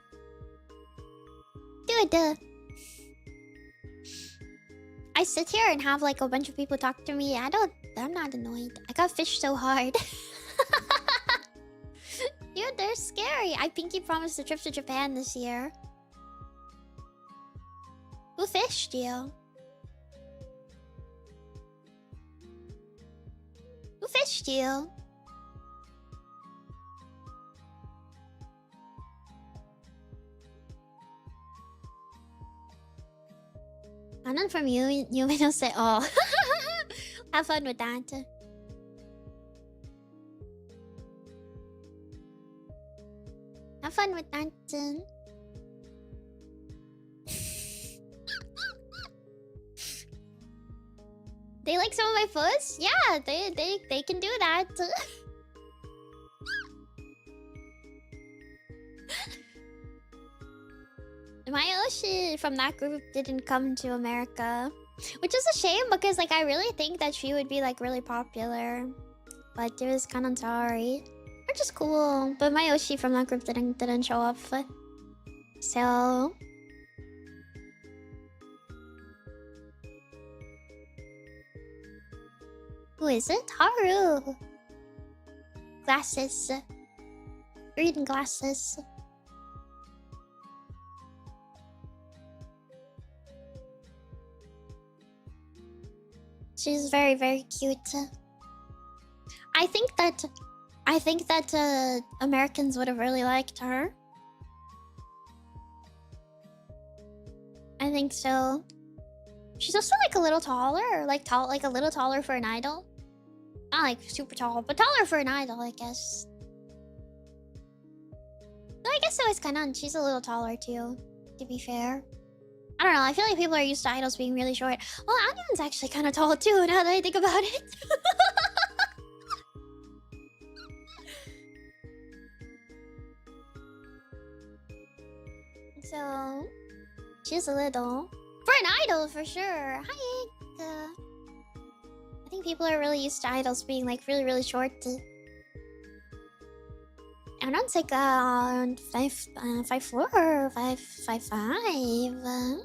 S1: Dude, I sit here and have like a bunch of people talk to me. I'm not annoyed. I got fished so hard. Dude, they're scary. I pinky promised a trip to Japan this year. Who fished you? Who fished you? None from you. You may not say, "Oh." Have fun with that. Have fun with that. They like some of my posts? Yeah, they can do that. Mayoshi from that group didn't come to America, which is a shame because like I really think that she would be like really popular, but it was kind of sorry, which is cool. But Mayoshi from that group didn't show up, so. Who is it? Haru. Glasses. Reading glasses. She's very, very cute. I think that Americans would have really liked her. I think so. She's also like a little taller, like a little taller for an idol. Not like super tall, but taller for an idol, I guess. No, I guess so. It's kind of. She's a little taller too, to be fair. I don't know. I feel like people are used to idols being really short. Well, Anyeon's actually kind of tall too. Now that I think about it. So she's a little for an idol for sure. Hi. I think people are really used to idols being like really, really short. Anyeon's like 5'4" or 5'5".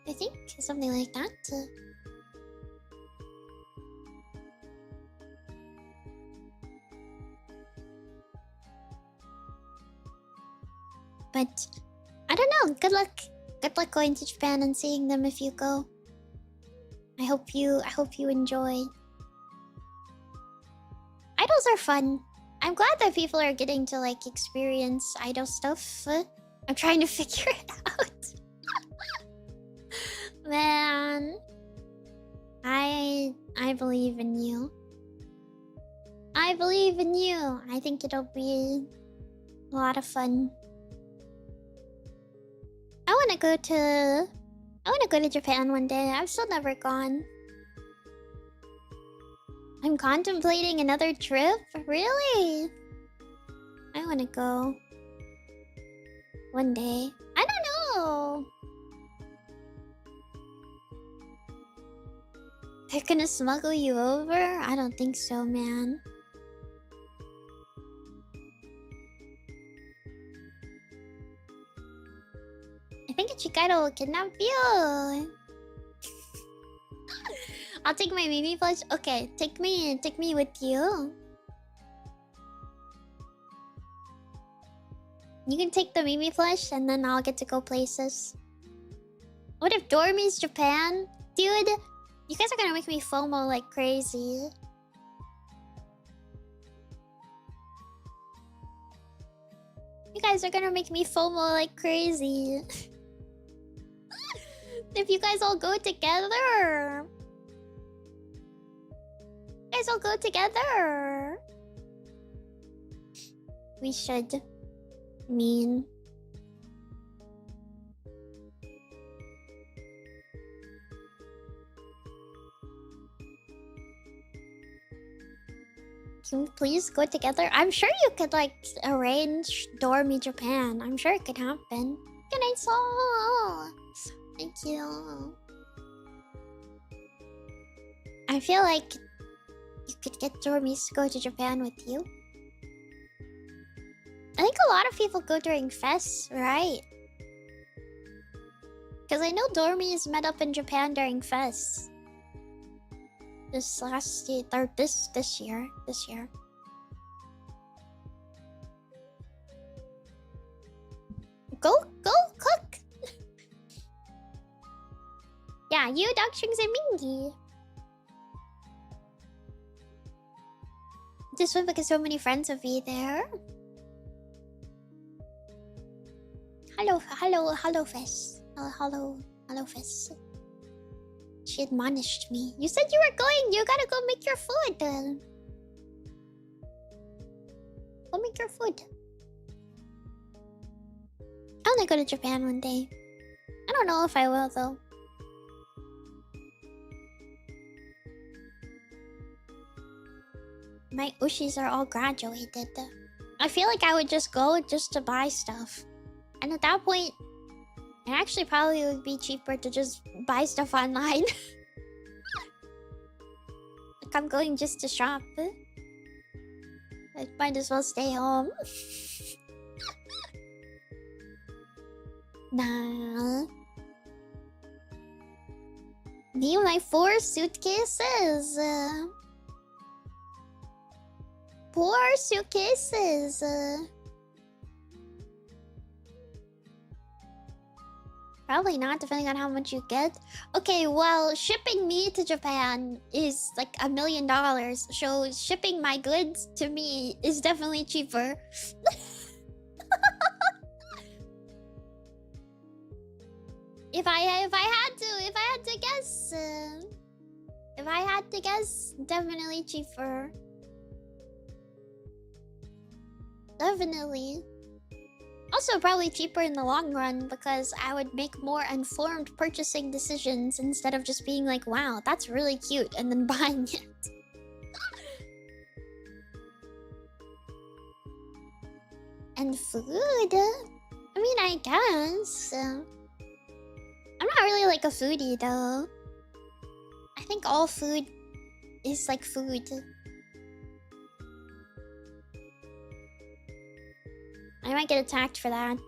S1: I think something like that. But I don't know. Good luck. Good luck going to Japan and seeing them if you go. I hope you enjoy. Idols are fun. I'm glad that people are getting to like experience idol stuff. I'm trying to figure it out. Man, I believe in you. I believe in you. I think it'll be a lot of fun. I wanna go to Japan one day. I've still never gone. I'm contemplating another trip? Really? I wanna go. One day. I don't know. They're gonna smuggle you over? I don't think so, man. I think Chikaido will kidnap you. I'll take my Mimi plush. Okay, take me with you. You can take the Mimi plush and then I'll get to go places. What if Dormy's Japan? Dude, you guys are gonna make me FOMO like crazy. You guys are gonna make me FOMO like crazy. If you guys all go together. You guys all go together. We should. Mean. Can we please go together? I'm sure you could like arrange Dormy Japan. I'm sure it could happen. Good night, Souls. Thank you. I feel like you could get Dormies to go to Japan with you. I think a lot of people go during fests, right? Because I know Dormies met up in Japan during fests. This last year, or this year. Go cook! Yeah, you, Doctrings, and Mingy. Just went because so many friends will be there. Hello, Fess. Hello, Fess. She admonished me. You said you were going. You gotta go make your food. Go make your food. I wanna go to Japan one day. I don't know if I will, though. My ushis are all graduated. I feel like I would just go just to buy stuff. And at that point, it actually probably would be cheaper to just buy stuff online. Like I'm going just to shop. I might as well stay home. Nah. Me and my 4 suitcases. 4 suitcases. Probably not, depending on how much you get. Okay, well, shipping me to Japan is like $1 million. So shipping my goods to me is definitely cheaper. If I had to guess, definitely cheaper. Definitely. Also probably cheaper in the long run because I would make more informed purchasing decisions instead of just being like, wow, that's really cute, and then buying it. And food? I mean, I guess. I'm not really like a foodie though. I think all food is like food. I might get attacked for that.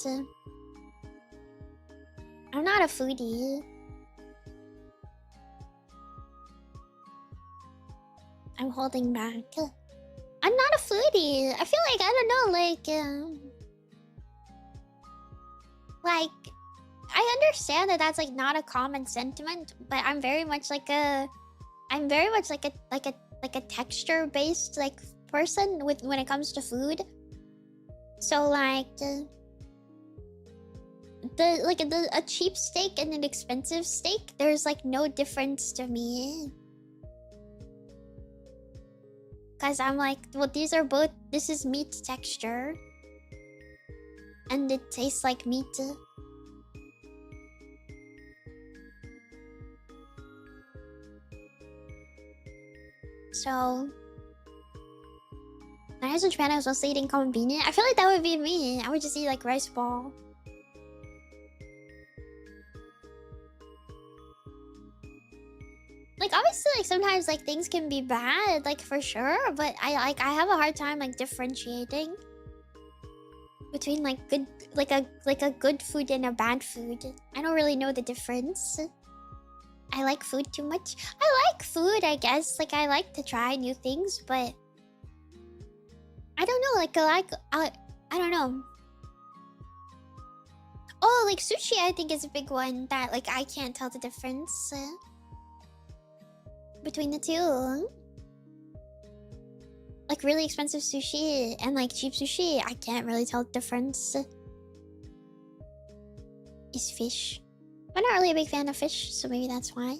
S1: I'm not a foodie. I'm holding back. I'm not a foodie. I feel like, I don't know, like I understand that that's like not a common sentiment, but I'm very much like a texture-based like person when it comes to food. So like a cheap steak and an expensive steak, there's like no difference to me. Cause I'm like, well, these are both. This is meat texture, and it tastes like meat. So, when I was in Japan, I was mostly eating convenient. I feel like that would be me. I would just eat like rice ball. Like obviously, like sometimes like things can be bad, like for sure. But I have a hard time like differentiating between like good, like a good food and a bad food. I don't really know the difference. I like food too much. I like food, I guess. Like I like to try new things, but I don't know. I don't know. Oh, like sushi, I think is a big one that like I can't tell the difference between the two. Like really expensive sushi and like cheap sushi, I can't really tell the difference. Is fish. I'm not really a big fan of fish, so maybe that's why.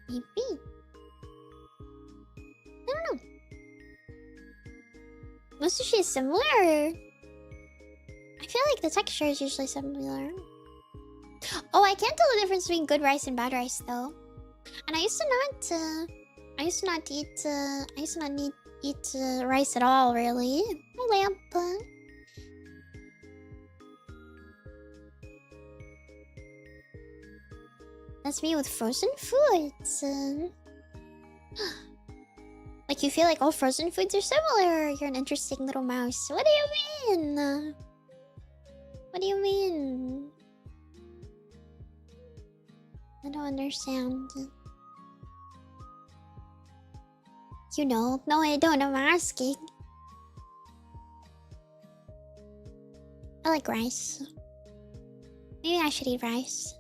S1: Maybe. I don't know. Most sushi is similar. I feel like the texture is usually similar. Oh, I can't tell the difference between good rice and bad rice though. And I used to not eat rice at all, really. My lamp. That's me with frozen foods. Like you feel like all frozen foods are similar. You're an interesting little mouse. What do you mean? What do you mean? I don't understand. You know? No, I don't. I'm asking. I like rice. Maybe I should eat rice.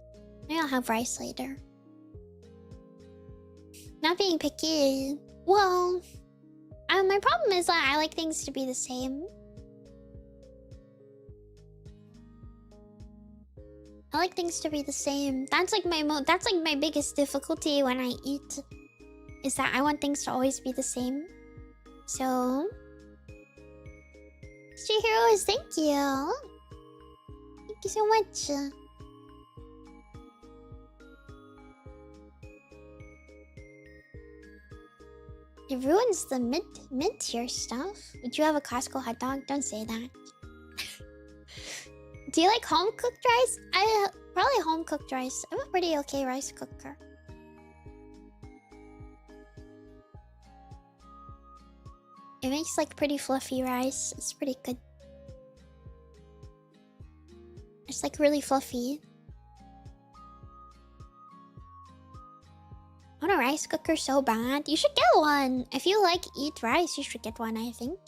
S1: Maybe I'll have rice later. Not being picky. Well, my problem is that I like things to be the same. I like things to be the same. That's like my biggest difficulty when I eat, is that I want things to always be the same. So, Mr. Heroes, thank you. Thank you so much. It ruins the mid-tier stuff. Would you have a Costco hot dog? Don't say that. Do you like home-cooked rice? Probably home-cooked rice. I'm a pretty okay rice cooker. It makes like pretty fluffy rice. It's pretty good. It's like really fluffy. I want a rice cooker so bad. You should get one. If you like eat rice, you should get one, I think.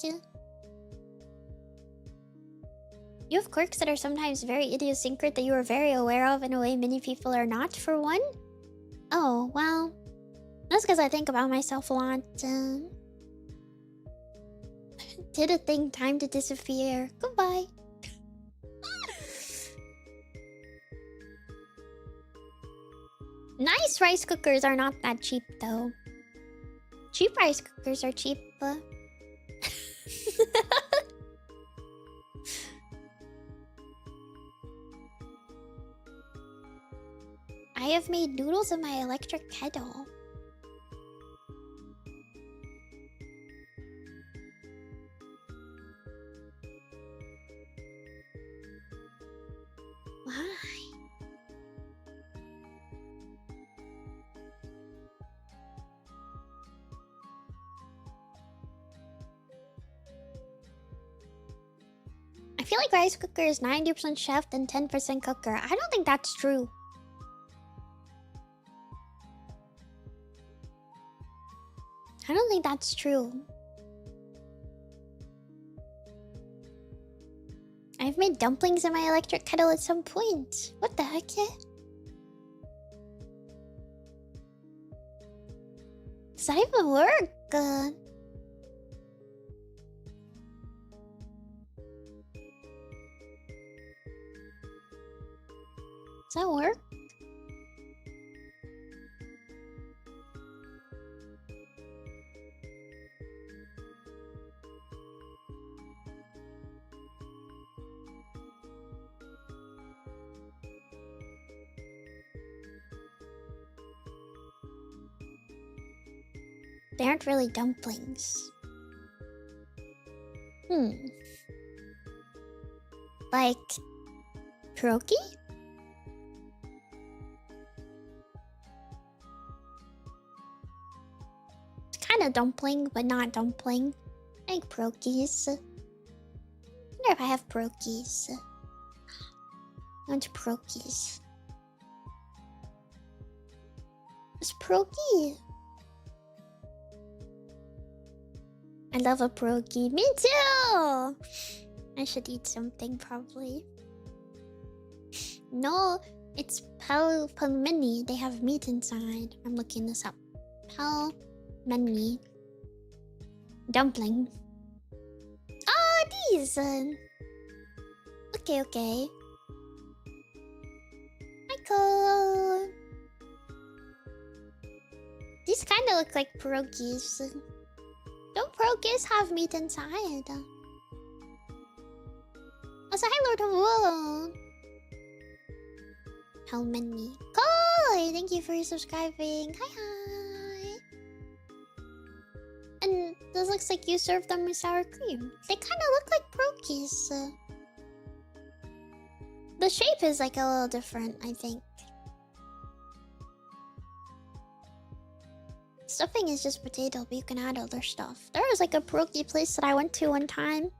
S1: You have quirks that are sometimes very idiosyncratic that you are very aware of in a way many people are not, for one. Oh, well. That's because I think about myself a lot. Did a thing, time to disappear. Goodbye. Nice rice cookers are not that cheap, though. Cheap rice cookers are cheap. I have made noodles in my electric kettle. Why? I feel like rice cooker is 90% chef and 10% cooker. I don't think that's true. I don't think that's true. I've made dumplings in my electric kettle at some point. What the heck? Does that even work? They aren't really dumplings. Like pierogi? It's kind of dumpling, but not dumpling. I think pierogies. I wonder if I have pierogies. I want pierogies. It's pierogi. I love a pierogi. Me too! I should eat something probably. No, it's pelmeni. They have meat inside. I'm looking this up. Pelmeni. Dumpling. Oh, these! Okay. Michael! These kind of look like pierogies. Don't pierogies have meat inside? Also, hi, Lord of Wool. Pelmeni. Koi! Thank you for subscribing. Hi. And this looks like you served them with sour cream. They kind of look like pierogies. The shape is like a little different, I think. Stuffing is just potato, but you can add other stuff. There was like a pierogi place that I went to one time,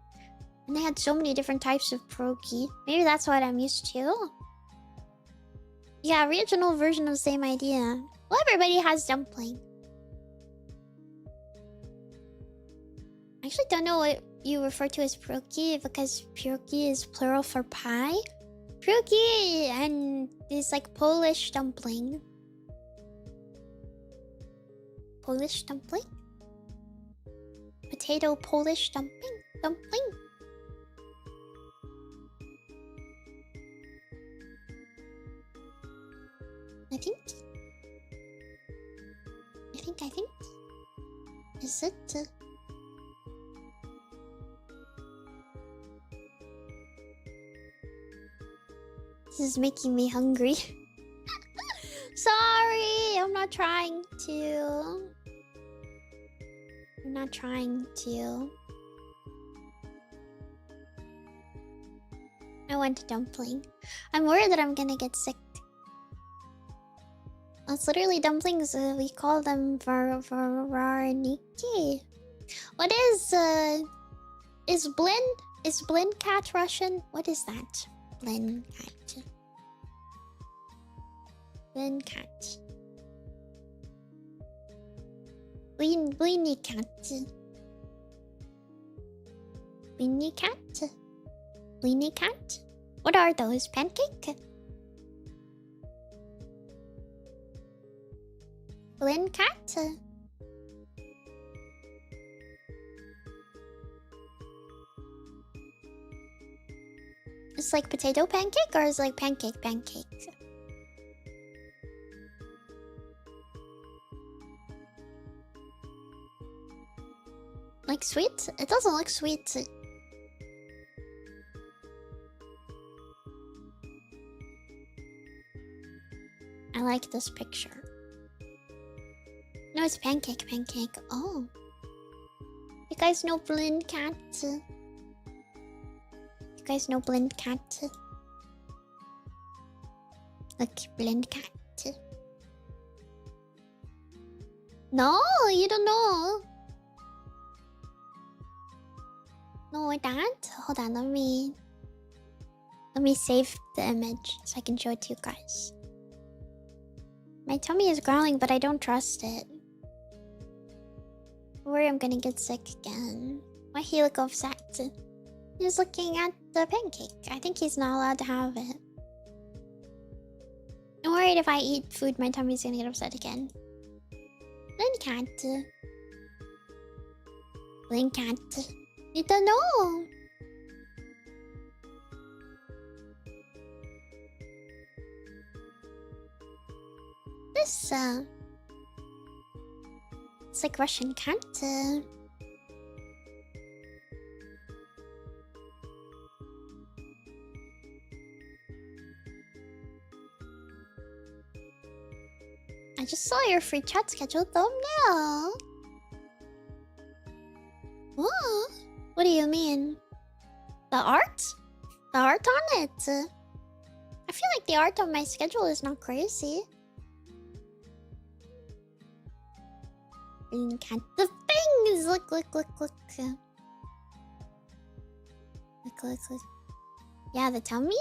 S1: and they had so many different types of pierogi. Maybe that's what I'm used to. Yeah, original version of the same idea. Well, everybody has dumpling. I actually don't know what you refer to as pierogi, because pierogi is plural for pie. Pierogi and is like Polish dumpling. Polish dumpling? Potato Polish dumpling? I think. Is it? This is making me hungry. Sorry, I'm not trying to. I want dumpling. I'm worried that I'm gonna get sick. It's literally dumplings. We call them varaniki. What is blin? Is blin cat Russian? What is that? Blin cat. Blin cat. Bleeny cat. Bleeny cat. Bleeny cat. What are those? Pancake? Blin cat? It's like potato pancake, or is it like pancake? Like sweet? It doesn't look sweet. I like this picture. No, it's pancake. Oh. You guys know blind cat? Look, blind cat. No, you don't know. No, that. Hold on, let me save the image so I can show it to you guys. My tummy is growling, but I don't trust it. I worry I'm gonna get sick again. Why he look upset? He's looking at the pancake. I think he's not allowed to have it. I'm worried if I eat food, my tummy's gonna get upset again. Blink cat. Blink cat. You don't know. This, it's like Russian cat. I just saw your free chat schedule thumbnail. What do you mean? The art? The art on it? I feel like the art on my schedule is not crazy. Look at the things! Look. Look. Yeah, the tummy?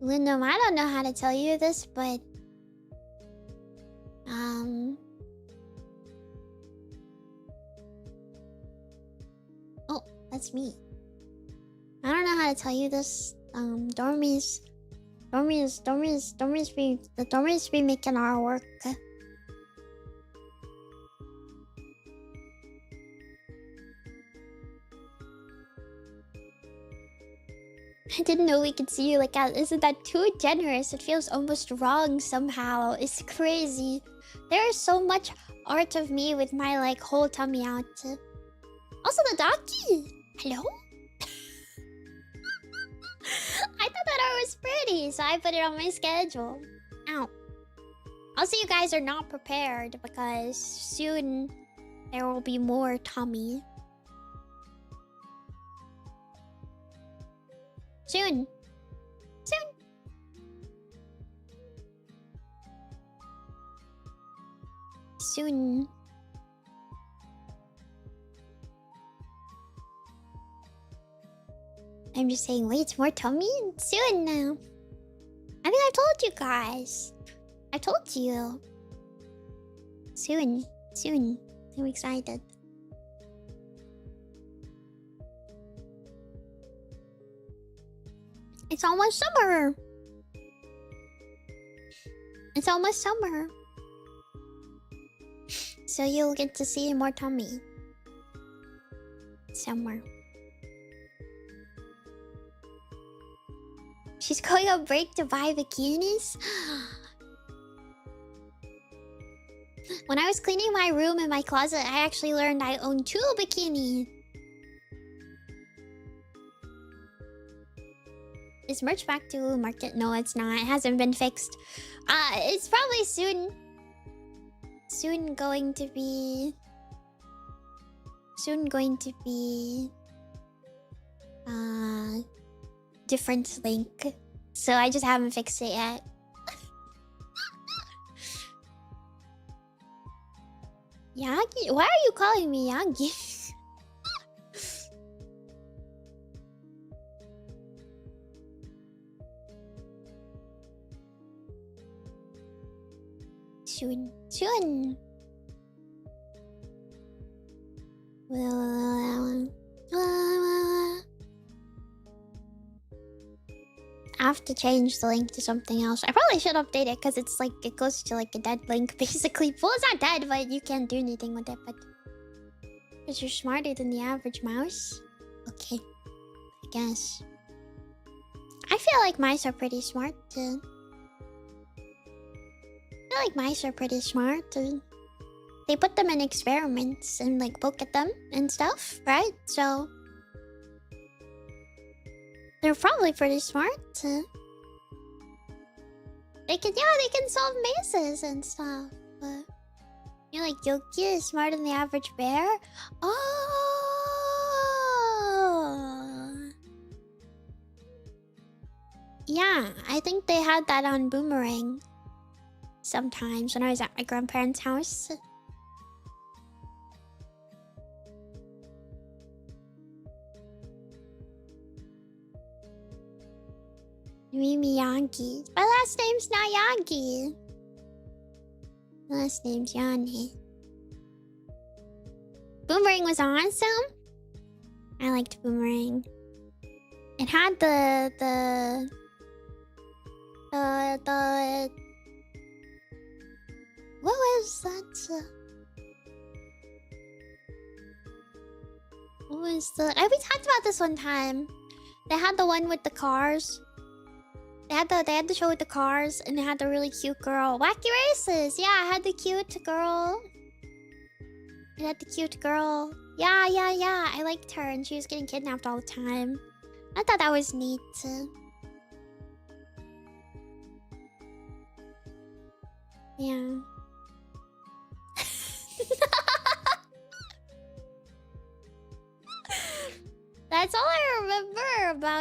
S1: Lindum, I don't know how to tell you this, but... Oh, that's me. I don't know how to tell you this. Dormies be making our work. I didn't know we could see you like that. Isn't that too generous? It feels almost wrong somehow. It's crazy. There is so much art of me with my like whole tummy out. Also the doggy. Hello? I thought that art was pretty, so I put it on my schedule. Ow. Also, you guys are not prepared because soon there will be more tummy. Soon. I'm just saying, wait, more tummy? Soon now. I think I told you guys. I told you. Soon. I'm excited. It's almost summer. So you'll get to see more tummy. Summer. She's going on break to buy bikinis? When I was cleaning my room and my closet, I actually learned I own 2 bikinis. Is merch back to market? No, it's not. It hasn't been fixed. It's probably soon going to be... different link. So I just haven't fixed it yet. Yagi? Why are you calling me Yagi? Soon. I have to change the link to something else. I probably should update it because it's like it goes to like a dead link basically. Well, it's not dead, but you can't do anything with it. But because you're smarter than the average mouse. Okay, I guess. I feel like mice are pretty smart too. They put them in experiments and like poke at them and stuff, right? So they're probably pretty smart. They can solve mazes and stuff. But you're like, Yoki is smarter than the average bear? Oh! Yeah, I think they had that on Boomerang sometimes when I was at my grandparents' house. Nemimi Yagi. My last name's not Yagi. My last name's Yane. Boomerang was awesome. I liked Boomerang. It had the what was that? What was the... we talked about this one time. They had the one with the cars. They had the show with the cars, and they had the really cute girl. Wacky Races! Yeah, I had the cute girl. Yeah, I liked her, and she was getting kidnapped all the time. I thought that was neat. Yeah.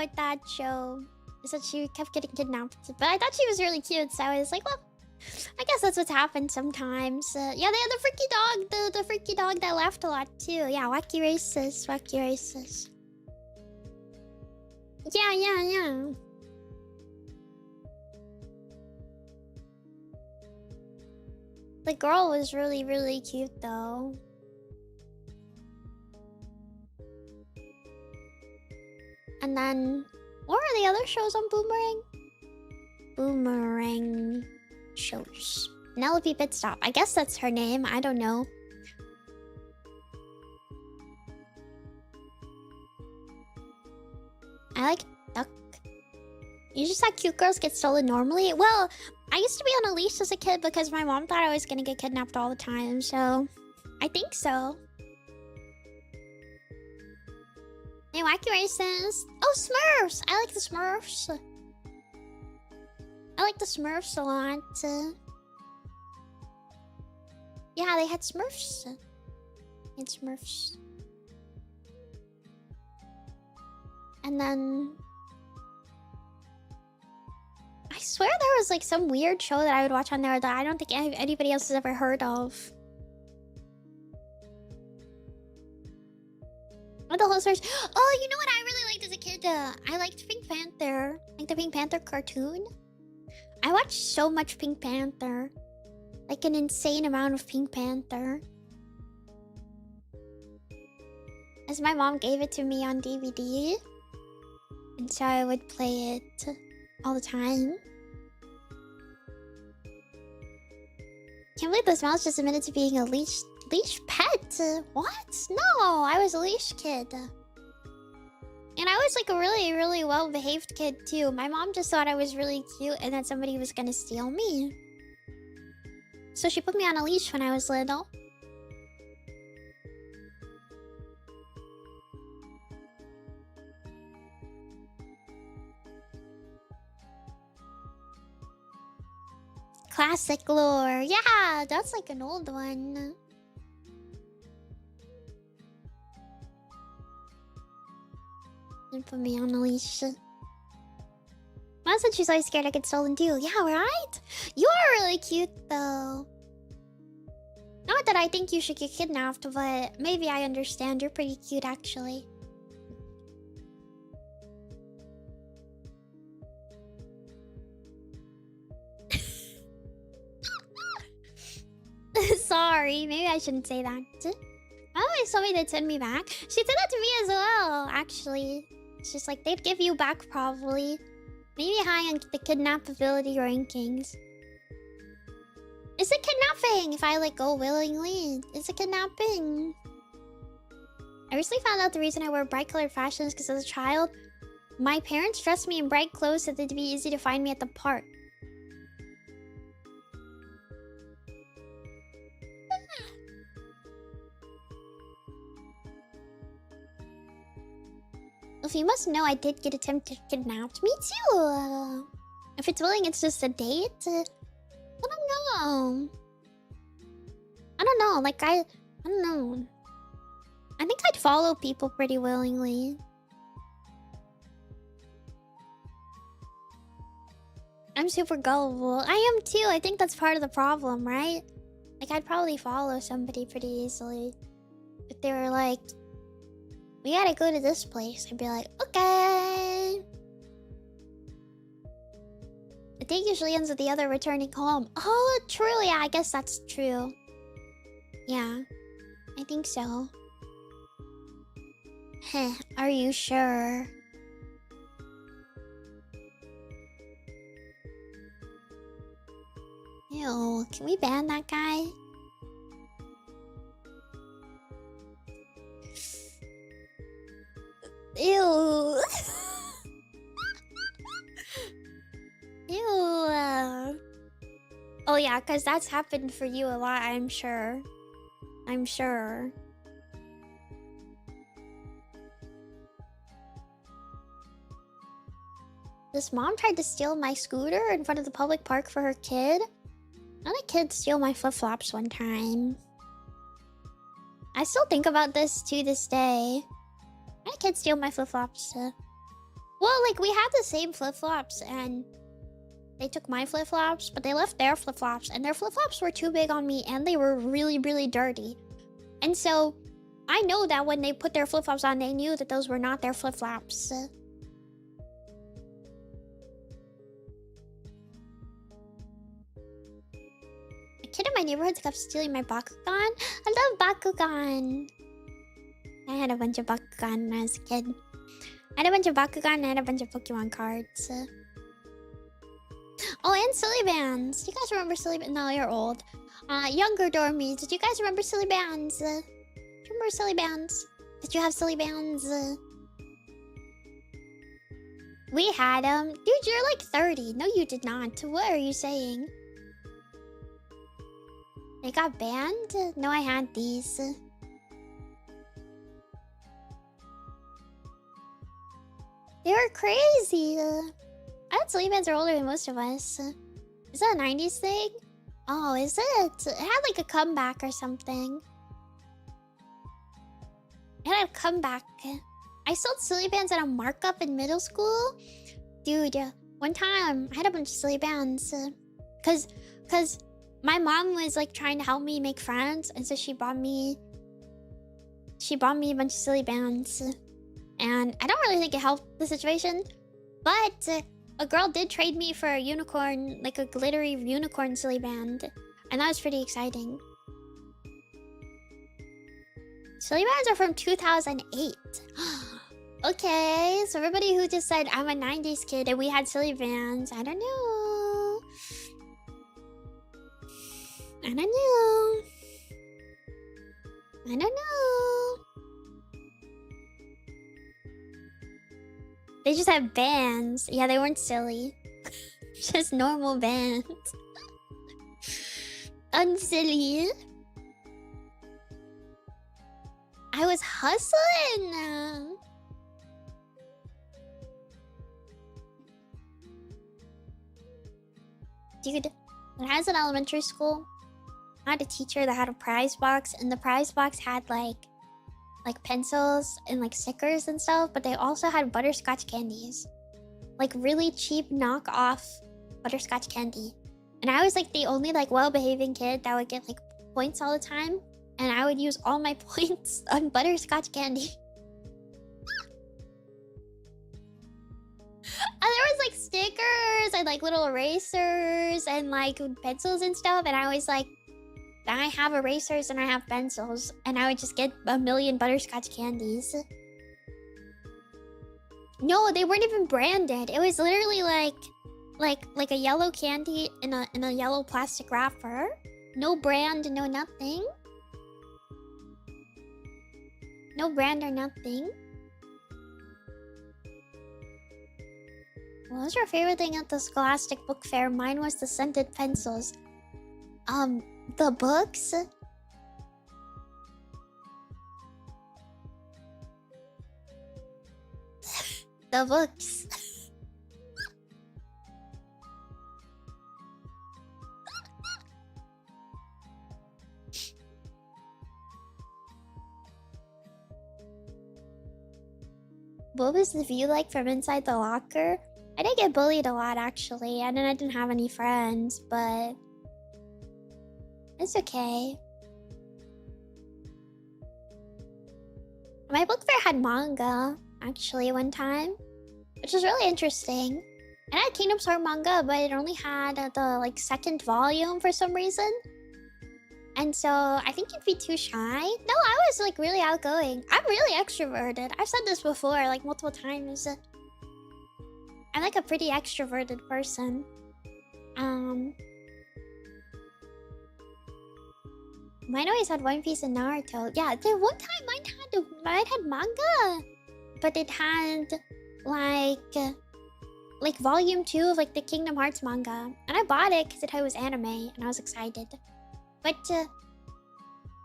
S1: about that show is that she kept getting kidnapped. But I thought she was really cute, so I was like, well, I guess that's what's happened sometimes. Yeah, they had the freaky dog, the freaky dog that laughed a lot too. Yeah, wacky racist, wacky racist. Yeah. The girl was really, really cute though. And then, what were the other shows on Boomerang? Boomerang shows. Penelope Pitstop. I guess that's her name. I don't know. I like Duck. You just thought cute girls get stolen normally? Well, I used to be on a leash as a kid because my mom thought I was gonna get kidnapped all the time, so I think so. Hey, wacky racist. Oh, Smurfs! I like the Smurfs. I like the Smurfs a lot. Yeah, they had Smurfs. Smurfs. And then I swear there was like some weird show that I would watch on there that I don't think anybody else has ever heard of. What the hosters? Oh, you know what I really liked as a kid? I liked Pink Panther. Like the Pink Panther cartoon. I watched so much Pink Panther. Like an insane amount of Pink Panther. As my mom gave it to me on DVD. And so I would play it all the time. Can't believe this mouse just admitted to being a leash pet. What? No, I was a leash kid. And I was like a really, really well-behaved kid too. My mom just thought I was really cute and that somebody was gonna steal me. So she put me on a leash when I was little. Classic lore. Yeah, that's like an old one. And put me on a leash. Mom said she's always scared I get stolen too. Yeah, right? You are really cute though. Not that I think you should get kidnapped, but maybe I understand. You're pretty cute actually. Sorry, maybe I shouldn't say that. Mom always told me they'd send me back. She said that to me as well, actually. It's just like they'd give you back probably. Maybe high on the kidnappability rankings. It's a kidnapping if I like go willingly. It's a kidnapping. I recently found out the reason I wear bright colored fashions because as a child, my parents dressed me in bright clothes so that it'd be easy to find me at the park. If you must know, I did get attempted kidnapped. Me too. If it's willing, it's just a date. I don't know. I don't know. Like I don't know. I think I'd follow people pretty willingly. I'm super gullible. I am too. I think that's part of the problem, right? Like I'd probably follow somebody pretty easily if they were like, we gotta go to this place. I'd be like, okay. The day usually ends with the other returning home. Oh, truly, yeah, I guess that's true. Yeah, I think so. Heh, are you sure? Ew, can we ban that guy? Ew. Ew. Oh yeah, because that's happened for you a lot, I'm sure. I'm sure. This mom tried to steal my scooter in front of the public park for her kid. Another kid steal my flip-flops one time. I still think about this to this day. My kid steal my flip-flops. Well, like, we had the same flip-flops, and they took my flip-flops, but they left their flip-flops, and their flip-flops were too big on me, and they were really, really dirty. And so, I know that when they put their flip-flops on, they knew that those were not their flip-flops. A kid in my neighborhood kept stealing my Bakugan. I love Bakugan. I had a bunch of Bakugan when I was a kid. I had a bunch of Bakugan and I had a bunch of Pokemon cards. Oh, and Silly Bands. Do you guys remember Silly Bands? No, you're old. Younger dormies. Did you guys remember Silly Bands? Do you remember Silly Bands? Did you have Silly Bands? We had them. Dude, you're like 30. No, you did not. What are you saying? They got banned? No, I had these. They were crazy. I thought Silly Bands are older than most of us. Is that a 90s thing? Oh, is it? It had like a comeback or something. It had a comeback. I sold Silly Bands at a markup in middle school. Dude, one time I had a bunch of Silly Bands. Cause my mom was like trying to help me make friends, and so she bought me a bunch of Silly Bands. And I don't really think it helped the situation, but a girl did trade me for a unicorn, like a glittery unicorn Silly Band, and that was pretty exciting. Silly Bands are from 2008. Okay, so everybody who just said I'm a 90s kid and we had Silly Bands, I don't know. I don't know. I don't know. They just have bands. Yeah, they weren't silly. Just normal bands. Unsilly. I was hustling. Dude, when I was in elementary school, I had a teacher that had a prize box, and the prize box had like pencils and like stickers and stuff, but they also had butterscotch candies. Like really cheap knockoff butterscotch candy. And I was like the only like well-behaving kid that would get like points all the time. And I would use all my points on butterscotch candy. And there was like stickers and like little erasers and like pencils and stuff. And I was like, I have erasers and I have pencils, and I would just get a million butterscotch candies. No, they weren't even branded. It was literally like a yellow candy in a yellow plastic wrapper. No brand, no nothing. No brand or nothing. What was your favorite thing at the Scholastic Book Fair? Mine was the scented pencils. The books? The books. What was the view like from inside the locker? I did get bullied a lot, actually, and then I didn't have any friends, but it's okay. My book fair had manga, actually, one time, which was really interesting. And I had Kingdom Hearts manga, but it only had the like second volume for some reason. And so I think you'd be too shy. No, I was like really outgoing. I'm really extroverted. I've said this before, like multiple times. I'm like a pretty extroverted person. Mine always had One Piece and Naruto. Yeah, the one time mine had manga, but it had like volume 2 of like the Kingdom Hearts manga, and I bought it because it was anime, and I was excited. But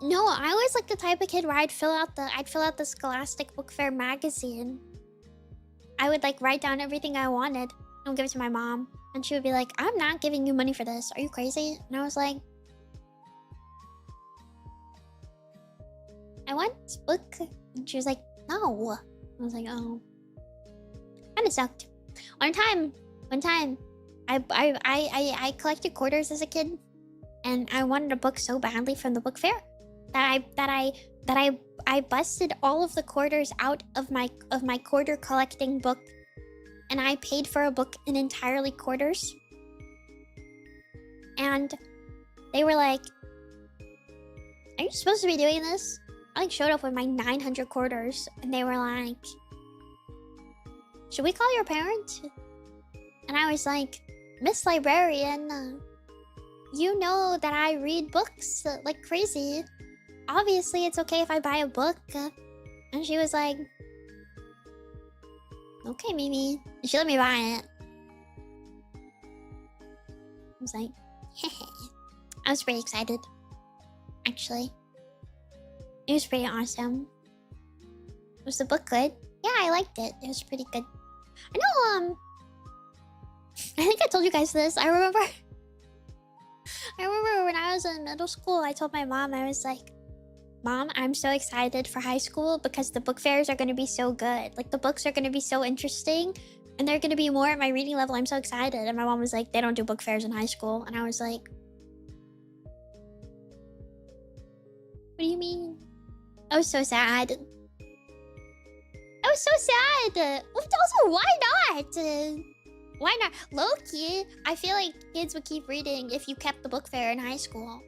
S1: no, I was like the type of kid where I'd fill out the Scholastic Book Fair magazine. I would like write down everything I wanted and give it to my mom, and she would be like, "I'm not giving you money for this. Are you crazy?" And I was like, "I want this book." And she was like, "No." I was like, "Oh." I Kind of sucked. One time, I collected quarters as a kid, and I wanted a book so badly from the book fair that I busted all of the quarters out of my quarter collecting book, and I paid for a book in entirely quarters. And they were like, "Are you supposed to be doing this?" I like showed up with my 900 quarters, and they were like, "Should we call your parents?" And I was like, "Miss Librarian, you know that I read books like crazy. Obviously, it's okay if I buy a book." And she was like, "Okay, Mimi." And she let me buy it. I was like, I was pretty excited, actually. It was pretty awesome. Was the book good? Yeah, I liked it. It was pretty good. I know, I think I told you guys this. I remember when I was in middle school, I told my mom, I was like, "Mom, I'm so excited for high school because the book fairs are going to be so good. Like, the books are going to be so interesting, and they're going to be more at my reading level. I'm so excited." And my mom was like, "They don't do book fairs in high school." And I was like, "What do you mean?" I was so sad. I was so sad. Also, why not? Why not? Low-key, I feel like kids would keep reading if you kept the book fair in high school.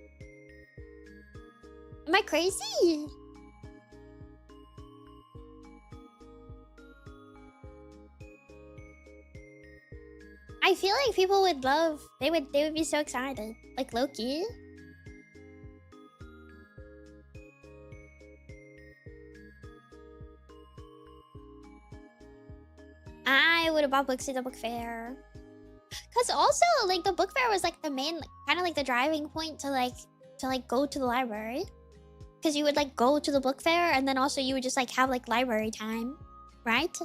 S1: Am I crazy? I feel like people would love. They would be so excited. Like Loki. I would have bought books at the book fair. Cause also like the book fair was like the main, kind of like the driving point to go to the library. Cause you would like go to the book fair, and then also you would just like have like library time, right?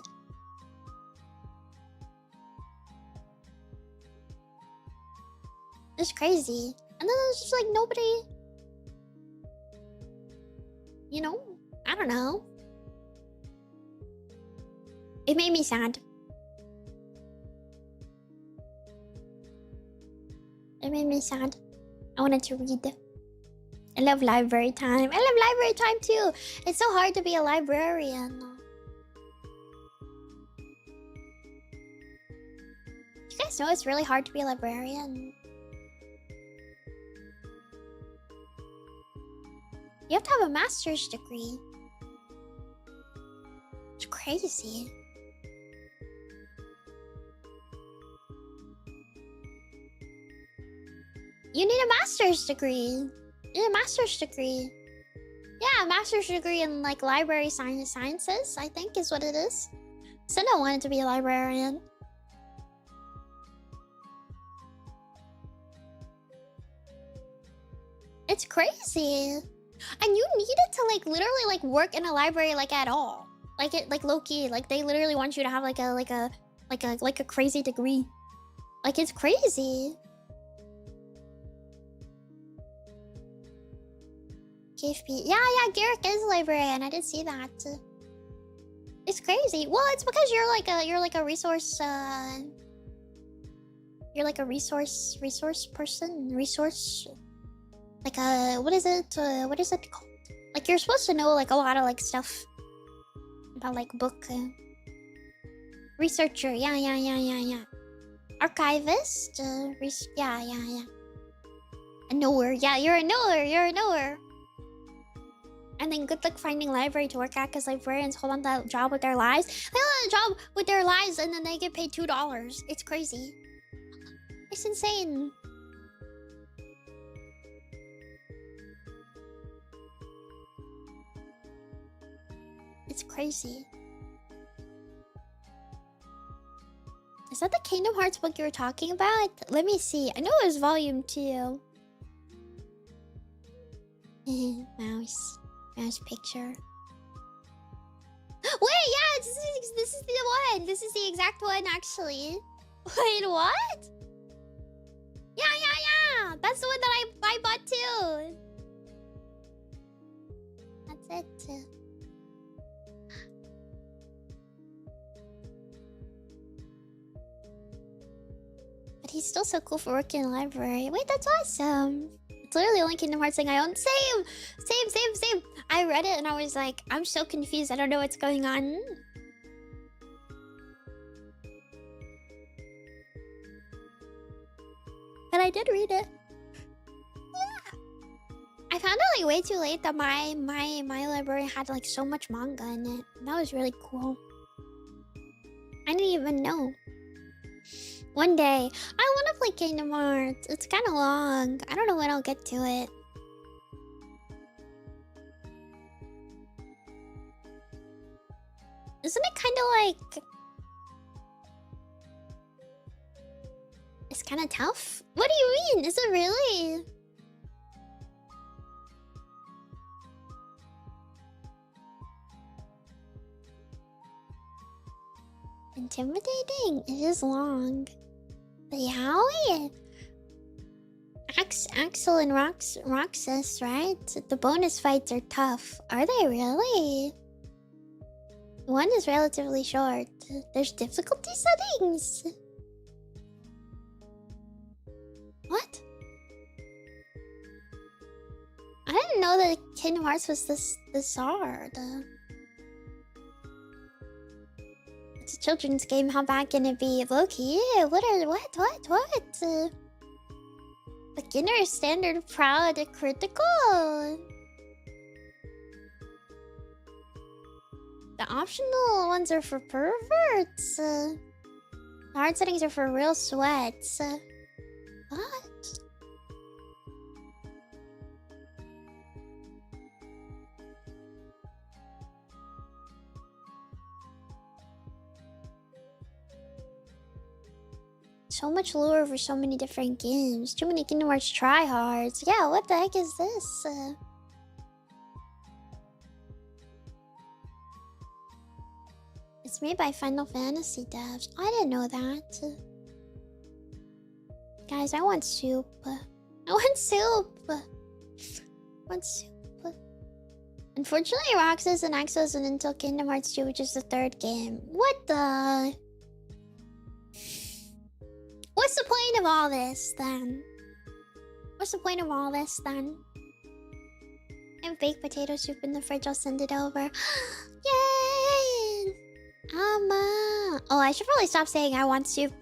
S1: It's crazy. And then there's just like nobody, you know? I don't know. It made me sad. It made me sad. I wanted to read. I love library time. I love library time too. It's so hard to be a librarian. You guys know it's really hard to be a librarian? You have to have a master's degree. It's crazy. You need a master's degree. You need a master's degree. Yeah, a master's degree in like library sciences, I think is what it is. So I wanted to be a librarian. It's crazy. And you needed to like literally like work in a library like at all. Like it like low-key. Like they literally want you to have like a crazy degree. Like it's crazy. KFP. Yeah, Garrick is a librarian. I did see that. It's crazy. Well, it's because you're like a resource you're like a resource person. Like what is it called? Like you're supposed to know like a lot of like stuff about like book researcher. Yeah. Archivist. Yeah. A knower. Yeah, you're a knower. And then good luck finding library to work at, because librarians hold on to that job with their lives. They hold on to a job with their lives and then they get paid $2. It's crazy. It's insane. It's crazy. Is that the Kingdom Hearts book you were talking about? Let me see. I know it was volume 2. Mouse picture. Wait, yeah, this is the one. This is the exact one, actually. Wait, what? Yeah. That's the one that I bought too. That's it. he's still so cool for working in the library. Wait, that's awesome. It's literally the only Kingdom Hearts thing I own. Same! Same. I read it and I was like, I'm so confused. I don't know what's going on. But I did read it. Yeah. I found it like way too late that my library had like so much manga in it. That was really cool. I didn't even know. One day, I want to play Kingdom Hearts. It's kind of long. I don't know when I'll get to it. Isn't it kind of like... It's kind of tough? What do you mean? Is it really? Intimidating? It is long. But yeah, Axel and Roxas, right? The bonus fights are tough. Are they really? One is relatively short. There's difficulty settings. What? I didn't know that Kingdom Hearts was this hard. It's a children's game. How bad can it be? Loki, what? Beginner, standard, proud, critical. The optional ones are for perverts. The hard settings are for real sweats. What? So much lore for so many different games. Too many Kingdom Hearts tryhards. Yeah, what the heck is this? It's made by Final Fantasy devs. I didn't know that. Guys, I want soup. I want soup. I want soup. Unfortunately, Roxas and Axel isn't until Kingdom Hearts 2, which is the third game. What the... What's the point of all this, then? What's the point of all this, then? I have baked potato soup in the fridge. I'll send it over. Yay! Oh, I should probably stop saying I want soup.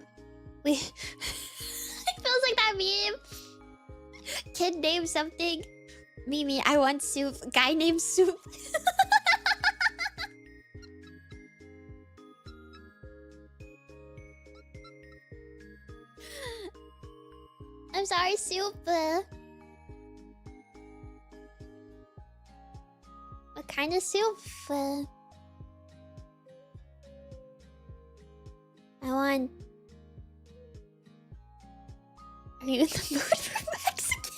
S1: It feels like that meme. Kid named something. Mimi, I want soup. Guy named Soup. I'm sorry, Soup. What kind of soup? I want... Are you in the mood for Mexican?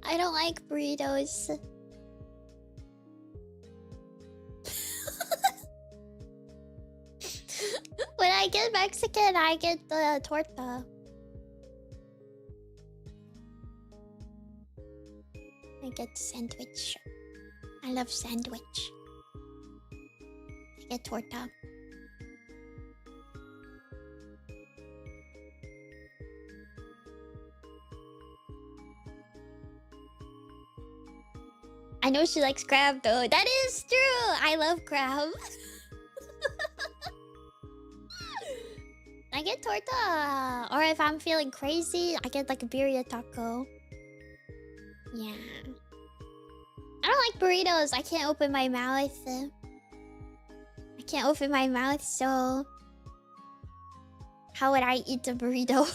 S1: I don't like burritos. When I get Mexican, I get the torta. I get sandwich. I love sandwich. I get torta. I know she likes crab though. That is true! I love crab. I get torta. Or if I'm feeling crazy, I get like a birria taco. Yeah. I don't like burritos. I can't open my mouth. I can't open my mouth, so... How would I eat a burrito?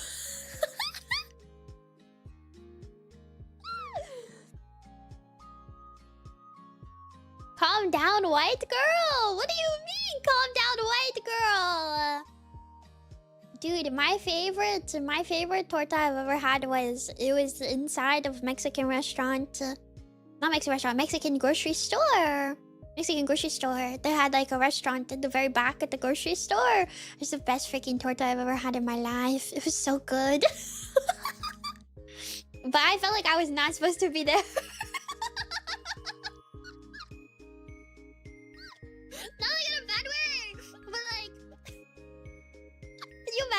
S1: Calm down, white girl! What do you mean, calm down, white girl? Dude, my favorite torta I've ever had was... It was inside of Mexican restaurant. Not Mexican restaurant, Mexican grocery store. Mexican grocery store. They had like a restaurant at the very back at the grocery store. It was the best freaking torta I've ever had in my life. It was so good. But I felt like I was not supposed to be there.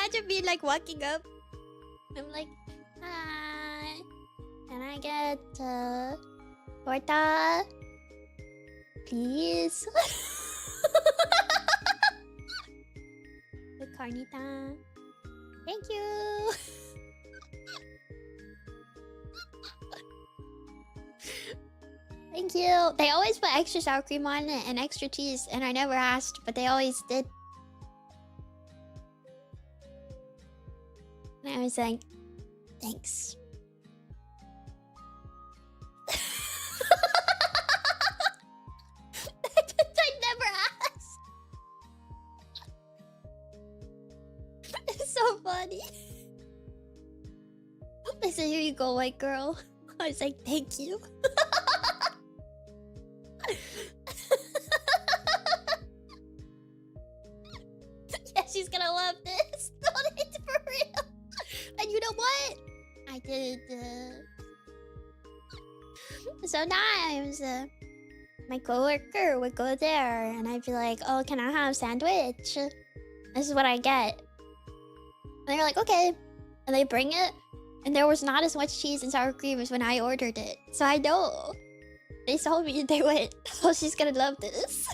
S1: imagine me like walking up. I'm like, hi. Can I get torta? Please. With carnita. Thank you. Thank you. They always put extra sour cream on it and extra cheese, and I never asked, but they always did. And I was like, thanks. I never asked. It's so funny. They said, here you go, white girl. I was like, thank you. Yeah, she's gonna love this. It's for real. And you know what? I did. Sometimes my coworker would go there, and I'd be like, "Oh, can I have a sandwich? This is what I get." And they're like, "Okay," and they bring it, and there was not as much cheese and sour cream as when I ordered it. So I know. They saw me and they went, "Oh, she's gonna love this."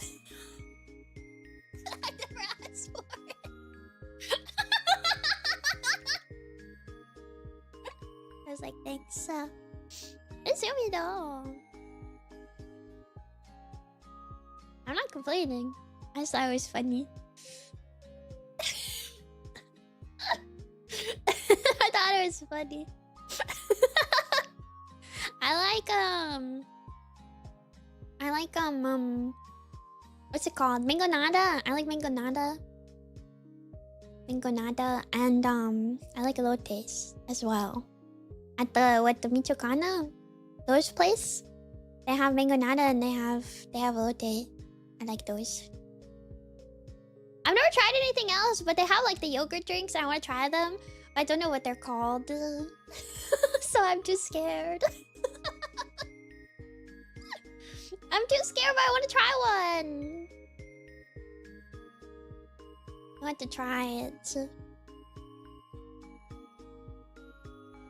S1: I never asked for it. I was like, thanks. It's yummy though. I'm not complaining. I just thought it was funny. I thought it was funny. I like what's it called? Mango nada. I like mango nada. Mango nada, and I like elotes as well. At the Michoacana, those place, they have mango nada and they have elote. I like those. I've never tried anything else, but they have like the yogurt drinks. And I want to try them, but I don't know what they're called, so I'm too scared. I'm too scared, but I want to try one. I want to try it.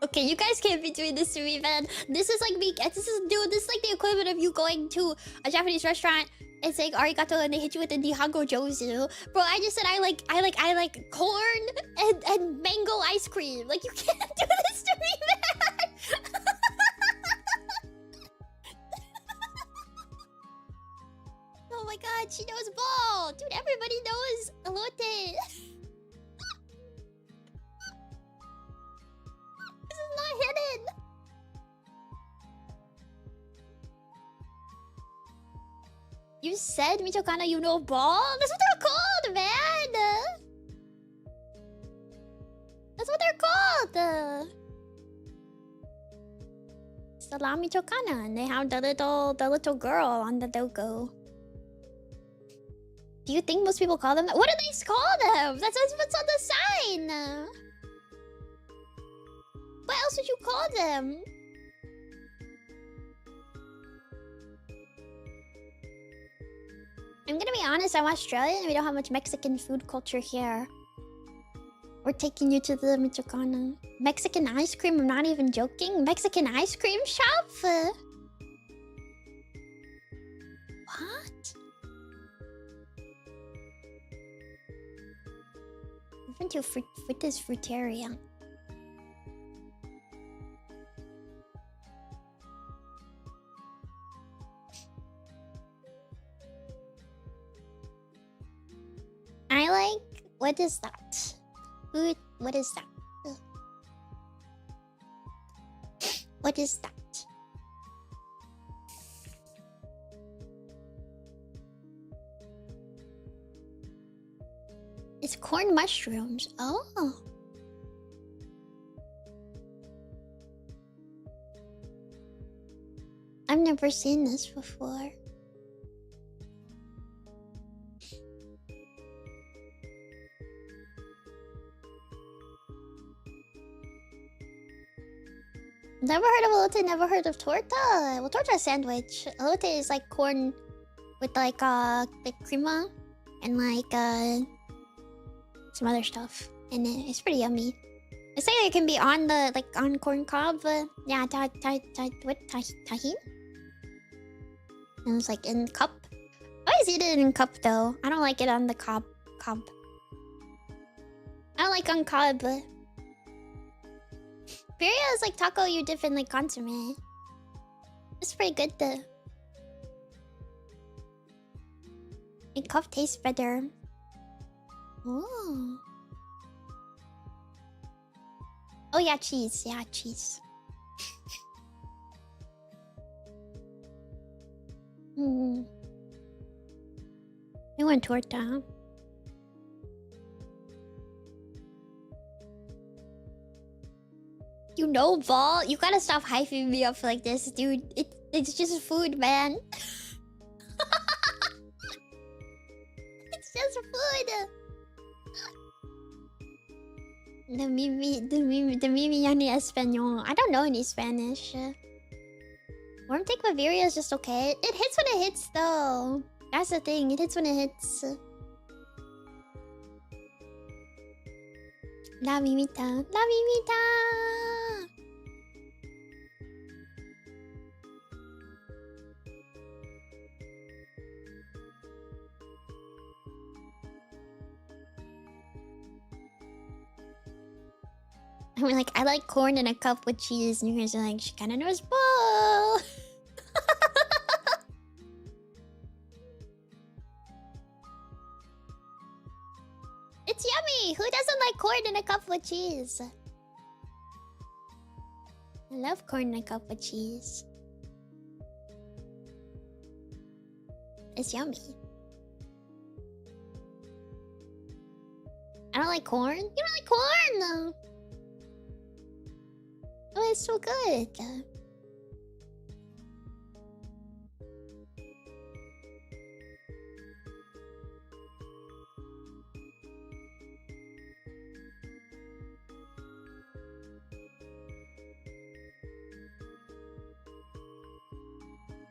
S1: Okay, you guys can't be doing this to me, man. This is like me. This is like the equivalent of you going to a Japanese restaurant and saying arigato, and they hit you with the Nihongo Jozu. Bro, I just said I like corn and mango ice cream. Like, you can't do this to me, man. Oh my god, she knows ball. Dude, everybody knows elote. This is not hidden. You said, Michoacana, you know ball? That's what they're called, man! That's what they're called! It's the La Michoacana, and they have the little girl on the logo. Do you think most people call them that? What do they call them? That's what's on the sign! What else would you call them? I'm gonna be honest, I'm Australian and we don't have much Mexican food culture here. We're taking you to the Michoacana. Mexican ice cream? I'm not even joking. Mexican ice cream shop? What? I've been to Fritta's Fruiteria. I like... What is that? What is that? What is that? It's corn mushrooms. Oh. I've never seen this before. Never heard of elote, never heard of torta. Well, torta is sandwich. Elote is like corn with like crema and like some other stuff. in it. It's pretty yummy. It's like it can be on the on corn cob. Yeah, tahini? And it's like in cup. I always eat it in cup though. I don't like it on the cob. I don't like on cob. Birria is like taco you dip in like consomme. It's pretty good though. In cup tastes better. Oh. Oh yeah, cheese. Yeah, cheese. I want torta. You know, Vol, you gotta stop hyping me up like this, dude. It's just food, man. It's just food. Nemimi Yane Espanol. I don't know any Spanish. Warm take Bavaria is just okay. It hits when it hits, though. That's the thing. It hits when it hits. La mimita. La mimita. I mean, like, I like corn in a cup with cheese, and you guys are like, she kinda knows both. It's yummy! Who doesn't like corn in a cup with cheese? I love corn in a cup with cheese. It's yummy. I don't like corn. You don't like corn? Oh, it's so good.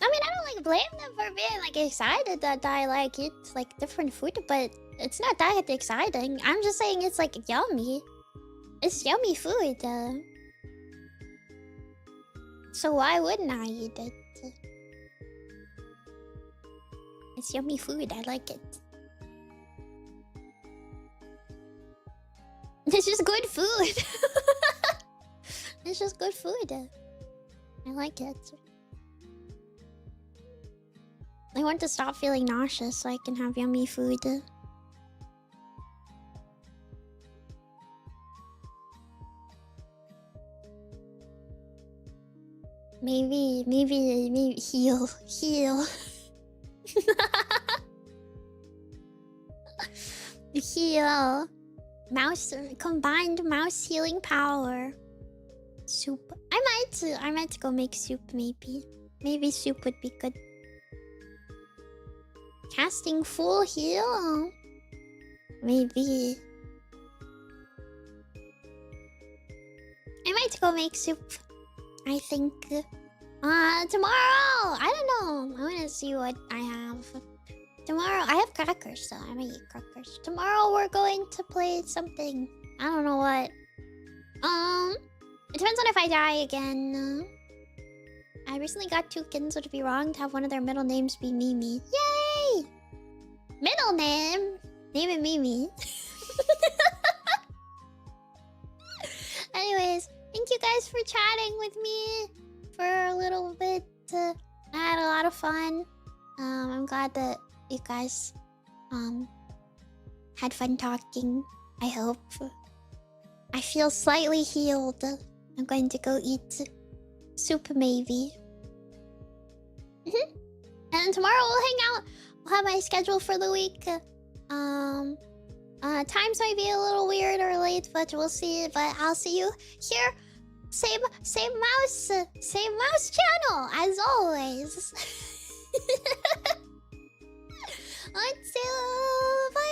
S1: I mean, I don't like blame them for being like excited that I like it, like different food, but it's not that exciting. I'm just saying it's like yummy. It's yummy food. So why wouldn't I eat it? It's yummy food. I like it. It's just good food. It's just good food. I like it. I want to stop feeling nauseous so I can have yummy food. Maybe heal. Heal. Mouse, combined mouse healing power. Soup. I might go make soup maybe. Maybe soup would be good. Casting full heal. Maybe. I might go make soup. I think. Tomorrow! I don't know. I want to see what I have. Tomorrow, I have crackers, so I might eat crackers. Tomorrow, we're going to play something. I don't know what. It depends on if I die again. I recently got 2 kittens, so it'd be wrong to have one of their middle names be Mimi. Yay! Middle name? Name it Mimi. Anyways, thank you guys for chatting with me for a little bit. I had a lot of fun. I'm glad that you guys had fun talking. I hope. I feel slightly healed. I'm going to go eat soup maybe. And tomorrow we'll hang out. We'll have my schedule for the week. Times might be a little weird or late, but we'll see. But I'll see you here. Same mouse channel as always. Until bye.